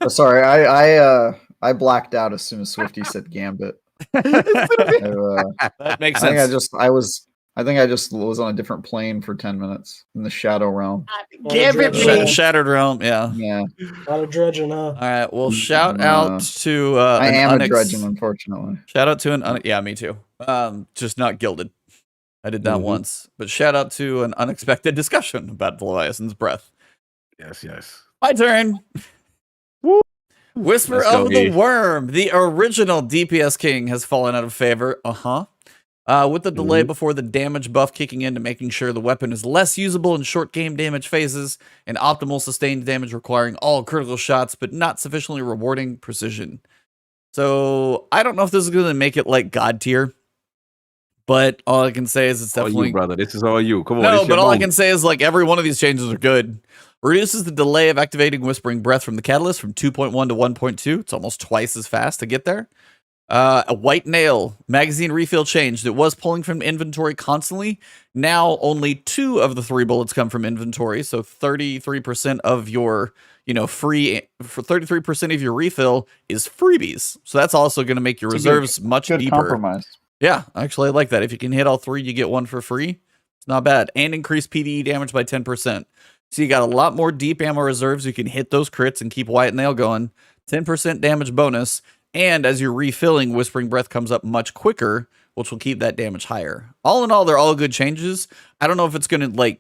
Sorry, I blacked out as soon as Swifty said Gambit. That makes sense. I think I just was on a different plane for 10 minutes in the Shadow Realm. Shattered Realm, yeah. Yeah. A lot of dredging, huh? All right, well, shout out to... I am a dredging, unfortunately. Shout out to yeah, me too. Just not gilded. I did that once. But shout out to an unexpected discussion about the Leviathan's Breath. Yes. My turn. Whisper Let's go, of the E. Worm, the original DPS king, has fallen out of favor. With the delay before the damage buff kicking in to making sure the weapon is less usable in short game damage phases and optimal sustained damage requiring all critical shots, but not sufficiently rewarding precision. So I don't know if this is going to make it like God tier, but all I can say is it's All definitely you, brother. This is all you. Come on. no. It's But your all I moment. can say is like every one of these changes are good. Reduces the delay of activating Whispering Breath from the Catalyst from 2.1 to 1.2. It's almost twice as fast to get there. A White Nail magazine refill changed. It was pulling from inventory constantly. Now only 2 of the 3 bullets come from inventory. So 33% of your, free for 33% of your refill is freebies. So that's also going to make your reserves much Good deeper. compromise. Yeah, actually I like that. If you can hit all 3, you get 1 for free. It's not bad. And increase PvE damage by 10%. So you got a lot more deep ammo reserves. You can hit those crits and keep White Nail going. 10% damage bonus. And as you're refilling, Whispering Breath comes up much quicker, which will keep that damage higher. All in all, they're all good changes. I don't know if it's going to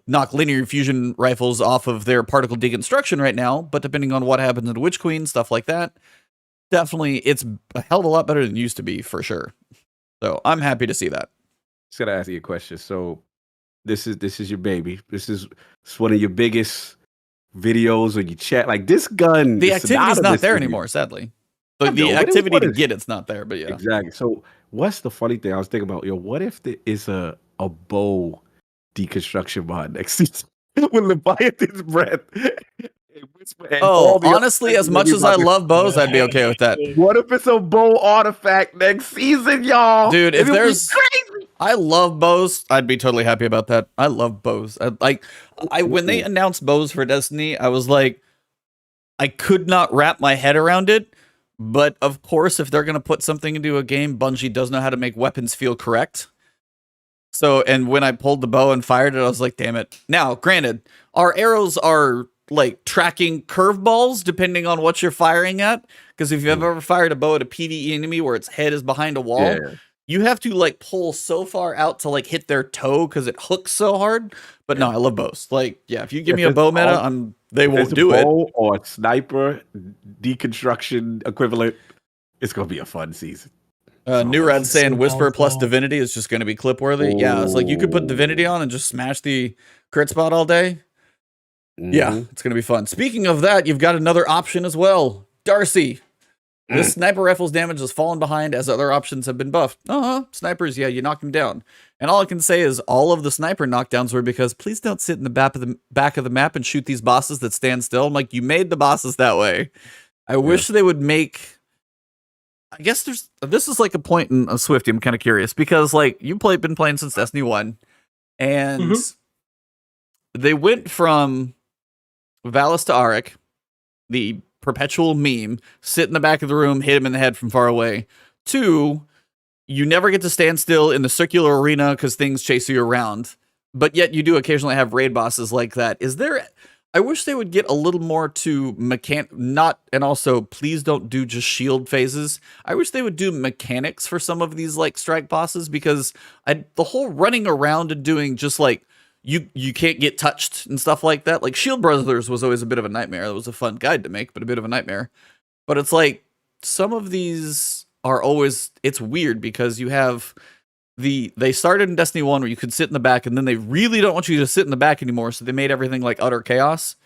knock linear fusion rifles off of their particle deconstruction right now, but depending on what happens in Witch Queen, stuff like that, definitely it's a hell of a lot better than it used to be for sure. So I'm happy to see that. Just gotta ask you a question. So this is your baby. It's one of your biggest videos or your chat. Like this gun, The is activity's not synonymous there with you. anymore, sadly. I But the know, but activity what to is- get it's not there, but yeah. Exactly. So what's the funny thing? I was thinking about, what if there is a bow deconstruction mod next season with Leviathan's breath? And Whisper and all the other Honestly, as things much that as I we- love bows, I'd be okay with that. What if it's a bow artifact next season, y'all? Dude, if It'll be there's crazy. I love bows, I'd be totally happy about that. I love bows. When they announced bows for Destiny, I was like, I could not wrap my head around it. But of course, if they're gonna put something into a game, Bungie does know how to make weapons feel correct. So, and when I pulled the bow and fired it, I was like, damn it. Now, granted, our arrows are like tracking curveballs depending on what you're firing at. Because if you've ever fired a bow at a PvE enemy where its head is behind a wall, Yeah. you have to like pull so far out to like hit their toe because it hooks so hard. But no, I love bows. Like, yeah, if you give me a If bow it's meta, all- they If won't it's a do it. bow or a sniper deconstruction equivalent, it's gonna be a fun season. New Red it's saying so Whisper plus powerful. Divinity is just going to be clip worthy. Yeah, it's like you could put Divinity on and just smash the crit spot all day. Yeah, Mhm. it's going to be fun. Speaking of that, you've got another option as well. Darcy. This sniper rifle's damage has fallen behind as other options have been buffed. Snipers, yeah, you knock them down. And all I can say is all of the sniper knockdowns were because please don't sit in the back of the map and shoot these bosses that stand still. I'm like, you made the bosses that way. I wish they would make. I guess this is like a point in Swifty. I'm kind of curious because like been playing since Destiny 1 and they went from Valis to Arik, the perpetual meme, sit in the back of the room, hit him in the head from far away, to you never get to stand still in the circular arena because things chase you around, but yet you do occasionally have raid bosses like that. I wish they would get a little more to and also please don't do just shield phases. I wish they would do mechanics for some of these like strike bosses because the whole running around and doing just like you can't get touched and stuff like that. Like Shield Brothers was always a bit of a nightmare. It was a fun guide to make, but a bit of a nightmare. But it's like some of these are always, it's weird because you have they started in Destiny 1 where you could sit in the back and then they really don't want you to sit in the back anymore. So they made everything like utter chaos.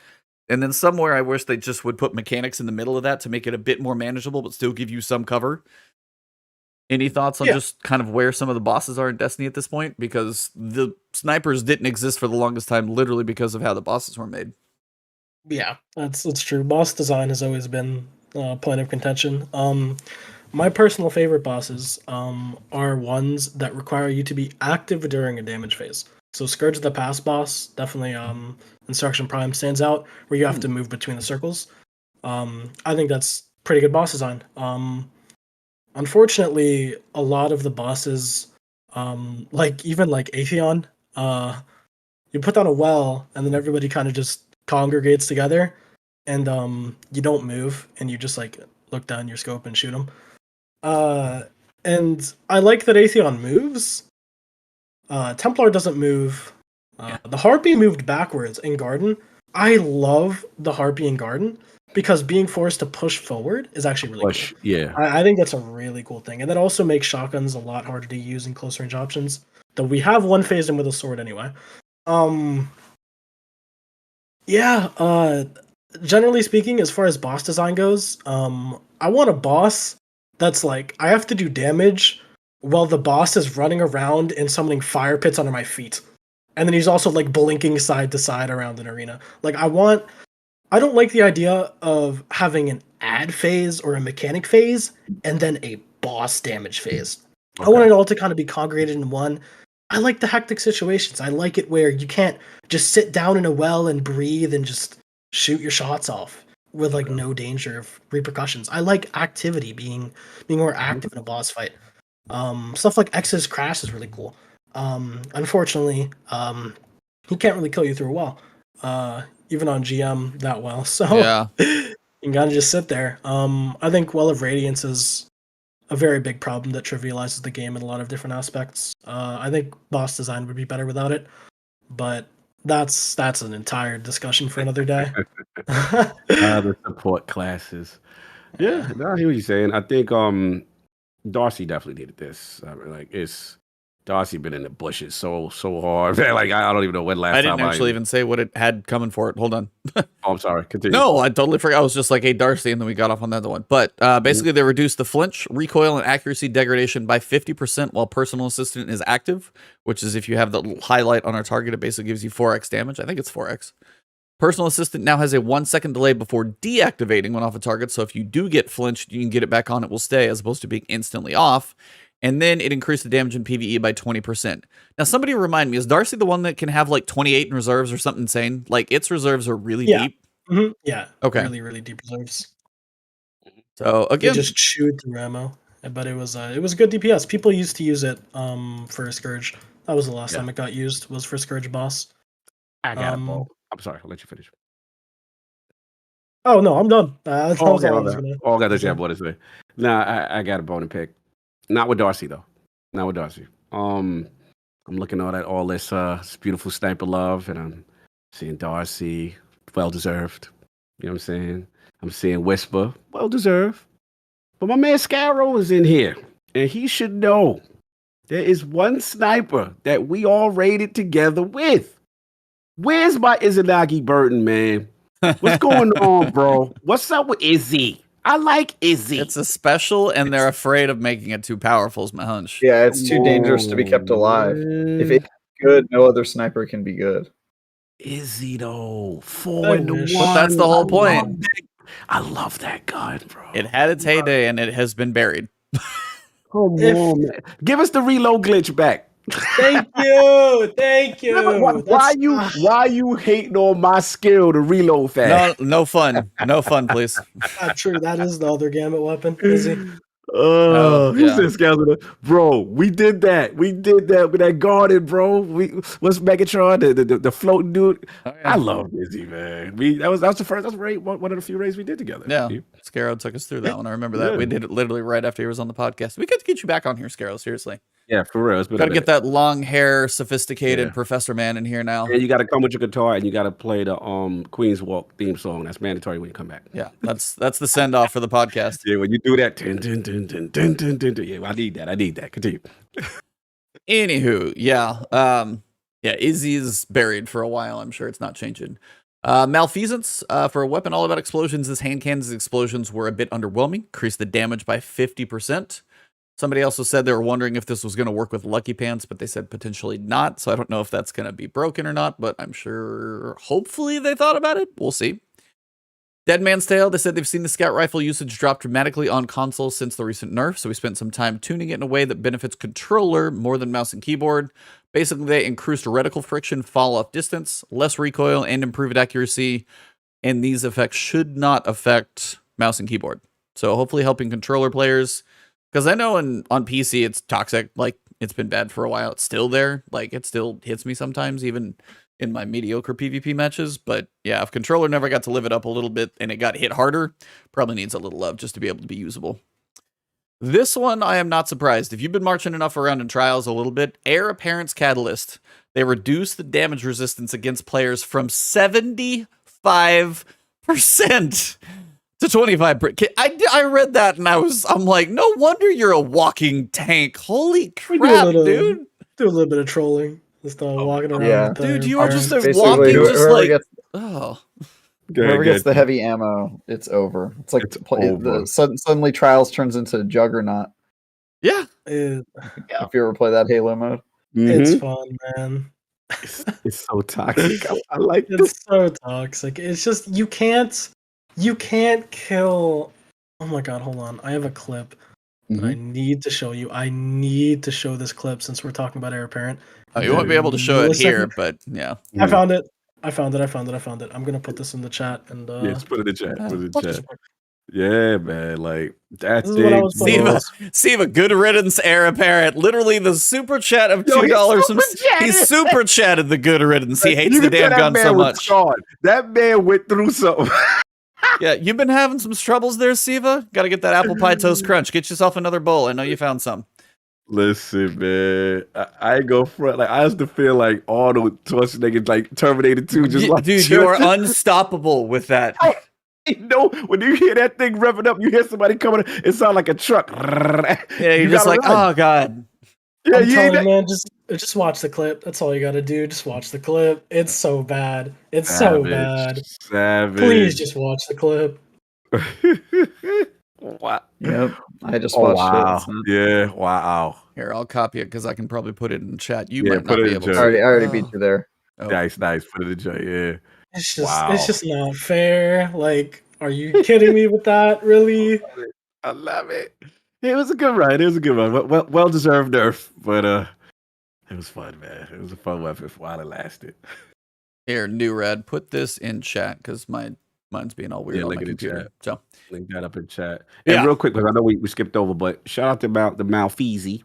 And then somewhere I wish they just would put mechanics in the middle of that to make it a bit more manageable, but still give you some cover. Any thoughts on just kind of where some of the bosses are in Destiny at this point? Because the snipers didn't exist for the longest time, literally because of how the bosses were made. Yeah, that's true. Boss design has always been a point of contention. My personal favorite bosses are ones that require you to be active during a damage phase. So Scourge of the Past boss, definitely Instruction Prime stands out, where you have to move between the circles. I think that's pretty good boss design. Unfortunately, a lot of the bosses, like Atheon, you put down a well, and then everybody kind of just congregates together, and you don't move, and you just like look down your scope and shoot them. And I like that Atheon moves. Templar doesn't move. The Harpy moved backwards in Garden. I love the Harpy in Garden because being forced to push forward is actually really Push, cool. yeah. I think that's a really cool thing, and that also makes shotguns a lot harder to use in close range options. Though we have one phased in with a sword anyway. Yeah. Generally speaking, as far as boss design goes, I want a boss that's like I have to do damage while the boss is running around and summoning fire pits under my feet, and then he's also like blinking side to side around an arena. Like I don't like the idea of having an ad phase or a mechanic phase and then a boss damage phase. I want it all to kind of be congregated in one. I like the hectic situations. I like it where you can't just sit down in a well and breathe and just shoot your shots off with like no danger of repercussions. I like activity, being more active in a boss fight. Stuff like X's Crash is really cool. Unfortunately, he can't really kill you through a wall. Even on GM that well. So Yeah. you gotta just sit there. I think Well of Radiance is a very big problem that trivializes the game in a lot of different aspects. I think boss design would be better without it, but that's an entire discussion for another day. The support classes. Yeah, no, I hear what you're saying. I think Darcy definitely needed this. I mean, like it's Darcy been in the bushes so hard. Man, like I don't even know when last I time didn't actually even say what it had coming for it. Hold on. Oh, I'm sorry. Continue. No, I totally forgot. I was just like, hey, Darcy, and then we got off on the other one. But basically, they reduced the flinch, recoil, and accuracy degradation by 50% while Personal Assistant is active, which is if you have the little highlight on our target, it basically gives you 4x damage. I think it's 4x. Personal Assistant now has a 1-second delay before deactivating when off a target, so if you do get flinched, you can get it back on, it will stay, as opposed to being instantly off. And then it increased the damage in PvE by 20%. Now, somebody remind me, is Darcy the one that can have like 28 in reserves or something insane? Like, its reserves are really deep? Mm-hmm. Yeah. Okay. Really, really deep reserves. So, They again, just chewed through ammo. But it was good DPS. People used to use it for Scourge. That was the last time it got used, was for Scourge boss. I got a bow. I'm sorry. I'll let you finish. Oh, no, I'm done. That was Okay, all I was gonna I got say. what to say. Nah, I got a bone to pick. Not with Darcy though. Not with Darcy. I'm looking at all this beautiful sniper love, and I'm seeing Darcy, well deserved. You know what I'm saying? I'm seeing Whisper, well deserved. But my man Scarrow is in here, and he should know there is one sniper that we all raided together with. Where's my Izanagi Burton, man? What's going on, bro? What's up with Izzy? I like Izzy. it's a special, and they're afraid of making it too powerful, is my hunch. Yeah, it's too dangerous to be kept alive. If it's good, no other sniper can be good. Izzy though, 4 in the 1. But that's the whole point. I love that gun, bro. It had its heyday, and it has been buried. Come on, man. Give us the reload glitch back. Thank you. Why you hating on my skill to reload fast? No fun. No fun, please. Not true. That is the other gamut weapon, Izzy. Bro, we did that. We did that with that garden, bro. What's Megatron, the floating dude? Oh, yeah. I love Izzy, man. That was the first. That was one of the few raids we did together. Yeah, Scarrow took us through that one. I remember that. We did it literally right after he was on the podcast. We got to get you back on here, Scarrow. Seriously. Yeah, for real. Got to get that long hair, sophisticated professor man in here now. And you got to come with your guitar, and you got to play the Queen's Walk theme song. That's mandatory when you come back. Yeah, that's the send off for the podcast. Yeah, when you do that, dun, dun, dun, dun, dun, dun, dun, dun. Yeah, I need that. Continue. Anywho, Izzy is buried for a while. I'm sure it's not changing. Malfeasance for a weapon all about explosions. This hand cannon's explosions were a bit underwhelming. Increased the damage by 50%. Somebody also said they were wondering if this was going to work with Lucky Pants, but they said potentially not. So I don't know if that's going to be broken or not, but I'm sure hopefully they thought about it. We'll see. Dead Man's Tale, they said they've seen the scout rifle usage drop dramatically on consoles since the recent nerf, so we spent some time tuning it in a way that benefits controller more than mouse and keyboard. Basically, they increased reticle friction, fall off distance, less recoil, and improved accuracy, and these effects should not affect mouse and keyboard. So hopefully helping controller players, because I know on PC it's toxic, like it's been bad for a while, it's still there, like it still hits me sometimes, even in my mediocre PvP matches. But yeah, if controller never got to live it up a little bit and it got hit harder, probably needs a little love just to be able to be usable. This one, I am not surprised. If you've been marching enough around in trials a little bit, Heir Apparent's Catalyst, they reduce the damage resistance against players from 75% 25% to 25%. I read that and I'm like, no wonder you're a walking tank. Holy crap, dude. Do a little bit of trolling. Just walking around yeah. with Dude, you are just a Basically, walking, just whoever like, gets oh. whoever gets the heavy ammo, it's over. It's like It's over. suddenly Trials turns into Juggernaut. Yeah. If If you ever play that Halo mode, it's Mhm. fun, man. It's so toxic. I like this. It's so toxic. It's just you can't kill. Oh my god, hold on. I have a clip that I need to show you. I need to show this clip since we're talking about Heir Apparent. Oh, you won't be able to show it here, but yeah. I found it. I found it. I'm gonna put this in the chat and Yeah, just put it in the chat. Put it in the chat. just- Yeah, man. Like that This is what I thing. was playing. Siva, good riddance, Heir Apparent. Literally the super chat of Yo, $2. He super chatted the good riddance. He hates You the can tell damn gun that so man was much. scarred. That man went through something. Yeah, you've been having some troubles there, Siva. Got to get that apple pie toast crunch. Get yourself another bowl. I know you found some. Listen, man, I ain't go front. Like I used to feel like Arnold Schwarzenegger, like Terminator 2, just like Dude, you are unstoppable with that. You know, when you hear that thing revving up, you hear somebody coming. It sounds like a truck. Yeah, you're just like, run. oh god. Yeah, I'm you telling ain't you, man, just watch the clip. That's all you gotta do. Just watch the clip. It's so bad. It's so bad. Savage. Please just watch the clip. What? yep. I just Oh watched wow. it. So- Yeah. Wow. Here, I'll copy it because I can probably put it in the chat. You Yeah, might not put it be in able chat. to. I already beat you there. Oh. Nice. Put it in chat. Yeah. It's just not fair. Like, are you kidding me with that? Really? I love it. It was a good ride. Well deserved nerf, but it was fun, man. It was a fun weapon while it lasted. Here, New Red, put this in chat because mine's being all weird Yeah, on link my it in computer. chat. So Link that up in chat. Yeah. And real quick, because I know we skipped over, but shout out to the Malfeasy.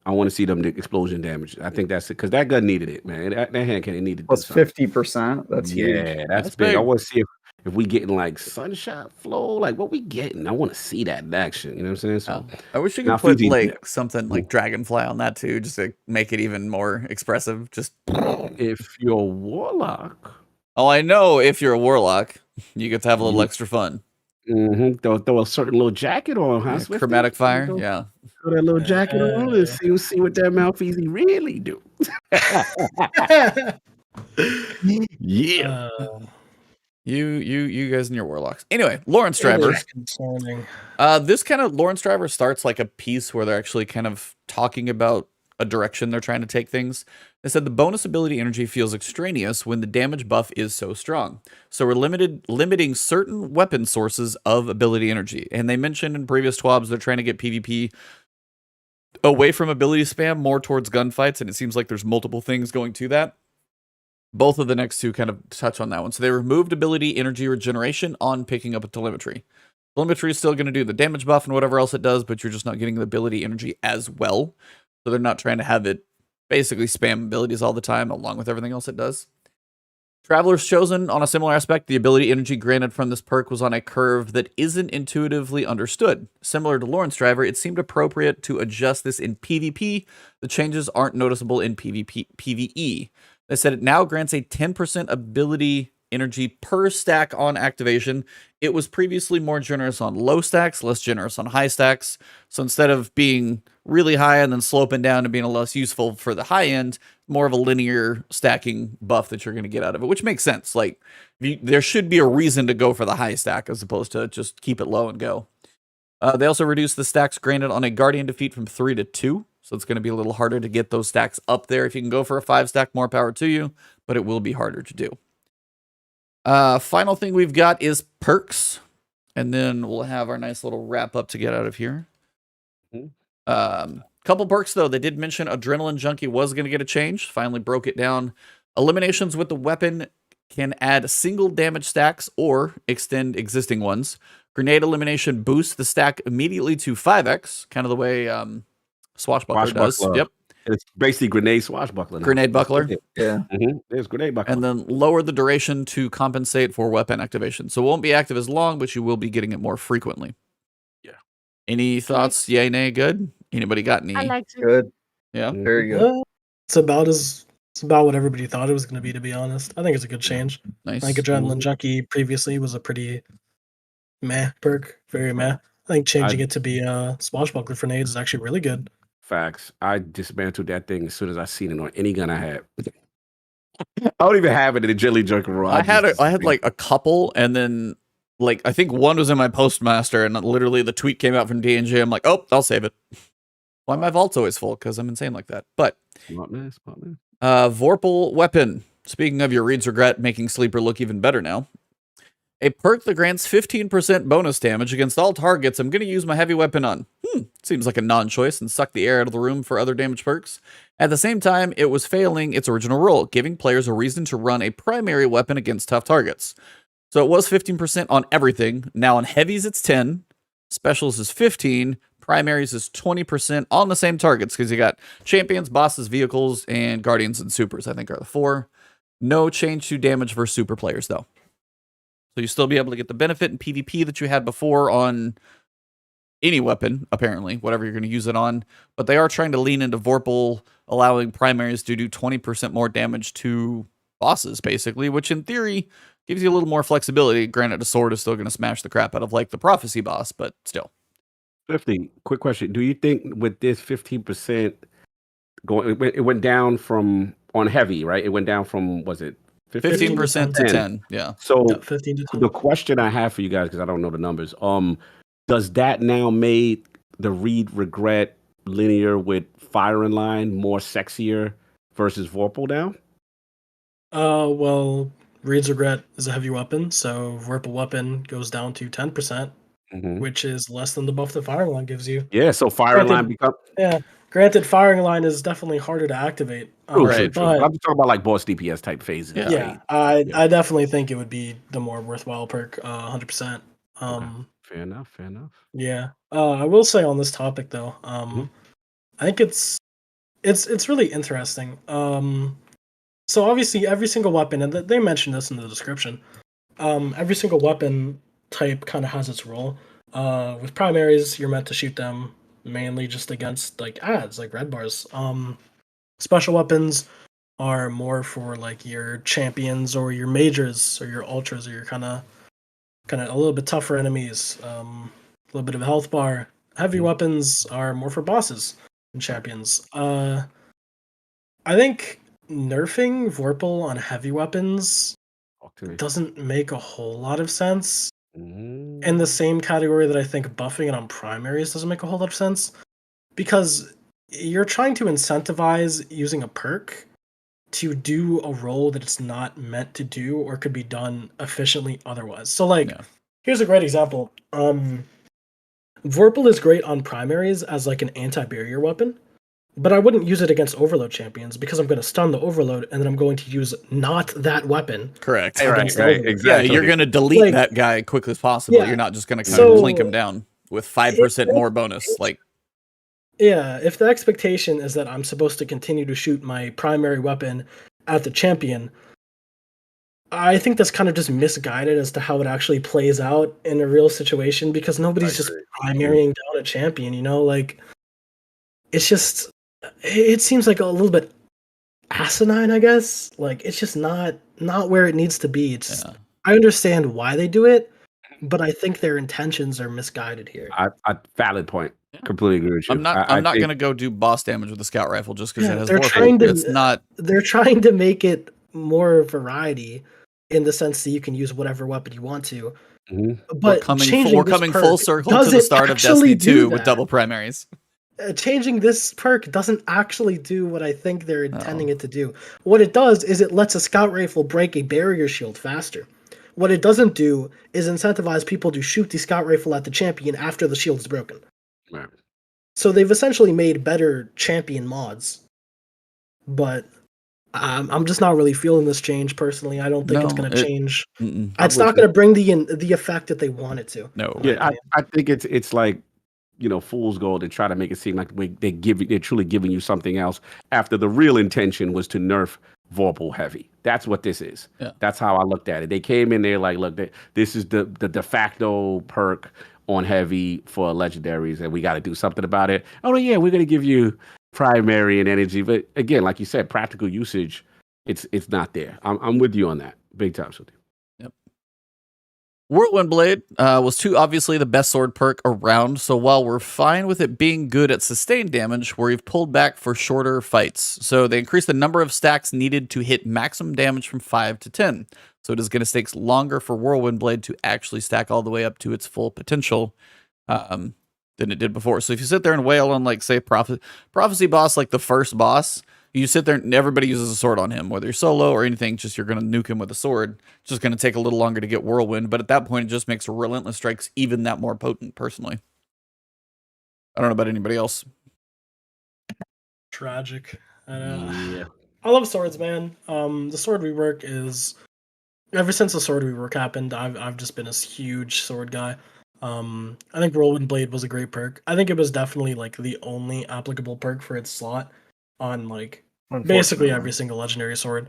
I want to see them the explosion damage. I think that's it because that gun needed it, man. That hand cannon needed Plus something. 50%. That's huge. Yeah, that's big. big. I want to see if we getting like sunshot flow, like what we getting. I want to see that in action. You know what I'm saying? So I wish you could Now, put Fiji- like something like Dragonfly on that too, just to make it even more expressive. Just if you're a warlock, I know if you're a warlock, you get to have a little extra fun. throw a certain little jacket on, huh? Yeah, Swifty? chromatic fire, Throw yeah. that little jacket on and see what that Malfeasy really do. Yeah. You guys and your warlocks. Anyway, Lawrence It Driver. is concerning. This kind of Lawrence Driver starts like a piece where they're actually kind of talking about a direction they're trying to take things. They said the bonus ability energy feels extraneous when the damage buff is so strong. So we're limiting certain weapon sources of ability energy. And they mentioned in previous TWABs they're trying to get PvP away from ability spam more towards gunfights, and it seems like there's multiple things going to that. Both of the next two kind of touch on that one. So they removed ability energy regeneration on picking up a telemetry. Telemetry is still going to do the damage buff and whatever else it does, but you're just not getting the ability energy as well. So they're not trying to have it basically spam abilities all the time along with everything else it does. Traveler's Chosen, on a similar aspect, the ability energy granted from this perk was on a curve that isn't intuitively understood. Similar to Lawrence Driver, it seemed appropriate to adjust this in PvP. The changes aren't noticeable in PvE. They said it now grants a 10% ability energy per stack on activation. It was previously more generous on low stacks, less generous on high stacks. So instead of being really high and then sloping down and being less useful for the high end, more of a linear stacking buff that you're going to get out of it, which makes sense. Like there should be a reason to go for the high stack as opposed to just keep it low and go. They also reduced the stacks granted on a Guardian defeat from 3 to 2. So it's going to be a little harder to get those stacks up there. If you can go for a 5-stack, more power to you, but it will be harder to do. Final thing we've got is perks. And then we'll have our nice little wrap up to get out of here. Couple perks, though. They did mention Adrenaline Junkie was going to get a change. Finally broke it down. Eliminations with the weapon can add single damage stacks or extend existing ones. Grenade elimination boosts the stack immediately to 5x, kind of the way Swashbuckler does. Yep. It's basically grenade swashbuckler. Grenade buckler. Yeah. There's grenade buckler. And then lower the duration to compensate for weapon activation. So it won't be active as long, but you will be getting it more frequently. Yeah. Any thoughts? Yay, nay, good? Anybody got any? I like it. Good. Yeah. Very good. It's about as It's about what everybody thought it was going to be, to be honest. I think it's a good change. Nice. I think Adrenaline Junkie previously was a pretty meh perk, very meh. I think changing it to be Swashbuckler for nades is actually really good. Facts. I dismantled that thing as soon as I seen it on any gun I had. I don't even have it in the Jelly Junker roll. I had like a couple, and then like I think one was in my postmaster, and literally the tweet came out from D&J. I'm like, oh, I'll save it. Why my vault's always full? Because I'm insane like that. But Smart man. Vorpal weapon. Speaking of your Reed's Regret making Sleeper look even better now. A perk that grants 15% bonus damage against all targets I'm going to use my heavy weapon on. Seems like a non-choice and suck the air out of the room for other damage perks. At the same time, it was failing its original role, giving players a reason to run a primary weapon against tough targets. So it was 15% on everything. Now on heavies, it's 10. Specials is 15. Primaries is 20% on the same targets because you got champions, bosses, vehicles, and guardians and supers, I think are the 4. No change to damage versus super players, though. So you still be able to get the benefit in PvP that you had before on any weapon, apparently, whatever you're going to use it on. But they are trying to lean into Vorpal, allowing primaries to do 20% more damage to bosses, basically, which in theory gives you a little more flexibility. Granted, a sword is still going to smash the crap out of like the Prophecy boss, but still. Swifty, quick question. Do you think with this 15% going, it went down from on heavy, right? It went down from, was it 15% to 10? Yeah. So 15 to 10. the question I have for you guys, because I don't know the numbers, does that now make the Reed Regret linear with Firing Line more sexier versus Vorpal now? Well, Reed's Regret is a heavy weapon, so Vorpal weapon goes down to 10%, which is less than the buff that Firing Line gives you. Yeah, so Firing Line becomes... Yeah, granted, Firing Line is definitely harder to activate. True. But I'm talking about like boss DPS type phases. Yeah, I definitely think it would be the more worthwhile perk, 100%. Fair enough. Yeah. I will say on this topic though, I think it's really interesting. So obviously every single weapon, and they mentioned this in the description, every single weapon type kind of has its role. With primaries, you're meant to shoot them mainly just against like ads, like red bars. Special weapons are more for like your champions or your majors or your ultras or your kind of a little bit tougher enemies. A little bit of a health bar. Heavy weapons are more for bosses and champions. I think nerfing Vorpal on heavy weapons doesn't make a whole lot of sense. In the same category that I think buffing it on primaries doesn't make a whole lot of sense. Because you're trying to incentivize using a perk to do a role that it's not meant to do or could be done efficiently otherwise. So like, here's a great example. Vorpal is great on primaries as like an anti-barrier weapon, but I wouldn't use it against overload champions because I'm going to stun the overload and then I'm going to use not that weapon. Correct. Right, exactly. Yeah, you're going to delete Like, that guy quickly as possible. Yeah. You're not just going to kind of blink him down with 5% more bonus. Like, yeah, if the expectation is that I'm supposed to continue to shoot my primary weapon at the champion, I think that's kind of just misguided as to how it actually plays out in a real situation because nobody's just primarying down a champion, you know? Like, it's just, it seems like a little bit asinine, I guess. Like, it's just not where it needs to be. It's I understand why they do it, but I think their intentions are misguided here. Valid point. Completely agree with you. I'm not going to go do boss damage with a scout rifle just because it has Vorpal. It's not. They're trying to make it more variety in the sense that you can use whatever weapon you want to. But we're coming full circle to the start of Destiny 2 with double primaries. Changing this perk doesn't actually do what I think they're intending it to do. What it does is it lets a scout rifle break a barrier shield faster. What it doesn't do is incentivize people to shoot the scout rifle at the champion after the shield is broken. Right. So they've essentially made better champion mods. But I'm just not really feeling this change personally. I don't think it's going to change. It's not going to bring the effect that they want it to. No. Yeah, I think it's like, you know, fool's gold to try to make it seem like they're truly giving you something else after the real intention was to nerf Vorpal heavy. That's what this is. Yeah. That's how I looked at it. They came in there like, look, this is the de facto perk on heavy for legendaries, and we got to do something about it. Oh yeah, we're gonna give you primary in energy. But again, like you said, practical usage, it's not there. I'm with you on that. Big time, Swifty. Whirlwind Blade was too obviously the best sword perk around, so while we're fine with it being good at sustained damage, we've pulled back for shorter fights. So they increased the number of stacks needed to hit maximum damage from 5 to 10. So it is going to take longer for Whirlwind Blade to actually stack all the way up to its full potential than it did before. So if you sit there and wail on, like, say, Prophecy Boss, like the first boss, you sit there and everybody uses a sword on him, whether you're solo or anything, just you're going to nuke him with a sword. It's just going to take a little longer to get Whirlwind, but at that point, it just makes Relentless Strikes even that more potent, personally. I don't know about anybody else. Tragic. Yeah. I love swords, man. The sword rework is... Ever since the sword rework happened, I've just been a huge sword guy. I think Whirlwind Blade was a great perk. I think it was definitely, like, the only applicable perk for its slot on, like, basically every single legendary sword.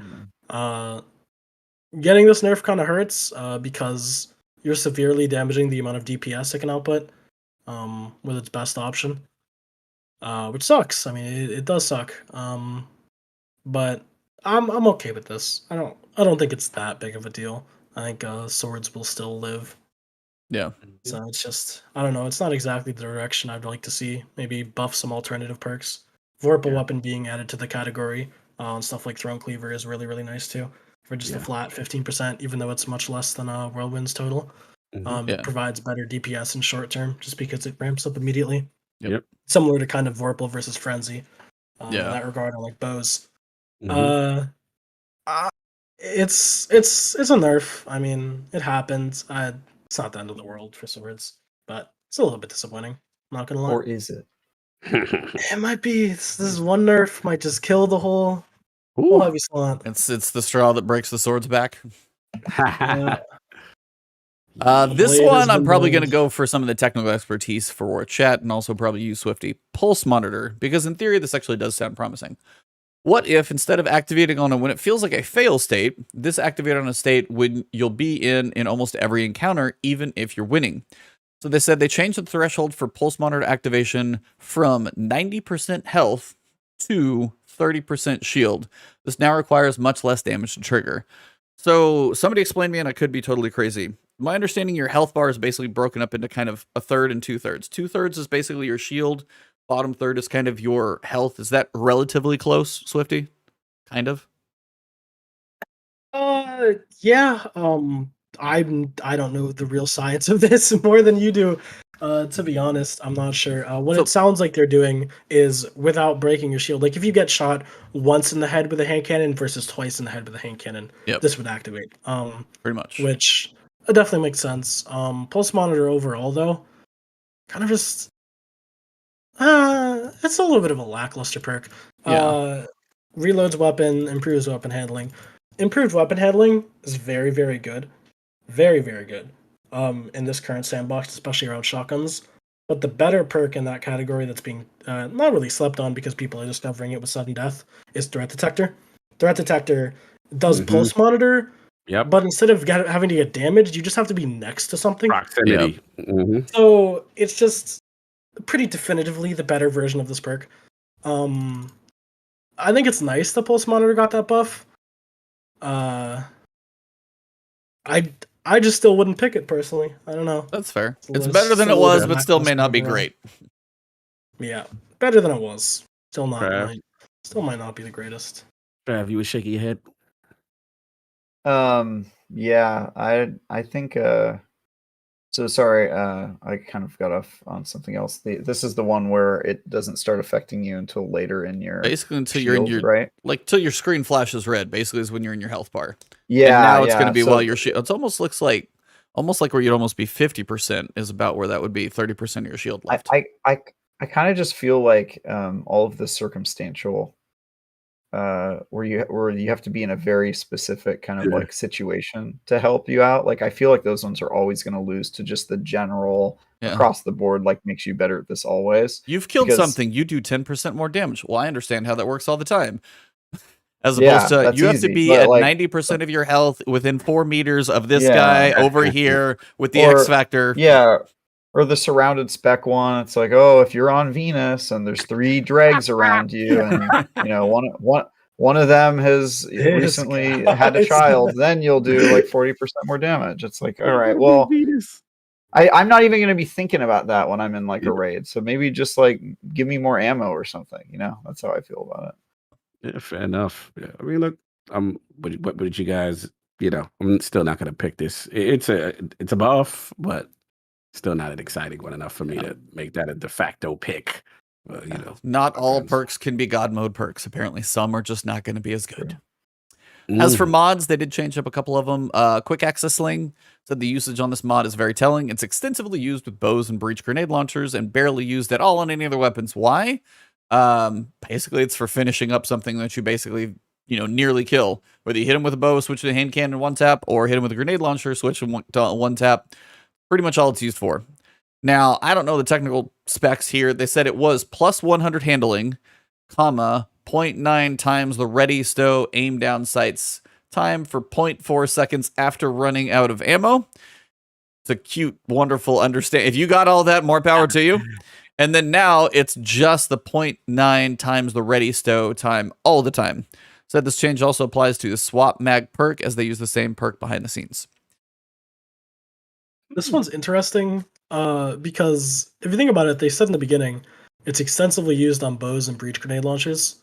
Getting this nerf kind of hurts because you're severely damaging the amount of DPS it can output with its best option, which sucks. I mean, it does suck. But I'm okay with this. I don't think it's that big of a deal. I think swords will still live. Yeah. So it's just, I don't know. It's not exactly the direction I'd like to see. Maybe buff some alternative perks. Vorpal Weapon being added to the category and stuff like Throne Cleaver is really, really nice too. For just a flat 15%, even though it's much less than Whirlwind's total. It provides better DPS in short term just because it ramps up immediately. Yep. Similar to kind of Vorpal versus Frenzy in that regard on, like, bows. It's a nerf. I mean, it happens. It's not the end of the world for swords, but it's a little bit disappointing. I'm not gonna lie. Or is it? It might be. This one nerf might just kill the whole heavy slot. It's the straw that breaks the sword's back. Yeah. This Blade one, has I'm been probably going to burned. go for some of the technical expertise for War Chat and also probably use Swifty Pulse Monitor, because in theory, this actually does sound promising. What if, instead of activating on when it feels like a fail state, this activate on a state when you'll be in almost every encounter, even if you're winning? So they said they changed the threshold for Pulse Monitor activation from 90% health to 30% shield. This now requires much less damage to trigger. So somebody explained to me, and I could be totally crazy. My understanding, your health bar is basically broken up into kind of a third and 2/3. 2/3 is basically your shield. Bottom third is kind of your health. Is that relatively close, Swifty? Kind of. Yeah. I don't know the real science of this more than you do. To be honest, I'm not sure. What it sounds like they're doing is without breaking your shield. Like if you get shot once in the head with a hand cannon versus twice in the head with a hand cannon, this would activate. Pretty much. Which definitely makes sense. Pulse Monitor overall though, kind of just it's a little bit of a lackluster perk. Reloads weapon, improves weapon handling. Improved weapon handling is very, very good. Very, very good. In this current sandbox, especially around shotguns. But the better perk in that category that's being not really slept on because people are discovering it with sudden death is Threat Detector. Threat Detector does Pulse Monitor, but instead of having to get damaged, you just have to be next to something. Proximity. So it's just pretty definitively the better version of this perk. I think it's nice that Pulse Monitor got that buff. I just still wouldn't pick it personally. I don't know. That's fair. It's better than it was, but still may not be great. Yeah, better than it was. Still not. Still might not be the greatest. Trav, you were shaking your head. Yeah, I think. So sorry, I kind of got off on something else. This is the one where it doesn't start affecting you until later in your basically until shield, you're in your right, like till your screen flashes red. Basically, is when you're in your health bar. Yeah, and now it's going to be so, while you're shield. It almost looks like where you'd almost be 50% is about where that would be 30% of your shield left. I kind of just feel like all of the circumstantial. Where you have to be in a very specific kind of like situation to help you out. Like I feel like those ones are always going to lose to just the general across the board. Like makes you better at this always. You've killed something, you do 10% more damage. Well, I understand how that works all the time. As opposed to you have to be at 90% of your health within 4 meters of this guy over here with the X factor. Yeah. or the surrounded spec one. It's like, oh, if you're on Venus and there's 3 dregs around you, and one of them has recently had a child, then you'll do like 40% more damage. It's like, all right, well, I'm not even going to be thinking about that when I'm in like a raid. So maybe just like give me more ammo or something. That's how I feel about it. Yeah, fair enough. Yeah. I mean, look, what did you guys? I'm still not going to pick this. It's a buff, but still not an exciting one enough for me to make that a de facto pick. Not all perks can be God mode perks. Apparently, some are just not going to be as good. As for mods, they did change up a couple of them. Quick Access Sling said the usage on this mod is very telling. It's extensively used with bows and breach grenade launchers and barely used at all on any other weapons. Why? Basically, it's for finishing up something that you basically, nearly kill. Whether you hit him with a bow, switch to a hand cannon one tap, or hit him with a grenade launcher, switch to one tap. Pretty much all it's used for. Now, I don't know the technical specs here. They said it was plus 100 handling, 0.9 times the ready stow aim down sights time for 0.4 seconds after running out of ammo. It's a cute, wonderful understand. If you got all that, more power to you. And then now it's just the 0.9 times the ready stow time all the time. Said this change also applies to the swap mag perk, as they use the same perk behind the scenes. This one's interesting because if you think about it, they said in the beginning it's extensively used on bows and breach grenade launchers.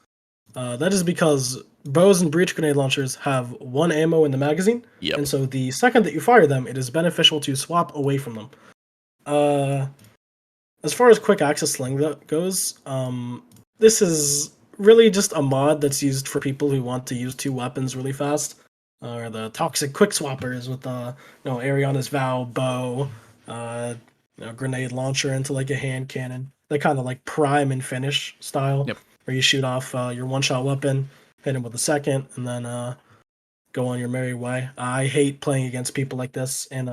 That is because bows and breach grenade launchers have 1 ammo in the magazine, and so the second that you fire them, it is beneficial to swap away from them. As far as quick access sling goes, this is really just a mod that's used for people who want to use 2 weapons really fast. Or the toxic quick swappers with Ariana's Vow bow, grenade launcher into like a hand cannon. They kind of like prime and finish style, where you shoot off your one-shot weapon, hit him with a second, and then go on your merry way. I hate playing against people like this in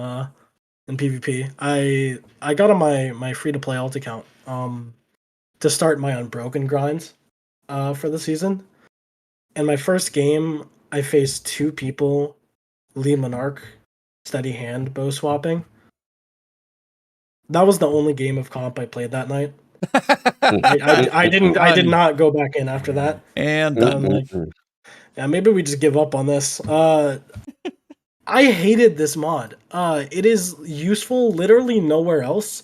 PvP. I got on my free-to-play alt account to start my unbroken grind for the season, and my first game, I faced 2 people, Lee Monarch, steady hand bow swapping. That was the only game of comp I played that night. I did not go back in after that. And maybe we just give up on this. I hated this mod. It is useful literally nowhere else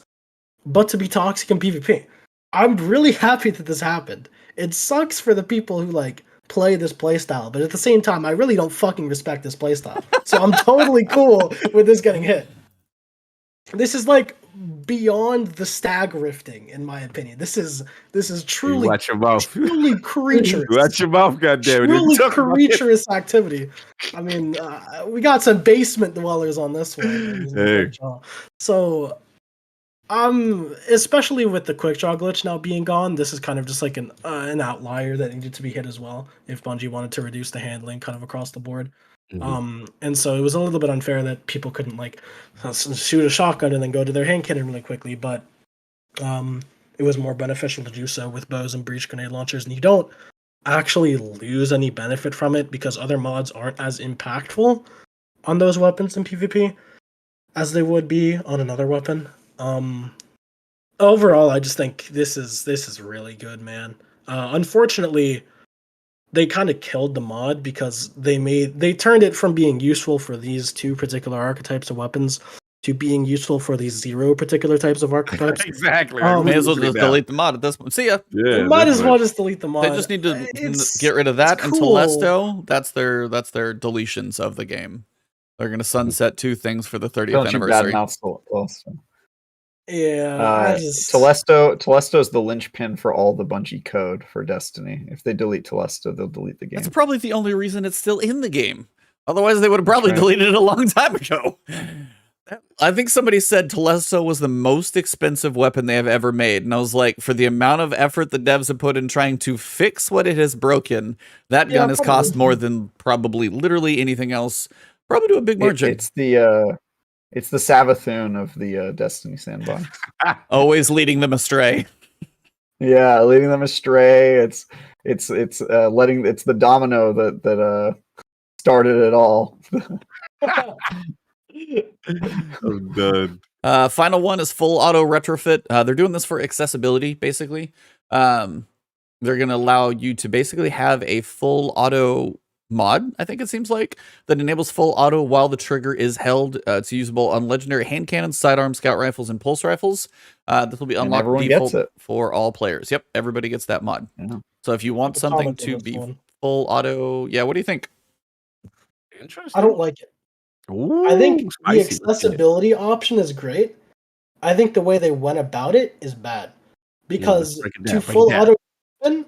but to be toxic in PvP. I'm really happy that this happened. It sucks for the people who play this playstyle, but at the same time, I really don't fucking respect this playstyle. So I'm totally cool with this getting hit. This is beyond the stag rifting, in my opinion. This is truly, watch your mouth. Truly creaturous. Watch your mouth, goddammit. Truly creaturous activity. I mean, we got some basement dwellers on this one. Hey. So, especially with the quick draw glitch now being gone, this is kind of just like an outlier that needed to be hit as well. If Bungie wanted to reduce the handling kind of across the board. And so it was a little bit unfair that people couldn't shoot a shotgun and then go to their hand cannon really quickly, but it was more beneficial to do so with bows and breach grenade launchers, and you don't actually lose any benefit from it because other mods aren't as impactful on those weapons in PvP as they would be on another weapon. Overall, I just think this is really good, man. Unfortunately, they kind of killed the mod because they turned it from being useful for these 2 particular archetypes of weapons to being useful for these 0 particular types of archetypes. Exactly. May as well just delete the mod at this point. See ya. Yeah, might as well just delete the mod. They just need to get rid of that and Telesto. That's their deletions of the game. They're going to sunset 2 things for the 30th anniversary. Yeah, Telesto's the linchpin for all the Bungie code for Destiny. If they delete Telesto, they'll delete the game. That's probably the only reason it's still in the game. Otherwise, they would have probably deleted it a long time ago. I think somebody said Telesto was the most expensive weapon they have ever made. And I was like, for the amount of effort the devs have put in trying to fix what it has broken, that gun has cost more than probably literally anything else. Probably to a big margin. It's the Savathun of the Destiny sandbox. Always leading them astray. Yeah, leading them astray. It's the domino that started it all. I'm done. Final one is full auto retrofit. They're doing this for accessibility, basically. They're going to allow you to basically have a full auto mod, I think it seems like, that enables full auto while the trigger is held. It's usable on legendary hand cannons, sidearms, scout rifles, and pulse rifles. This will be And unlocked everyone default gets it. for all players. Yep, everybody gets that mod. Yeah. So if you want I'm something atomic on to this be one. full auto, yeah, what do you think? Interesting. I don't like it. Ooh, I think the spicy. Let's get it. accessibility option is great. I think the way they went about it is bad. Because break it to down, break it full down. auto,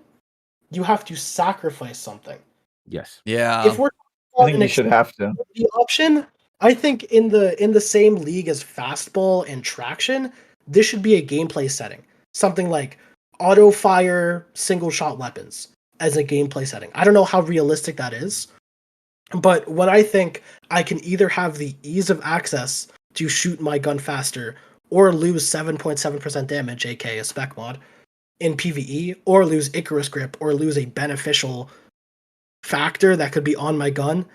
you have to sacrifice something. Yes. Yeah. If we're I think you should have to. the option, I think in the same league as fastball and traction, this should be a gameplay setting. Something like auto fire single shot weapons as a gameplay setting. I don't know how realistic that is, but when I think I can either have the ease of access to shoot my gun faster or lose 7.7% damage, aka a spec mod, in PvE, or lose Icarus grip, or lose a beneficial factor that could be on my gun,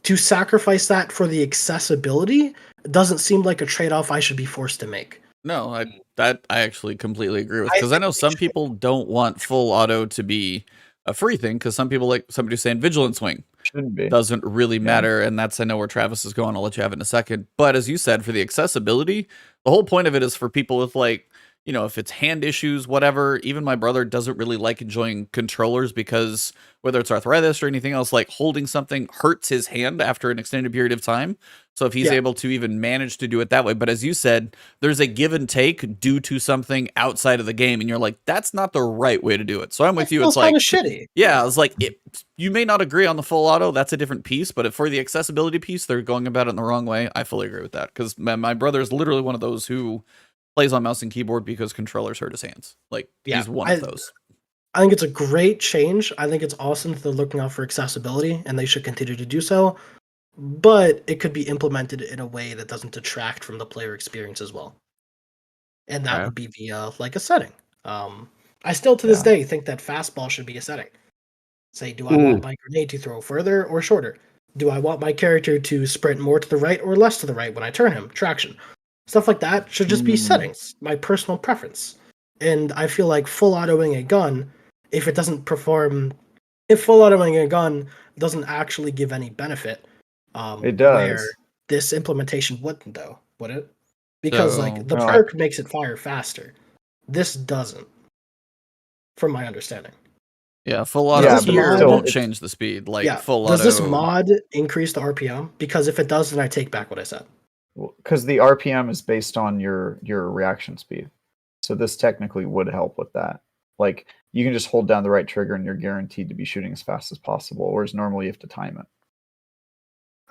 to sacrifice that for the accessibility doesn't seem like a trade-off I should be forced to make. No, I actually completely agree with, I because I think know they some should. people don't want full auto to be a free thing, because some people, like somebody saying vigilant swing Shouldn't be. doesn't really matter, and that's, I know where Travis is going. I'll let you have it in a second. But as you said, for the accessibility, the whole point of it is for people with, like, you know, if it's hand issues, whatever. Even my brother doesn't really like enjoying controllers because whether it's arthritis or anything else, like holding something hurts his hand after an extended period of time. So if he's Yeah. able to even manage to do it that way, but as you said, there's a give and take due to something outside of the game, and you're like, that's not the right way to do it. So I'm with you. It's like, kind of shitty. yeah, it's like, you may not agree on the full auto. That's a different piece, but for the accessibility piece, they're going about it in the wrong way. I fully agree with that, because my brother is literally one of those who plays on mouse and keyboard because controllers hurt his hands. Like, Yeah, he's one of those. I think it's a great change. I think it's awesome that they're looking out for accessibility, and they should continue to do so. But it could be implemented in a way that doesn't detract from the player experience as well. And that Okay. would be via like a setting. I still to this day think that fastball should be a setting. Say, do I want my grenade to throw further or shorter? Do I want my character to sprint more to the right or less to the right when I turn him? Traction. Stuff like that should just be settings, my personal preference. And I feel like full autoing a gun, if it doesn't perform, if full autoing a gun doesn't actually give any benefit, It does. where this implementation wouldn't, though, would it? Because like the No, perk makes it fire faster. This doesn't, from my understanding. Yeah, full auto Yeah, but here still, won't it's- change the speed. Like, Yeah. full Does auto. this mod increase the RPM? Because if it does, then I take back what I said. Because the RPM is based on your reaction speed, so this technically would help with that. Like, you can just hold down the right trigger and you're guaranteed to be shooting as fast as possible, whereas normally you have to time it.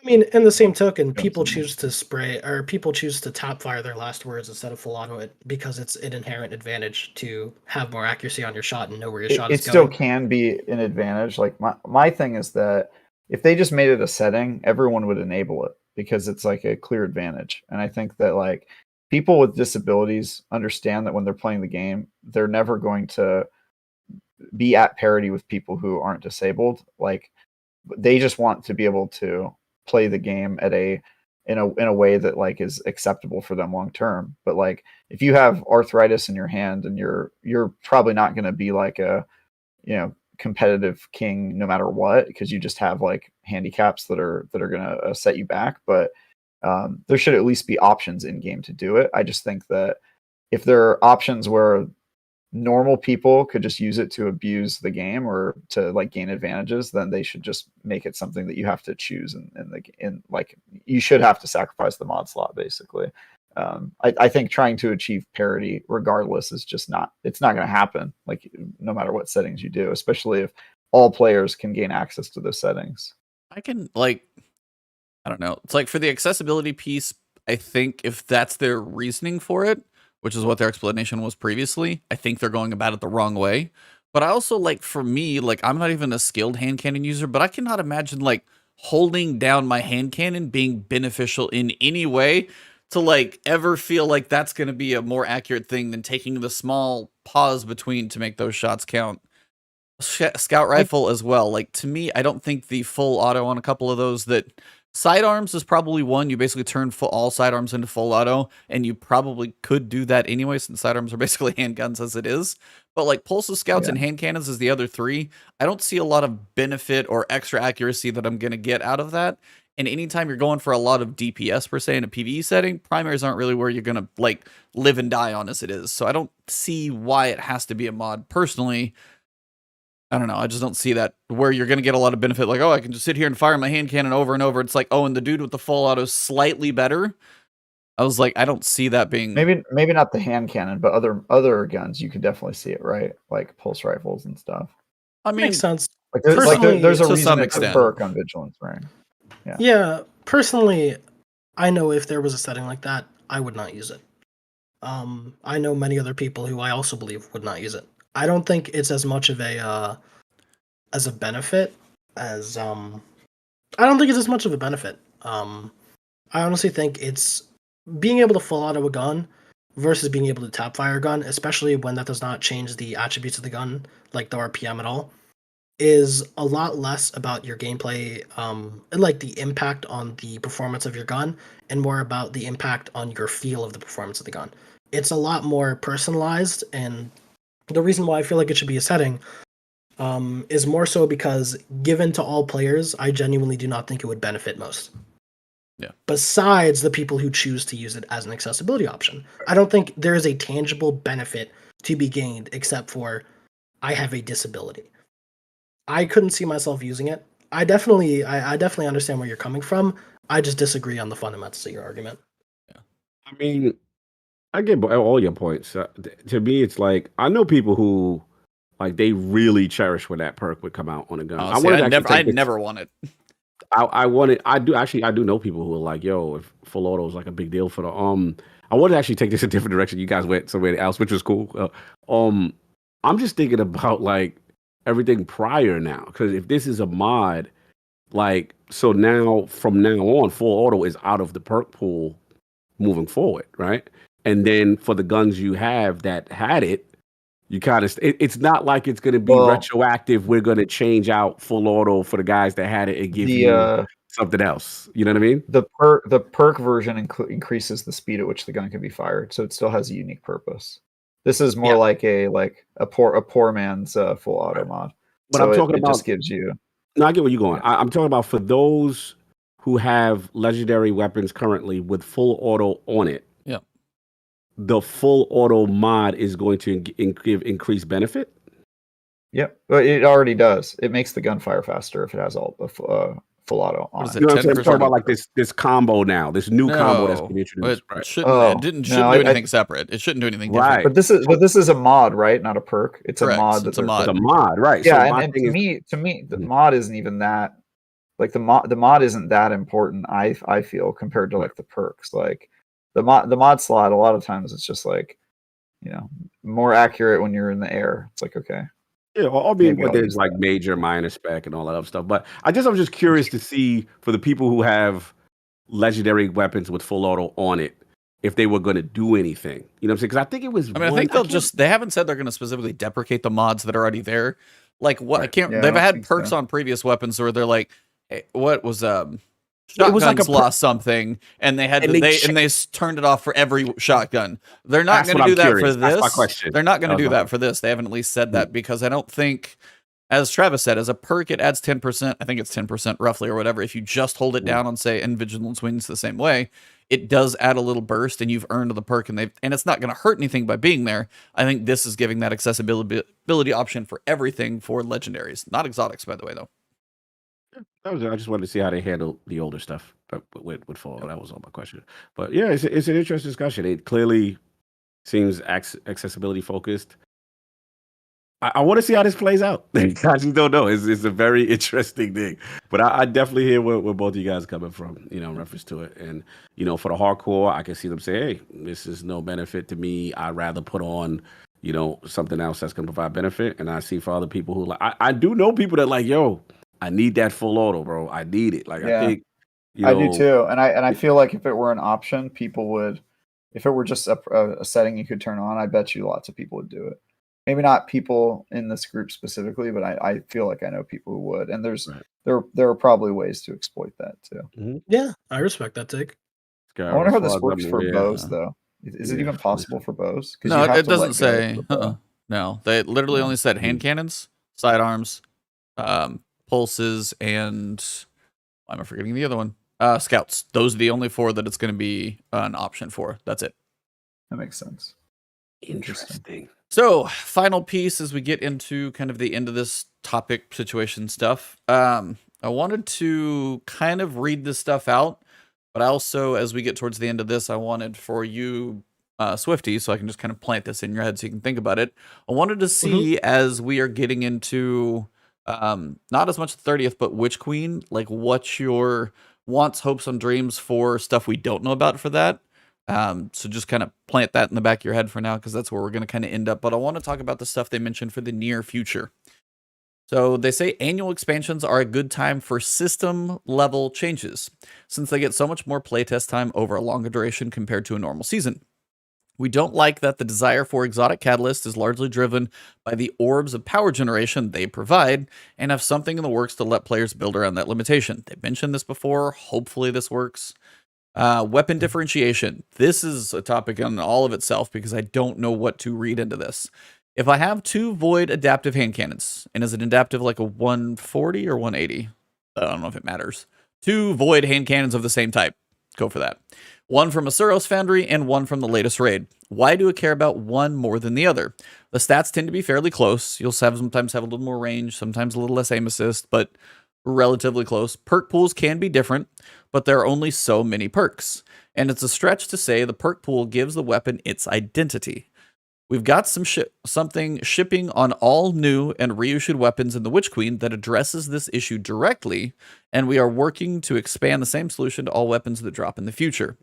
I mean, in the same token, Yeah, people so- choose to spray or people choose to top fire their last words instead of full auto it because it's an inherent advantage to have more accuracy on your shot and know where your shot It is still going. can be an advantage. Like, my thing is that if they just made it a setting, everyone would enable it because it's like a clear advantage. And I think that, like, people with disabilities understand that when they're playing the game, they're never going to be at parity with people who aren't disabled. Like, they just want to be able to play the game at in a way that, like, is acceptable for them long term. But like, if you have arthritis in your hand and you're probably not going to be like a, you know, competitive king no matter what, because you just have like handicaps that are going to set you back. But there should at least be options in game to do it. I just think that if there are options where normal people could just use it to abuse the game or to like gain advantages, then they should just make it something that you have to choose, and like, you should have to sacrifice the mod slot basically. I think trying to achieve parity regardless is just not, it's not going to happen, like, no matter what settings you do, especially if all players can gain access to those settings. I can, like, I don't know. It's like, for the accessibility piece, I think if that's their reasoning for it, which is what their explanation was previously, I think they're going about it the wrong way. But I also, like, for me, like, I'm not even a skilled hand cannon user, but I cannot imagine, like, holding down my hand cannon being beneficial in any way to, like, ever feel like that's going to be a more accurate thing than taking the small pause between to make those shots count. Scout rifle as well. Like, to me, I don't think the full auto on a couple of those that Sidearms is probably one. You basically turn all sidearms into full auto, and you probably could do that anyway, since sidearms are basically handguns as it is. But like pulses, scouts, and hand cannons is the other three. I don't see a lot of benefit or extra accuracy that I'm going to get out of that. And anytime you're going for a lot of DPS per se in a PvE setting, primaries aren't really where you're going to like live and die on as it is. So I don't see why it has to be a mod personally. I don't know. I just don't see that where you're going to get a lot of benefit. Like, oh, I can just sit here and fire my hand cannon over and over. It's like, oh, and the dude with the full auto is slightly better. I was like, I don't see that being maybe not the hand cannon, but other guns you could definitely see it, right? Like pulse rifles and stuff. I mean, Makes sense. Like there's a to reason some it's a extent. perk on vigilance, right? Yeah, personally, I know if there was a setting like that, I would not use it. I know many other people who I also believe would not use it. I don't think it's as much of a benefit as I don't think it's as much of a benefit. I honestly think it's being able to full auto a gun versus being able to tap fire a gun, especially when that does not change the attributes of the gun, like the RPM at all, is a lot less about your gameplay and like the impact on the performance of your gun, and more about the impact on your feel of the performance of the gun. It's a lot more personalized, and the reason why I feel like it should be a setting is more so because given to all players, I genuinely do not think it would benefit most. Yeah. Besides the people who choose to use it as an accessibility option, I don't think there is a tangible benefit to be gained except for I have a disability. I couldn't see myself using it. I definitely understand where you're coming from. I just disagree on the fundamentals of your argument. I mean, I get all your points. To me, it's like I know people who like they really cherish when that perk would come out on a gun. I never want it. I do know people who are like, yo, if full auto is like a big deal for the I wanted to actually take this a different direction. You guys went somewhere else, which was cool. I'm just thinking about like everything prior now, because if this is a mod, like so now from now on, full auto is out of the perk pool moving forward, right? And then for the guns you have that had it, you kind of it's not like it's going to be retroactive. We're going to change out full auto for the guys that had it and give you something else. You know what I mean? The perk version increases the speed at which the gun can be fired, so it still has a unique purpose. This is more like a poor man's full auto mod. But so I'm talking about just gives you. No, I get where you're going. I'm talking about for those who have legendary weapons currently with full auto on it. Yeah. The full auto mod is going to give increased benefit. Yep, but it already does. It makes the gun fire faster if it has all full auto on it. You know what I'm talking about, like this combo now, this new combo that's been introduced. It shouldn't do anything separate. It shouldn't do anything different. Right. But this is a mod, right? Not a perk. It's Correct. a mod. It's a mod. It's a mod, right? Yeah, so and to me, the mod isn't even that. Like the mod isn't that important. I feel compared to like the perks. Like the mod slot, a lot of times it's just like, more accurate when you're in the air. It's like, okay. Yeah, albeit there's like major, minor spec and all that other stuff. But I'm just curious to see for the people who have legendary weapons with full auto on it, if they were going to do anything. You know what I'm saying? Because I think it was. I think they haven't said they're going to specifically deprecate the mods that are already there. Like what? Right. They've had perks on previous weapons where they're like, hey, what was Shotguns lost something, and they had they turned it off for every shotgun. They're not going to do that for this. That's my question. They're not going to do that for this. They haven't at least said that, because I don't think, as Travis said, as a perk it adds 10%. I think it's 10% roughly or whatever. If you just hold it down on say and Vigilance Wings the same way, it does add a little burst, and you've earned the perk, and it's not going to hurt anything by being there. I think this is giving that accessibility option for everything for legendaries, not exotics, by the way, though. I just wanted to see how they handle the older stuff with fall. That was all my question. But yeah, it's an interesting discussion. It clearly seems accessibility focused. I want to see how this plays out. I just don't know. It's a very interesting thing. But I definitely hear where both of you guys are coming from, in reference to it. And, for the hardcore, I can see them say, hey, this is no benefit to me. I'd rather put on, something else that's going to provide benefit. And I see for other people who I do know people that like, yo, I need that full auto, bro. I need it. Like, I think, I do too. And I feel like if it were an option, people would, if it were just a setting you could turn on, I bet you lots of people would do it. maybe not people in this group specifically, but I feel like I know people who would, and Right. there are probably ways to exploit that too. Yeah, I respect that take. I wonder As how far this as works I'm for aware, bows though. Is it Yeah. even possible for bows? Because No, you have it to let doesn't go say. of the bow. No, they literally Yeah. only said hand cannons, sidearms, pulses, and why am I forgetting the other one? Scouts. Those are the only 4 that it's going to be an option for. That's it. That makes sense. interesting. So, final piece as we get into kind of the end of this topic situation stuff. I wanted to kind of read this stuff out, but also as we get towards the end of this, I wanted for you, Swifty, so I can just kind of plant this in your head so you can think about it. I wanted to see as we are getting into not as much the 30th, but Witch Queen, like what's your wants, hopes, and dreams for stuff we don't know about for that. So just kind of plant that in the back of your head for now, because that's where we're going to kind of end up. But I want to talk about the stuff they mentioned for the near future. So they say annual expansions are a good time for system level changes, since they get so much more playtest time over a longer duration compared to a normal season. We don't like that the desire for exotic catalysts is largely driven by the orbs of power generation they provide, and have something in the works to let players build around that limitation. They've mentioned this before. Hopefully this works. Weapon differentiation. This is a topic in all of itself because I don't know what to read into this. If I have 2 void adaptive hand cannons, and is it adaptive like a 140 or 180? I don't know if it matters. 2 void hand cannons of the same type. Go for that. 1 from Osiris Foundry and 1 from the latest raid. Why do I care about one more than the other? The stats tend to be fairly close. You'll sometimes have a little more range, sometimes a little less aim assist, but relatively close. Perk pools can be different, but there are only so many perks. And it's a stretch to say the perk pool gives the weapon its identity. We've got something shipping on all new and reissued weapons in the Witch Queen that addresses this issue directly, and we are working to expand the same solution to all weapons that drop in the future.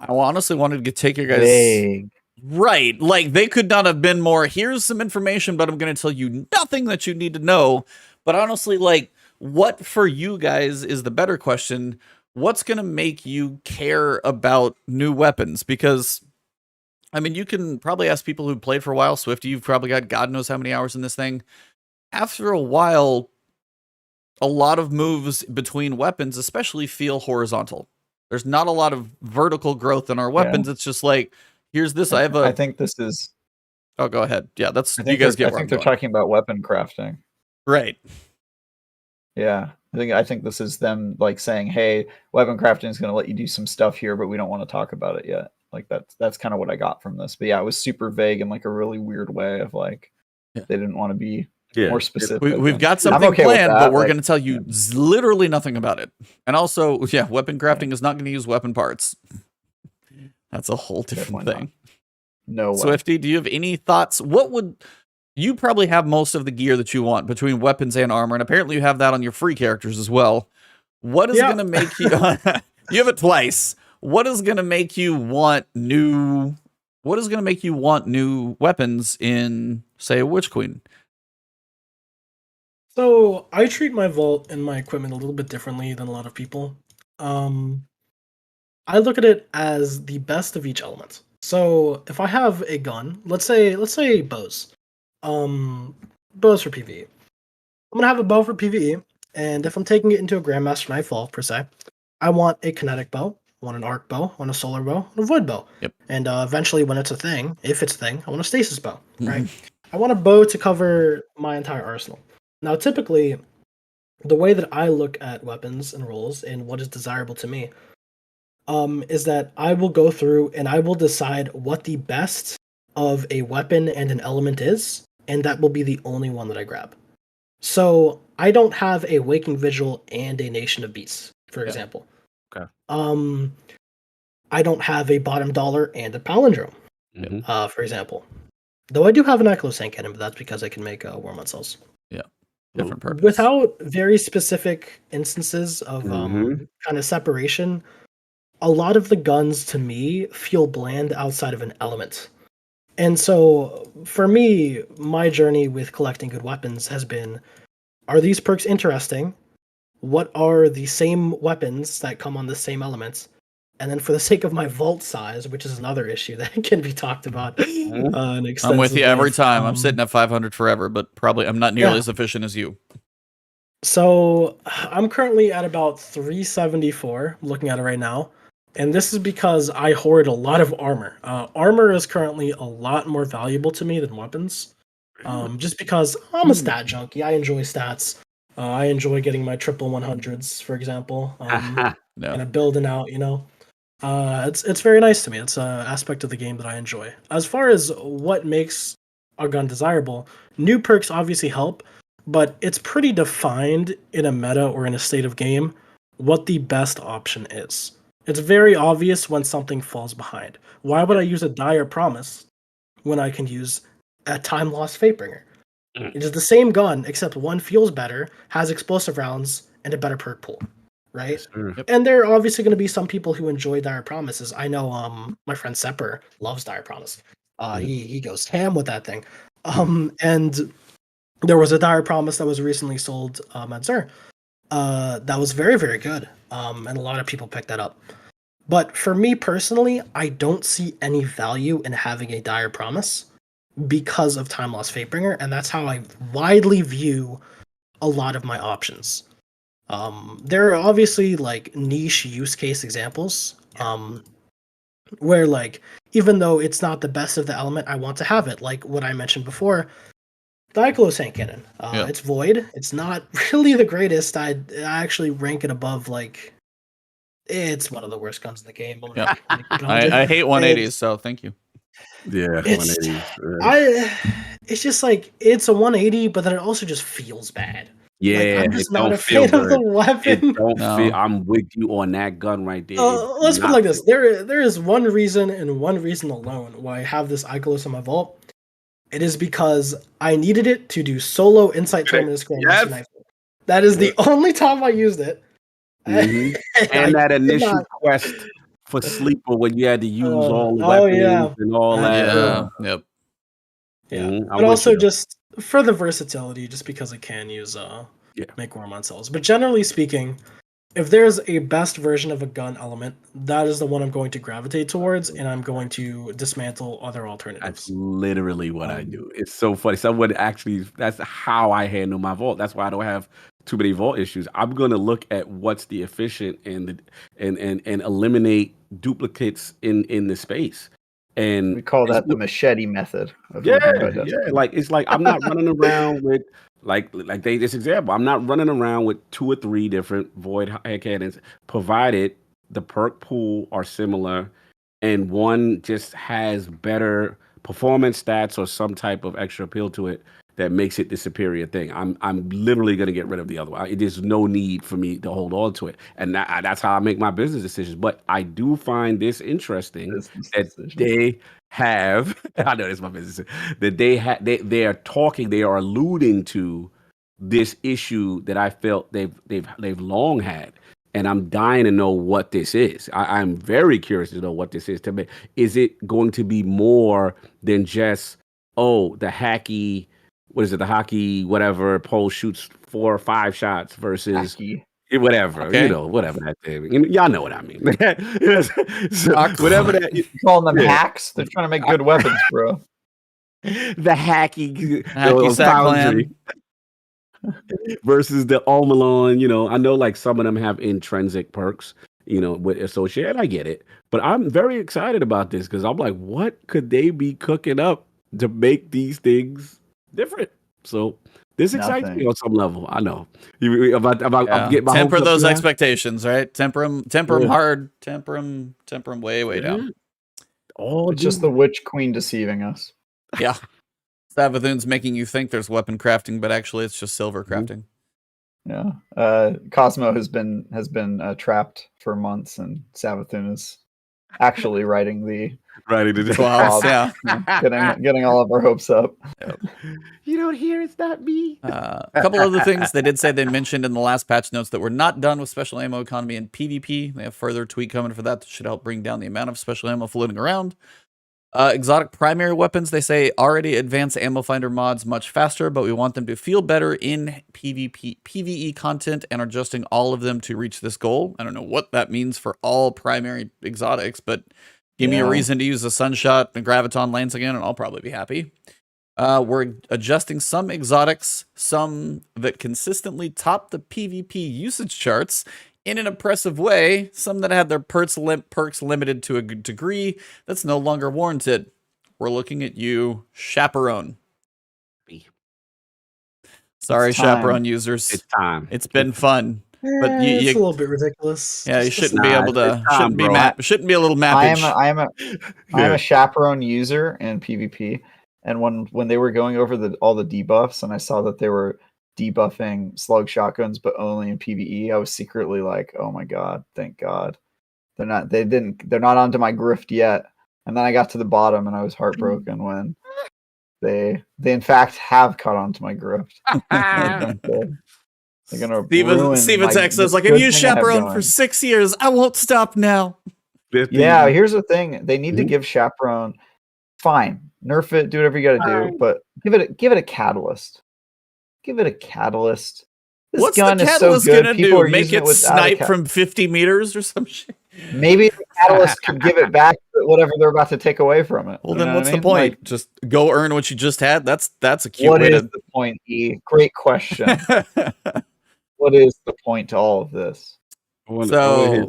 I honestly wanted to take your guys... Vague. Right, like they could not have been more, here's some information, but I'm going to tell you nothing that you need to know. But honestly, like, what for you guys is the better question? What's going to make you care about new weapons? Because, I mean, you can probably ask people who played for a while. Swifty, you've probably got God knows how many hours in this thing. After a while, a lot of moves between weapons especially feel horizontal. There's not a lot of vertical growth in our weapons. Yeah. It's just like, here's this. I think this is... Oh, go ahead. Yeah, that's... I think they're talking about weapon crafting. Right. Yeah. I think this is them like saying, hey, weapon crafting is going to let you do some stuff here, but we don't want to talk about it yet. Like that's kind of what I got from this. But yeah, it was super vague in like a really weird way of like, they didn't want to be more specific. We've got something planned, but we're going to tell you literally nothing about it. And also, yeah, weapon crafting is not going to use weapon parts. That's a whole different thing. No way. Swifty, do you have any thoughts? What would... You probably have most of the gear that you want between weapons and armor, and apparently you have that on your free characters as well. What is going to make you... You have it twice. What is going to make you want new... What is going to make you want new weapons in, say, a Witch Queen? So, I treat my vault and my equipment a little bit differently than a lot of people. I look at it as the best of each element. So, if I have a gun, let's say bows. Bows for PvE. I'm gonna have a bow for PvE, and if I'm taking it into a GrandMaster Nightfall per se, I want a kinetic bow, I want an arc bow, I want a solar bow, and a void bow. Yep. And eventually, when it's a thing, if it's a thing, I want a stasis bow. Right. I want a bow to cover my entire arsenal. Now, typically, the way that I look at weapons and roles and what is desirable to me, is that I will go through and I will decide what the best of a weapon and an element is, and that will be the only one that I grab. So I don't have a Waking Vigil and a Nation of Beasts, for example. Okay. I don't have a Bottom Dollar and a Palindrome, for example. Though I do have an Eclosand Cannon, but that's because I can make Wormwood cells. Yeah, different purpose. Without very specific instances of kind of separation, a lot of the guns to me feel bland outside of an element. And so, for me, my journey with collecting good weapons has been, are these perks interesting? What are the same weapons that come on the same elements? And then for the sake of my vault size, which is another issue that can be talked about in I'm with extensive you every length, time. I'm sitting at 500 forever, but probably I'm not nearly Yeah. as efficient as you. So I'm currently at about 374, looking at it right now. And this is because I hoard a lot of armor. Armor is currently a lot more valuable to me than weapons. Just because I'm a stat junkie. I enjoy stats. I enjoy getting my triple 100s, for example. No. And building out, it's very nice to me. It's an aspect of the game that I enjoy. As far as what makes a gun desirable, new perks obviously help, but it's pretty defined in a meta or in a state of game what the best option is. It's very obvious when something falls behind. Why would I use a dire promise when I can use a time lost Fatebringer? It is the same gun, except one feels better, has explosive rounds, and a better perk pool, right? Sure. And there are obviously going to be some people who enjoy dire promises. I know my friend Sepper loves dire promise. He goes ham with that thing. And there was a dire promise that was recently sold at Zer. That was very, very good. And a lot of people picked that up. But for me personally, I don't see any value in having a dire promise because of Time Lost Fatebringer, and that's how I widely view a lot of my options. There are obviously like niche use case examples where like even though it's not the best of the element, I want to have it. Like what I mentioned before, the Iclos Hand Cannon. It's void. It's not really the greatest. I actually rank it above like it's one of the worst guns in the game. Yeah. I hate 180s, so thank you. Yeah, It's 180s. it's just like it's a 180, but then it also just feels bad. Yeah, I'm just it not don't a feel fan of the good. weapon. It don't No. feel. I'm with you on that gun right there. Let's put it like this: there is one reason and one reason alone why I have this Iclos in my vault. It is because I needed it to do solo Insight Terminus GrandMaster Nightfall. That is the only time I used it. Mhm. And that initial quest for sleeper when you had to use all the weapons and all that. Yep. Yeah, but also just for the versatility, just because it can use make worm on cells. But generally speaking, if there's a best version of a gun element, that is the one I'm going to gravitate towards, and I'm going to dismantle other alternatives. That's literally what I do. It's so funny. Someone actually, that's how I handle my vault. That's why I don't have too many vault issues. I'm going to look at what's the efficient and eliminate duplicates in the space. And we call that the machete method. Yeah. Like it's like I'm not running around with this example. I'm not running around with 2 or 3 different void head cannons, provided the perk pool are similar and one just has better performance stats or some type of extra appeal to it that makes it the superior thing. I'm literally going to get rid of the other one. There's no need for me to hold on to it, and that's how I make my business decisions. But I do find this interesting that they have. I know it's my business. That they are talking. They are alluding to this issue that I felt they've long had. And I'm dying to know what this is. I'm very curious to know what this is. To me, is it going to be more than just the hacky? What is it? The hockey whatever pole shoots 4 or 5 shots versus whatever whatever that thing. Y'all know what I mean. So, whatever that you calling them hacks. They're trying to make good weapons, bro. The hacky sack versus the Omalon, I know like some of them have intrinsic perks, with associated. I get it. But I'm very excited about this because I'm like, what could they be cooking up to make these things different? So this excites me on some level. I know. I'm getting my temper hopes those up expectations, right? Temper them hard, temper them way down. It's just the Witch Queen deceiving us. Yeah. Savathun's making you think there's weapon crafting, but actually it's just silver crafting. Yeah. Cosmo has been trapped for months, and Savathun is actually writing the 12. Yeah. Getting all of our hopes up. Yep. You don't hear it's not me. A couple other things they did say they mentioned in the last patch notes that were not done with special ammo economy and PvP. They have further tweak coming for that should help bring down the amount of special ammo floating around. Exotic primary weapons, they say already advance ammo finder mods much faster, but we want them to feel better in PvE content and are adjusting all of them to reach this goal. I don't know what that means for all primary exotics, but give me a reason to use a Sunshot and Graviton Lance again, and I'll probably be happy. We're adjusting some exotics, some that consistently top the PvP usage charts in an oppressive way, some that had their perks limited to a degree that's no longer warranted. We're looking at you, Chaperone. Sorry, Chaperone users. It's time. It's been fun. But it's a little bit ridiculous. Yeah, you shouldn't be nah, able to. it's time, Shouldn't be a little mappage. I am a Chaperone user in PvP, and when they were going over all the debuffs, and I saw that they were debuffing slug shotguns, but only in PvE, I was secretly like, "Oh my god, thank God, they're not onto my grift yet." And then I got to the bottom, and I was heartbroken when they in fact have caught onto my grift. They're gonna ruin Steven Tex says, like, good I've used thing I have Chaperone going. for 6 years. I won't stop now. Yeah, here's the thing: they need to give Chaperone. Fine, nerf it, do whatever you got to do, but give it a catalyst. Give it a catalyst. This What's gun the is so catalyst good. gonna People do? are Make using it without a snipe from 50 meters or some shit? Maybe the catalyst could give it back whatever they're about to take away from it. Well, You then know what's what I the mean? point? Like, Just go earn what you just had? That's a cute what way is to... the point, E? Great question. What is the point to all of this? I want to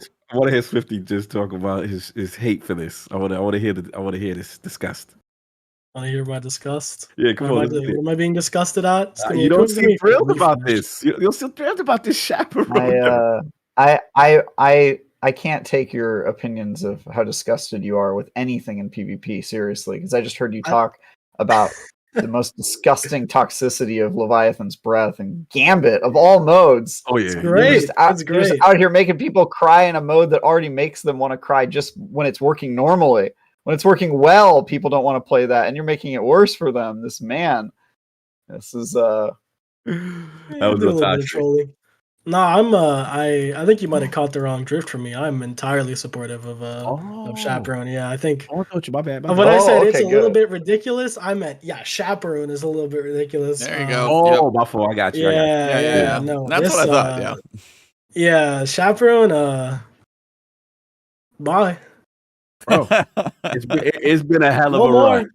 hear Swifty just talk about his hate for this. I want to hear this disgust. Want to hear my disgust? Yeah, come on. What am I being disgusted at? You don't seem thrilled about this. You're still thrilled about this Chaperone. I can't take your opinions of how disgusted you are with anything in PvP seriously, because I just heard you talk about the most disgusting toxicity of Leviathan's Breath and Gambit of all modes. Oh yeah, it's great. You're just out here making people cry in a mode that already makes them want to cry just when it's working normally. When it's working well, people don't want to play that, and you're making it worse for them. This is that was a little bit of trolling. No, I think you might have caught the wrong drift from me. I'm entirely supportive of Chaperone. Yeah, I think. Oh, I you. My bad. When I said it's a little bit ridiculous, I meant Chaperone is a little bit ridiculous. There you go. Oh, my fault. I got you. Yeah. No, that's what I thought. Yeah. Yeah, Chaperone. Bye. Bro, it's been a hell of a run.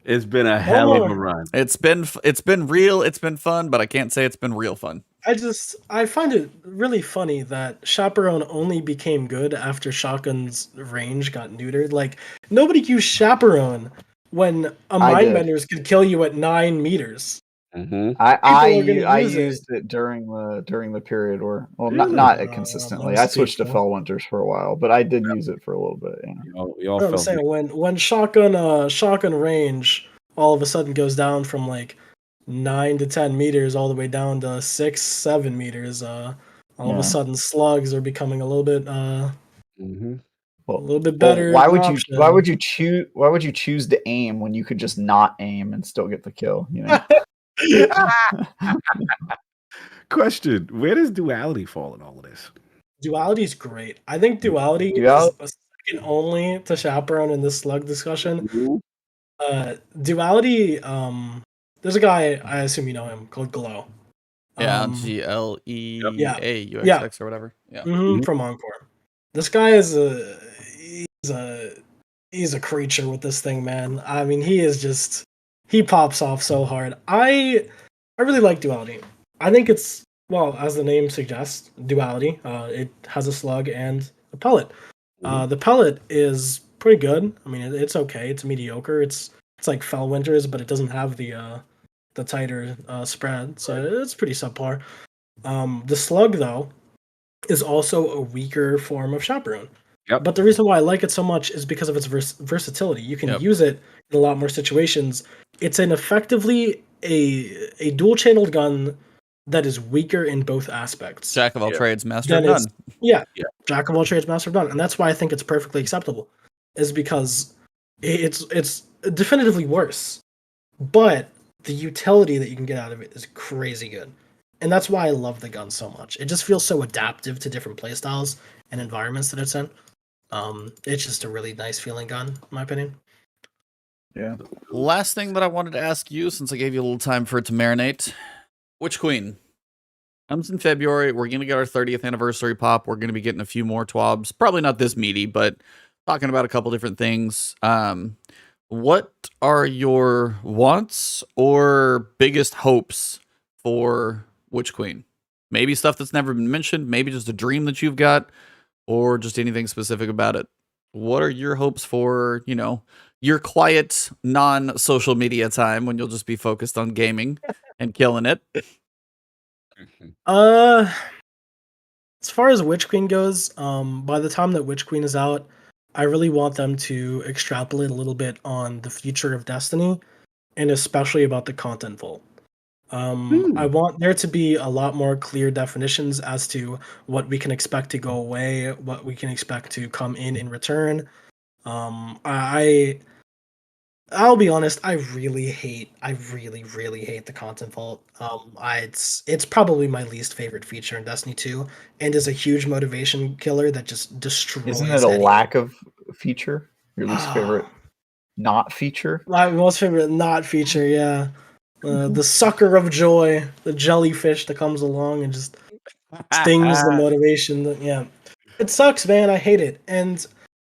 It's been a hell of a run. It's been real. It's been fun, but I can't say it's been real fun. I find it really funny that Chaperone only became good after Shotgun's range got neutered. Like, nobody used Chaperone when a Mindbenders could kill you at 9 meters. Mm-hmm. I used it during the period where, well, not consistently. I switched to Fellwinters for a while, but I did use it for a little bit. Yeah. We all felt saying when shotgun range all of a sudden goes down from like 9 to 10 meters all the way down to 6-7 meters. All of a sudden, slugs are becoming a little bit a little bit better. Why would you choose to aim when you could just not aim and still get the kill? You know. Question: where does duality fall in all of this? Duality is great. I think duality is second only to Chaperone in this slug discussion. Duality. There's a guy, I assume you know him, called Glow. Yeah, GLEAUXX or whatever. Yeah, from Encore. This guy is he's a creature with this thing, man. I mean, he pops off so hard. I really like duality. I think it's, well, as the name suggests, duality. It has a slug and a pellet. The pellet is pretty good. I mean, it's okay. It's mediocre. It's like Fellwinters, but it doesn't have the tighter spread, so it's pretty subpar. The slug, though, is also a weaker form of Chaperone. Yep. But the reason why I like it so much is because of its versatility. You can use it in a lot more situations. It's effectively a dual-channeled gun that is weaker in both aspects. Jack of all trades, master of none. Jack of all trades, master of none. And that's why I think it's perfectly acceptable, is because it's definitively worse. But the utility that you can get out of it is crazy good. And that's why I love the gun so much. It just feels so adaptive to different playstyles and environments that it's in. It's just a really nice feeling gun, in my opinion. Yeah. Last thing that I wanted to ask you, since I gave you a little time for it to marinate, Witch Queen comes in February. We're gonna get our 30th anniversary pop. We're gonna be getting a few more twabs. Probably not this meaty, but talking about a couple different things. What are your wants or biggest hopes for Witch Queen? Maybe stuff that's never been mentioned, maybe just a dream that you've got, or just anything specific about it. What are your hopes for, you know, your quiet non-social media time when you'll just be focused on gaming and killing it? As far as Witch Queen goes, by the time that Witch Queen is out, I really want them to extrapolate a little bit on the future of Destiny, and especially about the content vault. I want there to be a lot more clear definitions as to what we can expect to go away, what we can expect to come in return. I'll be honest, I really hate the content vault. It's probably my least favorite feature in Destiny 2, and is a huge motivation killer that just destroys. Isn't it a lack of feature? Your least favorite not feature? My most favorite not feature, yeah. The sucker of joy, the jellyfish that comes along and just stings the motivation. Yeah, it sucks, man. I hate it, and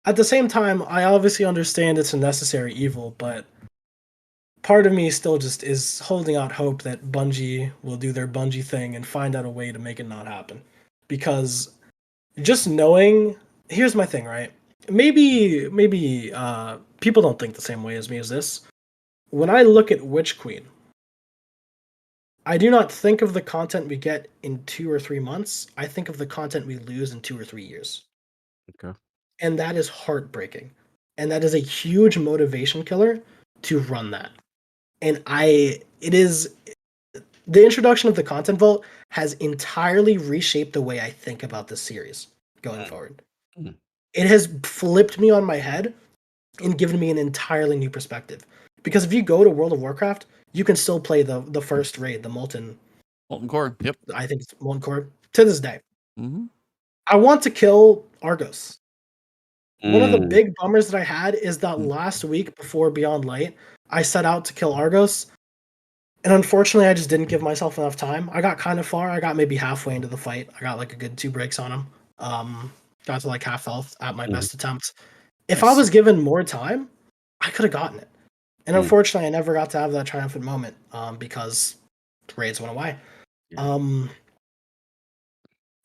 at the same time, I obviously understand it's a necessary evil, but part of me still just is holding out hope that Bungie will do their Bungie thing and find out a way to make it not happen. Because just knowing, here's my thing, right? Maybe people don't think the same way as me as this. When I look at Witch Queen, I do not think of the content we get in 2 or 3 months. I think of the content we lose in 2 or 3 years. Okay. And that is heartbreaking. And that is a huge motivation killer to run that. And the introduction of the content vault has entirely reshaped the way I think about this series going forward. It has flipped me on my head and given me an entirely new perspective. Because if you go to World of Warcraft, you can still play the first raid, the Molten Core. Yep. I think it's Molten Core to this day. Mm-hmm. I want to kill Argos. One of the big bummers that I had is that last week before Beyond Light, I set out to kill Argos, and unfortunately, I just didn't give myself enough time. I got kind of far. I got maybe halfway into the fight. I got like a good 2 breaks on him. Got to like half health at my best attempt. If I was given more time, I could have gotten it. And unfortunately, I never got to have that triumphant moment because raids went away.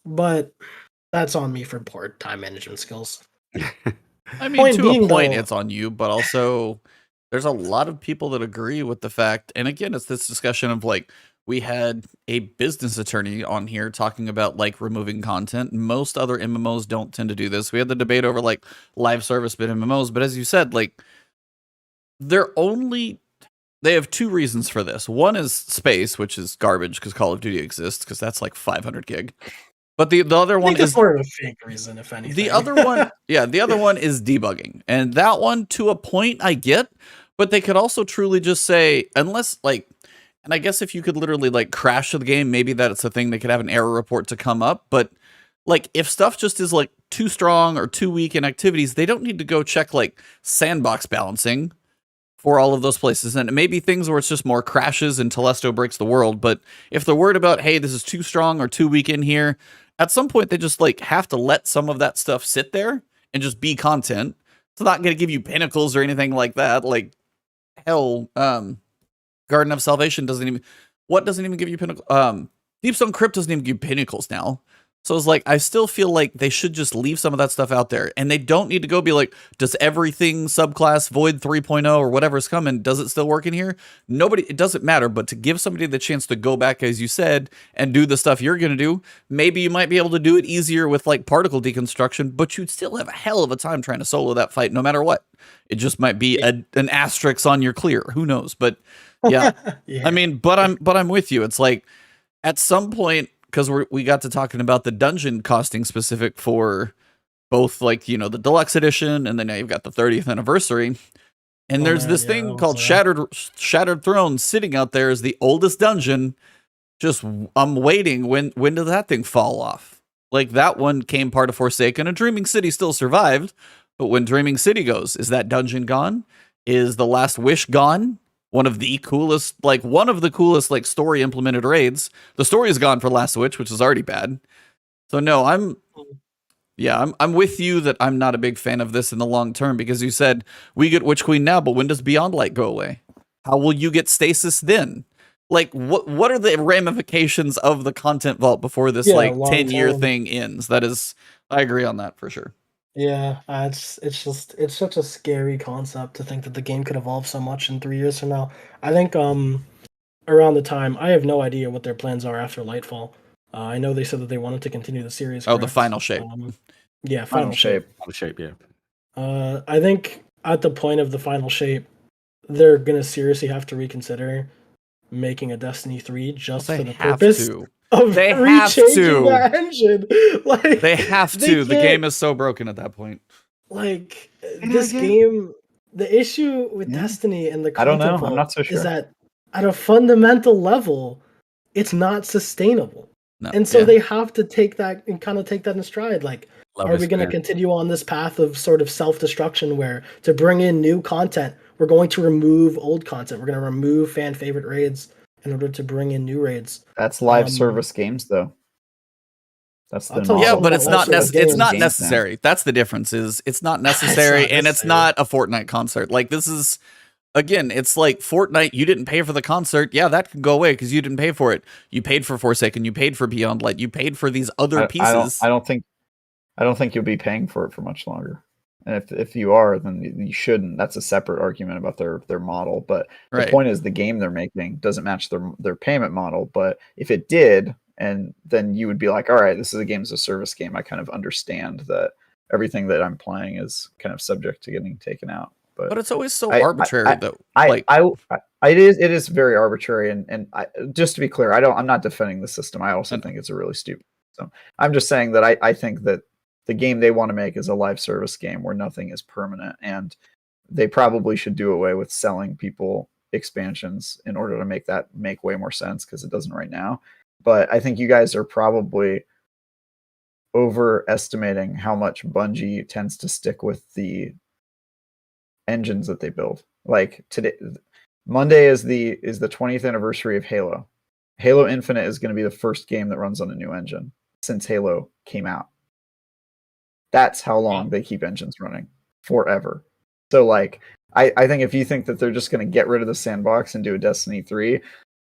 But that's on me for poor time management skills. I mean, to a point, it's on you, but also there's a lot of people that agree with the fact. And again, it's this discussion of like, we had a business attorney on here talking about like removing content. Most other MMOs don't tend to do this. We had the debate over like live service bit MMOs, but as you said, like they have 2 reasons for this. One is space, which is garbage because Call of Duty exists, because that's like 500 gig. But the other one is more of a fake reason, if anything. The other one, the other one is debugging. And that one, to a point, I get, but they could also truly just say, unless like, and I guess if you could literally like crash the game, maybe that's a thing. They could have an error report to come up. But like, if stuff just is like too strong or too weak in activities, they don't need to go check like sandbox balancing for all of those places. And it may be things where it's just more crashes and Telesto breaks the world. But if they're worried about, hey, this is too strong or too weak in here, at some point they just like have to let some of that stuff sit there and just be content. It's not going to give you pinnacles or anything like that. Like hell, Garden of Salvation doesn't even give you pinnacle. Deepstone Crypt doesn't even give you pinnacles now. So it's like, I still feel like they should just leave some of that stuff out there, and they don't need to go be like, does everything subclass Void 3.0 or whatever's coming, does it still work in here? It doesn't matter, but to give somebody the chance to go back, as you said, and do the stuff you're going to do, maybe you might be able to do it easier with like particle deconstruction, but you'd still have a hell of a time trying to solo that fight no matter what. It just might be an asterisk on your clear. Who knows? But yeah, I mean, but I'm with you. It's like, at some point, because we got to talking about the dungeon costing specific for both, like, you know, the deluxe edition, and then now you've got the 30th anniversary, and there's this thing called Shattered Throne sitting out there as the oldest dungeon. Just I'm waiting. When does that thing fall off? Like, that one came part of Forsaken, and Dreaming City still survived, but when Dreaming City goes, is that dungeon gone? Is the Last Wish gone? One of the coolest like story implemented raids. The story is gone for Last Wish, which is already bad. So no, I'm with you that I'm not a big fan of this in the long term, because you said we get Witch Queen now, but when does Beyond Light go away? How will you get Stasis then? Like, what are the ramifications of the content vault before this 10-year thing ends? That is, I agree on that for sure. Yeah, it's such a scary concept to think that the game could evolve so much in 3 years from now. I think around the time, I have no idea what their plans are after Lightfall. I know they said that they wanted to continue the series. Oh, the correct? final shape. Yeah, final shape. Final shape, yeah. I think at the point of the final shape, they're gonna seriously have to reconsider making a Destiny 3 just for the purpose of rechanging that engine. Like, they have to. The game is so broken at that point. Like, this game, the issue with Destiny and the I don't know. vault I'm not so sure. is that at a fundamental level, it's not sustainable. No, and so they have to take that in stride. Like, are we going to continue on this path of sort of self-destruction where to bring in new content, we're going to remove old content. We're going to remove fan favorite raids in order to bring in new raids. That's live service games, though. That's the but it's not necessary. That's the difference. Is it's not necessary, and it's not a Fortnite concert. Like, this is, again, it's like Fortnite. You didn't pay for the concert. Yeah, that can go away because you didn't pay for it. You paid for Forsaken. You paid for Beyond Light. You paid for these other pieces. I don't think you'll be paying for it for much longer. And if you are, then you shouldn't. That's a separate argument about their model. But the point is, the game they're making doesn't match their payment model. But if it did, and then you would be like, all right, this is a game as a service game. I kind of understand that everything that I'm playing is kind of subject to getting taken out. But it's always so arbitrary, though. It is very arbitrary. And just to be clear, I'm not defending the system. I also think it's a really stupid system. I'm just saying that I think that the game they want to make is a live service game where nothing is permanent, and they probably should do away with selling people expansions in order to make way more sense, because it doesn't right now. But I think you guys are probably overestimating how much Bungie tends to stick with the engines that they build. Like, today, Monday is the 20th anniversary of Halo. Halo Infinite is going to be the first game that runs on a new engine since Halo came out. That's how long they keep engines running, forever. So, like, I think if you think that they're just going to get rid of the sandbox and do a Destiny 3,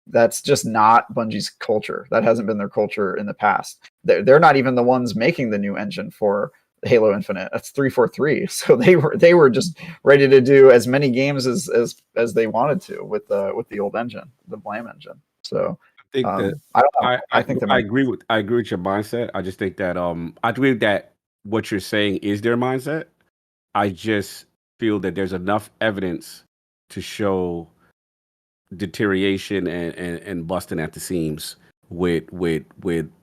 that's just not Bungie's culture. That hasn't been their culture in the past. They're not even the ones making the new engine for Halo Infinite. That's 343. So they were just ready to do as many games as they wanted to with the old engine, the Blame engine. So I think I agree with your mindset. I just think that I agree that what you're saying is their mindset. I just feel that there's enough evidence to show deterioration and busting at the seams with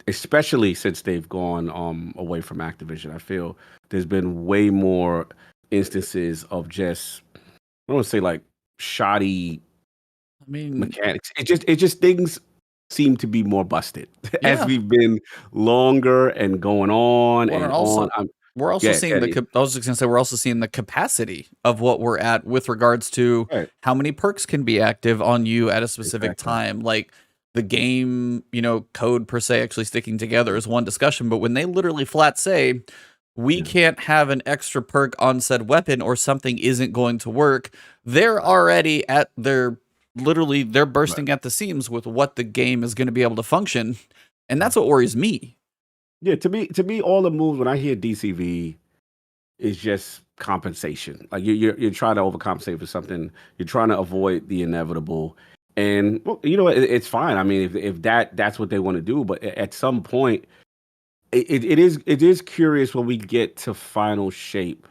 especially since they've gone away from Activision. I feel there's been way more instances of just, I don't want to say like shoddy mechanics. It just things seem to be more busted as we've been longer and going on on. We're also seeing I was just gonna say, we're also seeing the capacity of what we're at with regards to how many perks can be active on you at a specific time. Like, the game, code per se actually sticking together is one discussion, but when they literally flat say we can't have an extra perk on said weapon or something isn't going to work, they're already at they're bursting at the seams with what the game is going to be able to function, and that's what worries me. Yeah, to me, all the moves when I hear DCV is just compensation. Like, you're trying to overcompensate for something. You're trying to avoid the inevitable, and well, it's fine. I mean, if that's what they want to do, but at some point, it is curious when we get to final shape,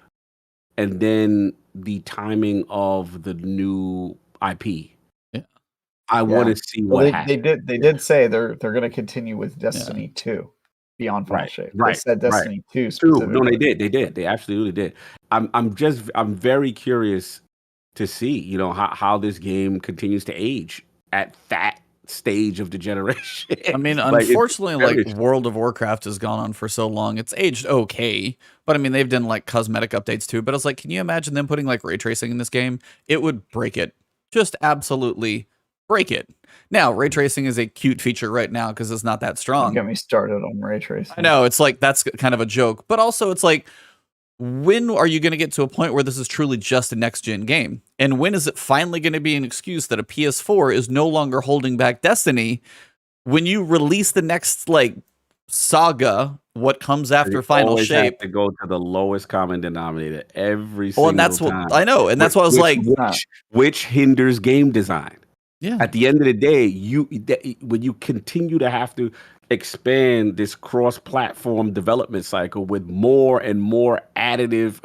and then the timing of the new IP. I want to see what happens. They did say they're going to continue with Destiny 2 beyond final shape. They said Destiny 2 specifically. No, they did. They absolutely did. I'm very curious to see, how this game continues to age at that stage of the generation. I mean, Like, it's unfortunately, like finished. World of Warcraft has gone on for so long. It's aged okay, but I mean, they've done like cosmetic updates too. But it's like, can you imagine them putting like ray tracing in this game? It would break it. Just absolutely break it. Now, ray tracing is a cute feature right now because it's not that Don't strong. get me started on ray tracing. I know, it's like that's kind of a joke, but also it's like, when are you going to get to a point where this is truly just a next-gen game? And when is it finally going to be an excuse that a PS4 is no longer holding back Destiny? When you release the next like saga, what comes after You Final always have Shape? to go to the lowest common denominator every Well, single and that's time. what I know, and that's what I was like. Which hinders game design. Yeah. At the end of the day, when you continue to have to expand this cross-platform development cycle with more and more additive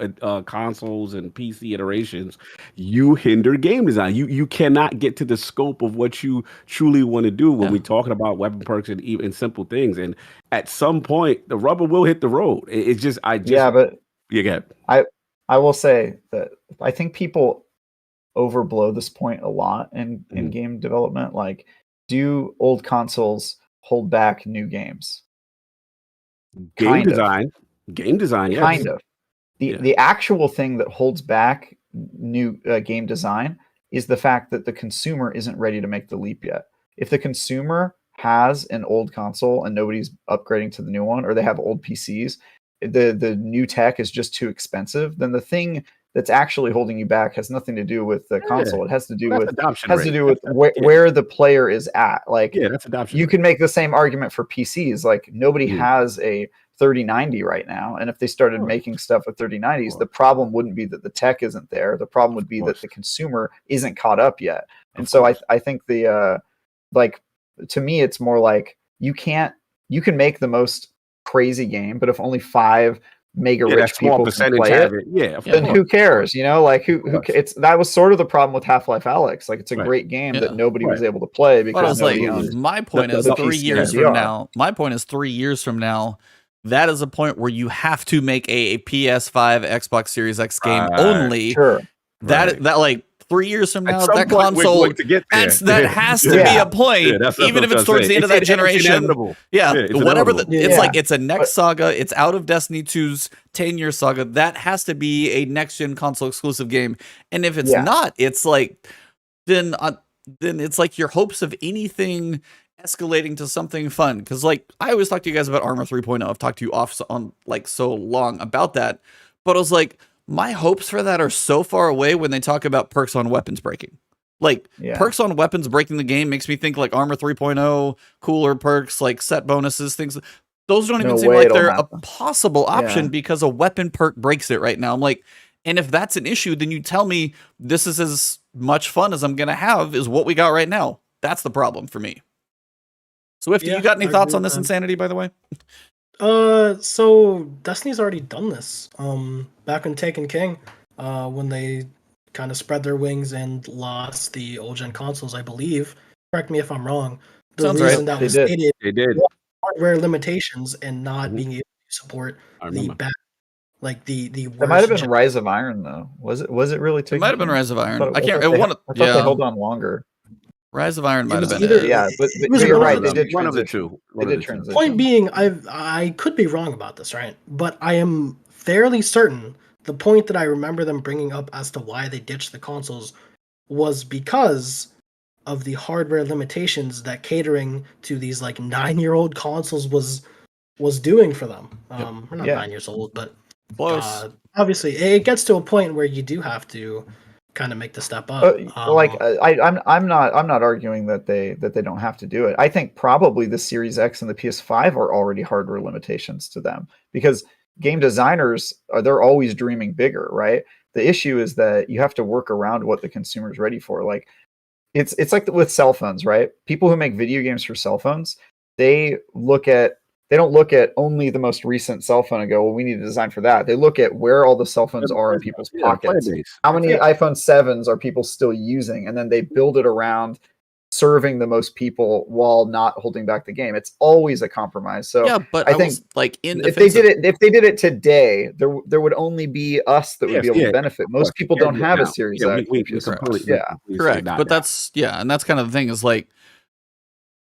consoles and PC iterations, you hinder game design. You cannot get to the scope of what you truly want to do when we're talking about weapon perks and even simple things. And at some point, the rubber will hit the road. It's just, yeah, but you get. I will say that I think people overblow this point a lot in game development. Like, do old consoles hold back new games? Game design, yes. Kind of. The actual thing that holds back new game design is the fact that the consumer isn't ready to make the leap yet. If the consumer has an old console and nobody's upgrading to the new one, or they have old PCs, the new tech is just too expensive, then the thing that's actually holding you back has nothing to do with the console. It has to do with where the player is at. Like, that's adoption. You can make the same argument for PCs. Like, nobody has a 3090 right now, and if they started making stuff with 3090s, the problem wouldn't be that the tech isn't there. The problem would be that the consumer isn't caught up yet. And so I think the like, to me, it's more like you can make the most crazy game, but if only 5 mega rich people can play it, then who cares? You know, like that was sort of the problem with Half-Life Alyx. Like, it's a great game that nobody was able to play because my point is 3 years from now. My point is 3 years from now. That is a point where you have to make a PS5, Xbox Series X game only. Sure. That like 3 years from now, that console that has to be a point, even if it's towards the end of that generation. Whatever. It's like it's a next saga. It's out of Destiny 2's 10-year saga. That has to be a next gen console exclusive game. And if it's not, it's like then it's like your hopes of anything escalating to something fun. Because like I always talk to you guys about Armor 3.0. I've talked to you off on like so long about that, but I was like, my hopes for that are so far away when they talk about perks on weapons breaking. Like, perks on weapons breaking the game makes me think like Armor 3.0, cooler perks, like set bonuses, things. Those don't even seem like they're a possible option because a weapon perk breaks it right now. I'm like, and if that's an issue, then you tell me this is as much fun as I'm going to have is what we got right now. That's the problem for me. Swifty, you got any thoughts on this insanity, by the way? So Destiny's already done this. Back in Taken King, when they kind of spread their wings and lost the old gen consoles, I believe. Correct me if I'm wrong. The reason that was stated, they did hardware limitations and not being able to support the back, like the. That might have been Rise of Iron, though. Was it really? It might have been Rise of Iron. I can't. I thought they held on longer. Rise of Iron might have been but you're right. They did one of the two. They did transition. Point being, I could be wrong about this, right? But I am fairly certain the point that I remember them bringing up as to why they ditched the consoles was because of the hardware limitations that catering to these like 9-year-old consoles was doing for them. We're not 9 years old, but obviously it gets to a point where you do have to kind of make the step up. I'm not arguing that they don't have to do it. I think probably the Series X and the PS5 are already hardware limitations to them because game designers they're always dreaming bigger, right? The issue is that you have to work around what the consumer's ready for. Like it's like with cell phones, right? People who make video games for cell phones, they don't look at only the most recent cell phone and go, well, we need to design for that. They look at where all the cell phones are in people's pockets. How many iPhone 7s are people still using? And then they build it around serving the most people while not holding back the game. It's always a compromise. So but I think like if they did it today, there would only be us that would be able to benefit. Most people don't have a Series X. Correct. But that's and that's kind of the thing is like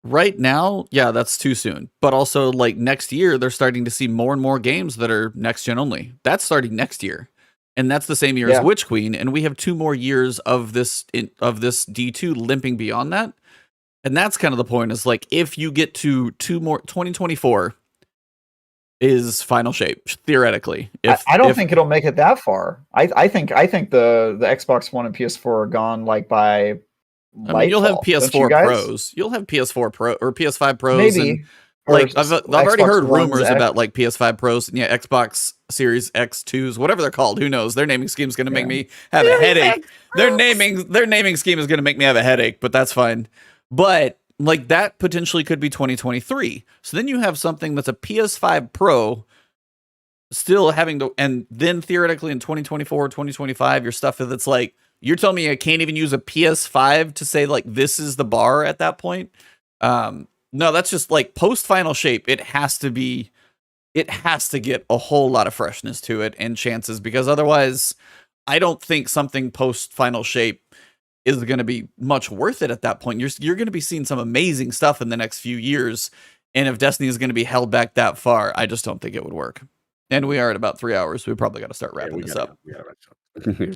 Right now, yeah, that's too soon. But also, like next year, they're starting to see more and more games that are next gen only. That's starting next year, and that's the same year as Yeah. Witch Queen. And we have 2 more years of this D2 limping beyond that. And that's kind of the point. Is like if you get to 2 more, 2024 is final shape theoretically. I don't think it'll make it that far. I think the Xbox One and PS4 are gone like by. I mean, you'll have Nightfall, don't you PS4 guys? Pros. You'll have PS4 Pro or PS5 Pros. Maybe. And like I've already Xbox heard One's rumors X. about like PS5 Pros and yeah, Xbox Series X2s, whatever they're called. Who knows? Their naming scheme is going to make me have a headache. Their naming scheme is going to make me have a headache, but that's fine. But like that potentially could be 2023. So then you have something that's a PS5 Pro still having to, and then theoretically in 2024, 2025, your stuff that's like, you're telling me I can't even use a PS5 to say like this is the bar at that point? No, that's just like post final shape. It has to get a whole lot of freshness to it and chances, because otherwise I don't think something post final shape is going to be much worth it at that point. You're going to be seeing some amazing stuff in the next few years. And if Destiny is going to be held back that far, I just don't think it would work. And we are at about 3 hours. So we probably got to start wrapping this up. We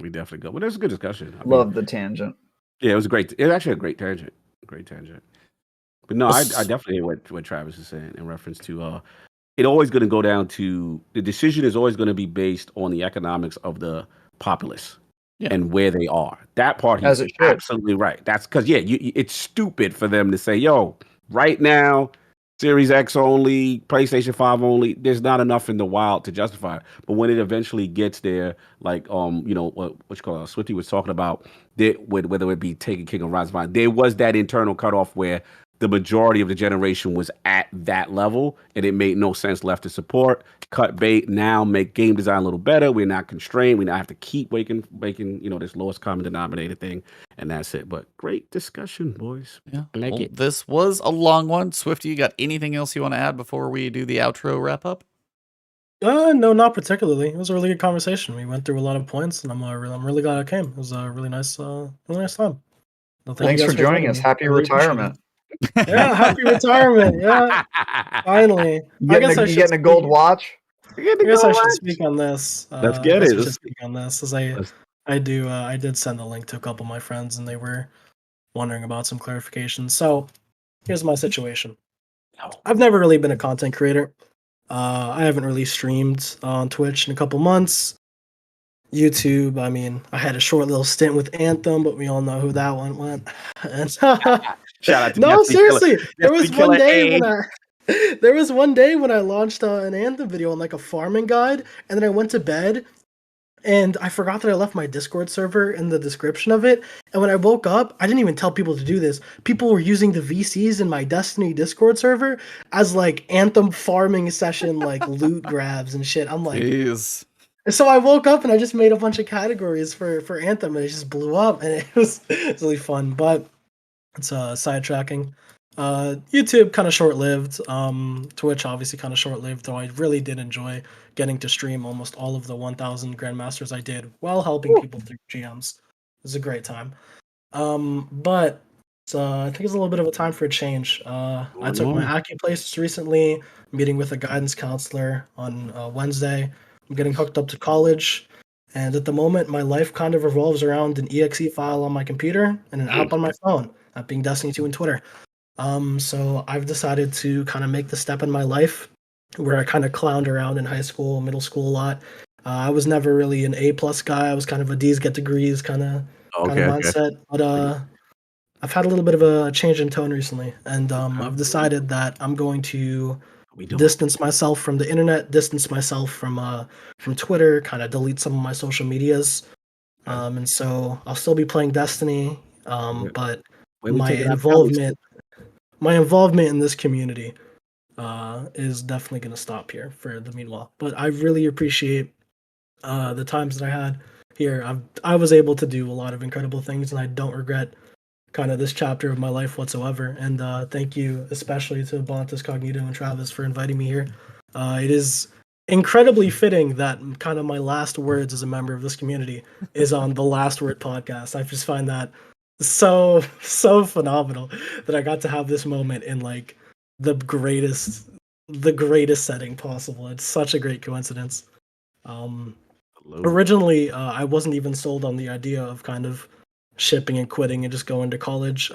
definitely go. But it was a good discussion. Love the tangent. Yeah, it was great. It was actually a great tangent. Great tangent. But no, I definitely hear what Travis is saying in reference to it always going to go down to the decision is always going to be based on the economics of the populace and where they are. That part he's absolutely right. That's because it's stupid for them to say, yo, right now, Series X only, PlayStation 5 only, there's not enough in the wild to justify it. But when it eventually gets there, like what you call Swifty was talking about, whether it be Taken King or Rise of Iron, there was that internal cutoff where the majority of the generation was at that level, and it made no sense left to support. Cut bait, now make game design a little better. We're not constrained. We not have to keep making this lowest common denominator thing, and that's it. But great discussion, boys. Yeah, I like it. This was a long one. Swifty, you got anything else you want to add before we do the outro wrap up? No, not particularly. It was a really good conversation. We went through a lot of points, and I'm really glad I came. It was a really nice time. Well, Thanks for joining us. me. Happy Really retirement. Yeah, happy retirement. Yeah, finally. You getting a gold watch? I guess I should speak on this. Let's get it. Let's speak on this, as I did send a link to a couple of my friends, and they were wondering about some clarification. So here's my situation. I've never really been a content creator. I haven't really streamed on Twitch in a couple months. YouTube, I mean, I had a short little stint with Anthem, but we all know who that one went. And Shout out to no, Destiny seriously, Killer. there was Destiny one Killer day A. when I launched an Anthem video on like a farming guide, and then I went to bed, and I forgot that I left my Discord server in the description of it. And when I woke up, I didn't even tell people to do this. People were using the VCs in my Destiny Discord server as like Anthem farming session, like loot grabs and shit. I'm like, Jeez. so I woke up and I just made a bunch of categories for Anthem, and it just blew up, and it was really fun. But it's sidetracking. YouTube kind of short-lived. Twitch obviously kind of short-lived, though I really did enjoy getting to stream almost all of the 1,000 Grandmasters I did while helping people through GMs. It was a great time. But I think it's a little bit of a time for a change. I took my Acuplaces recently, meeting with a guidance counselor on Wednesday. I'm getting hooked up to college, and at the moment, my life kind of revolves around an exe file on my computer and an app on my phone, that being Destiny2 and Twitter. So I've decided to kind of make the step in my life where I kind of clowned around in high school, middle school a lot. I was never really an A+ guy. I was kind of a D's get degrees kind of mindset. But I've had a little bit of a change in tone recently, and I've decided that I'm going to distance myself from the internet, distance myself from Twitter, kind of delete some of my social medias. And so I'll still be playing Destiny, but my involvement in this community is definitely going to stop here for the meanwhile. But I really appreciate the times that I had here. I was able to do a lot of incredible things, and I don't regret kind of this chapter of my life whatsoever. And thank you especially to Ebontis, Cognito, and Travis for inviting me here. It is incredibly fitting that kind of my last words as a member of this community is on the Last Word podcast. I just find that so phenomenal that I got to have this moment in like the greatest setting possible. It's such a great coincidence. Originally, I wasn't even sold on the idea of kind of shipping and quitting and just going to college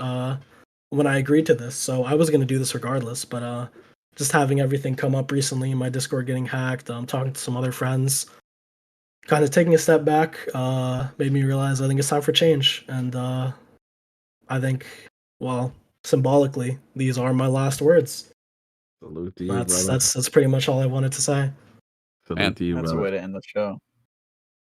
when I agreed to this. So I was going to do this regardless, but just having everything come up recently, my Discord getting hacked, talking to some other friends, kind of taking a step back, made me realize I think it's time for change. And I think, well, symbolically, these are my last words. Salute to you, That's pretty much all I wanted to say. Salute to you, That's brother. a way to end the show.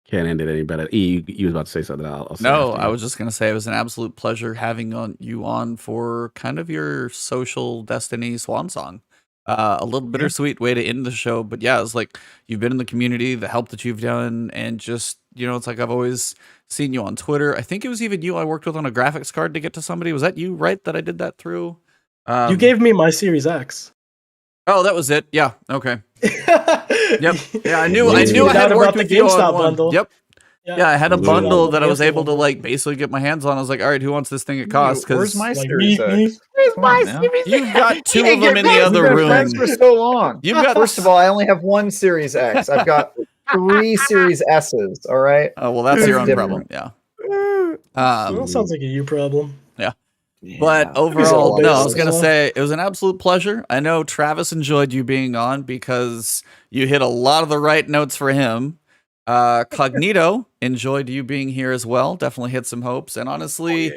Can't end it any better. You was about to say something. I'll say No, after I you. was just gonna say it was an absolute pleasure having you on for kind of your social Destiny swan song. A little bittersweet way to end the show, but yeah, it's like you've been in the community, the help that you've done, and just it's like I've always seen you on Twitter. I think it was even you I worked with on a graphics card to get to somebody. Was that you, right? That I did that through. You gave me my Series X. Oh, that was it. Yeah. Okay. Yep. Yeah, I knew You I tweeted had out worked about with the you on GameStop one. bundle. Yep. Yeah, I had a Absolutely. bundle that I was GameStop able to bundle. like basically get my hands on. I was like, all right, who wants this thing at cost? Where's Because my like, Series me? X? Come on now. you've got two You of them in the We've other been room. friends for so long. You've got First of all, I only have one Series X. I've got 3 Series S's. All right. Oh well, that's That's your own different. problem. Yeah. Well, sounds like a you problem. But Yeah. overall, no, I was basis. going to say it was an absolute pleasure. I know Travis enjoyed you being on because you hit a lot of the right notes for him. Cognito enjoyed you being here as well. Definitely hit some hopes. And honestly,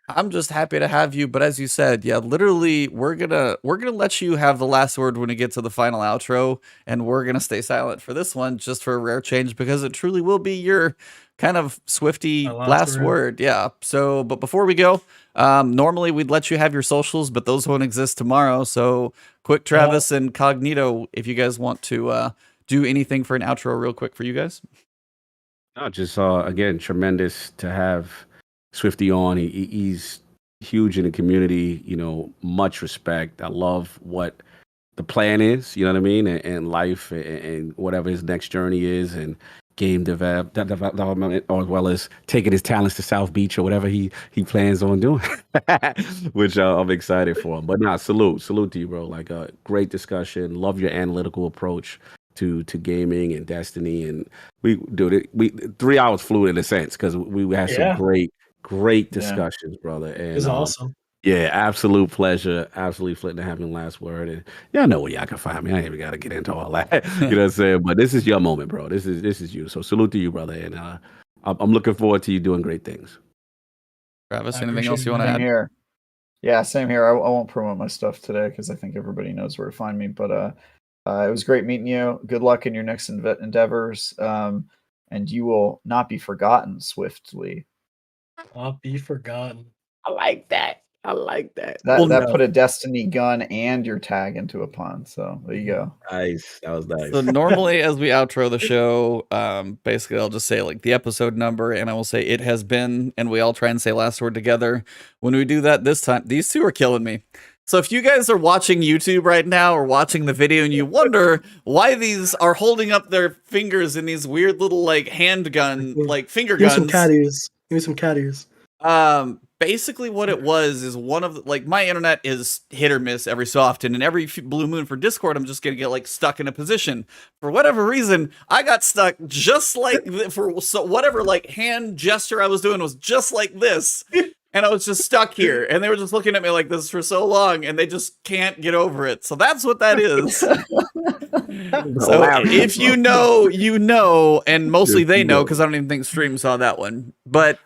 I'm just happy to have you. But as you said, yeah, literally, we're gonna let you have the last word when we get to the final outro, and we're gonna stay silent for this one just for a rare change because it truly will be your kind of Swifty My last word. Yeah. So, but before we go, normally we'd let you have your socials, but those won't exist tomorrow. So, quick, Travis and Cognito, if you guys want to do anything for an outro, real quick for you guys. No, just again, tremendous to have Swifty on. He's huge in the community. Much respect. I love what the plan is. You know what I mean, and life and whatever his next journey is, and game development, as well as taking his talents to South Beach or whatever he plans on doing, which I'm excited for him. But salute to you, bro. Like a great discussion. Love your analytical approach to gaming and Destiny, and we 3 hours flew in a sense because we had some great discussions, brother. And It was awesome. Yeah, absolute pleasure. Absolutely flitting to having the last word. And y'all know where y'all can find me. I ain't even got to get into all that. You know what I'm saying? But this is your moment, bro. This is you. So salute to you, brother. And I'm looking forward to you doing great things. Travis, I anything else you appreciate want to it. add? Same here. Yeah, same here. I won't promote my stuff today because I think everybody knows where to find me. But it was great meeting you. Good luck in your next endeavors. And you will not be forgotten swiftly. Not be forgotten. I like that. That That put a Destiny gun and your tag into a pun. So there you go. nice. That was nice. So normally as we outro the show, basically I'll just say like the episode number and I will say it has been, and we all try and say last word together. When we do that this time, these two are killing me. So if you guys are watching YouTube right now or watching the video and you wonder why these are holding up their fingers in these weird little like handgun, like finger Give me some guns. cat ears. Give me some cat ears. Basically what it was is one of the, like my internet is hit or miss every so often, and every blue moon for Discord I'm just gonna get like stuck in a position. For whatever reason I got stuck just like whatever like hand gesture I was doing was just like this, and I was just stuck here, and they were just looking at me like this for so long, and they just can't get over it. So that's what that is. So if you know, you know, and mostly they know because I don't even think stream saw that one. But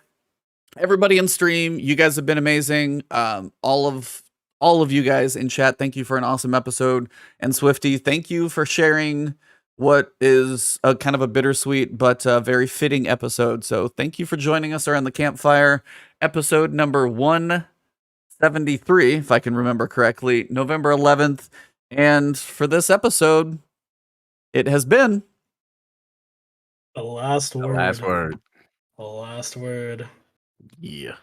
everybody in stream, you guys have been amazing. All of you guys in chat, thank you for an awesome episode. And Swifty, thank you for sharing what is a kind of a bittersweet but very fitting episode. So thank you for joining us around the campfire. Episode number 173, if I can remember correctly, November 11th. And for this episode, it has been The last word. The last word. Yeah.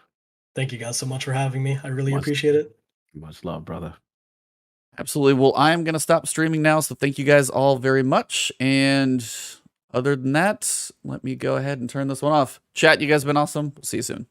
Thank you guys so much for having me. I really Much- appreciate it. Much love, brother. Absolutely. Well, I'm going to stop streaming now. So thank you guys all very much. And other than that, let me go ahead and turn this one off. Chat, you guys have been awesome. We'll see you soon.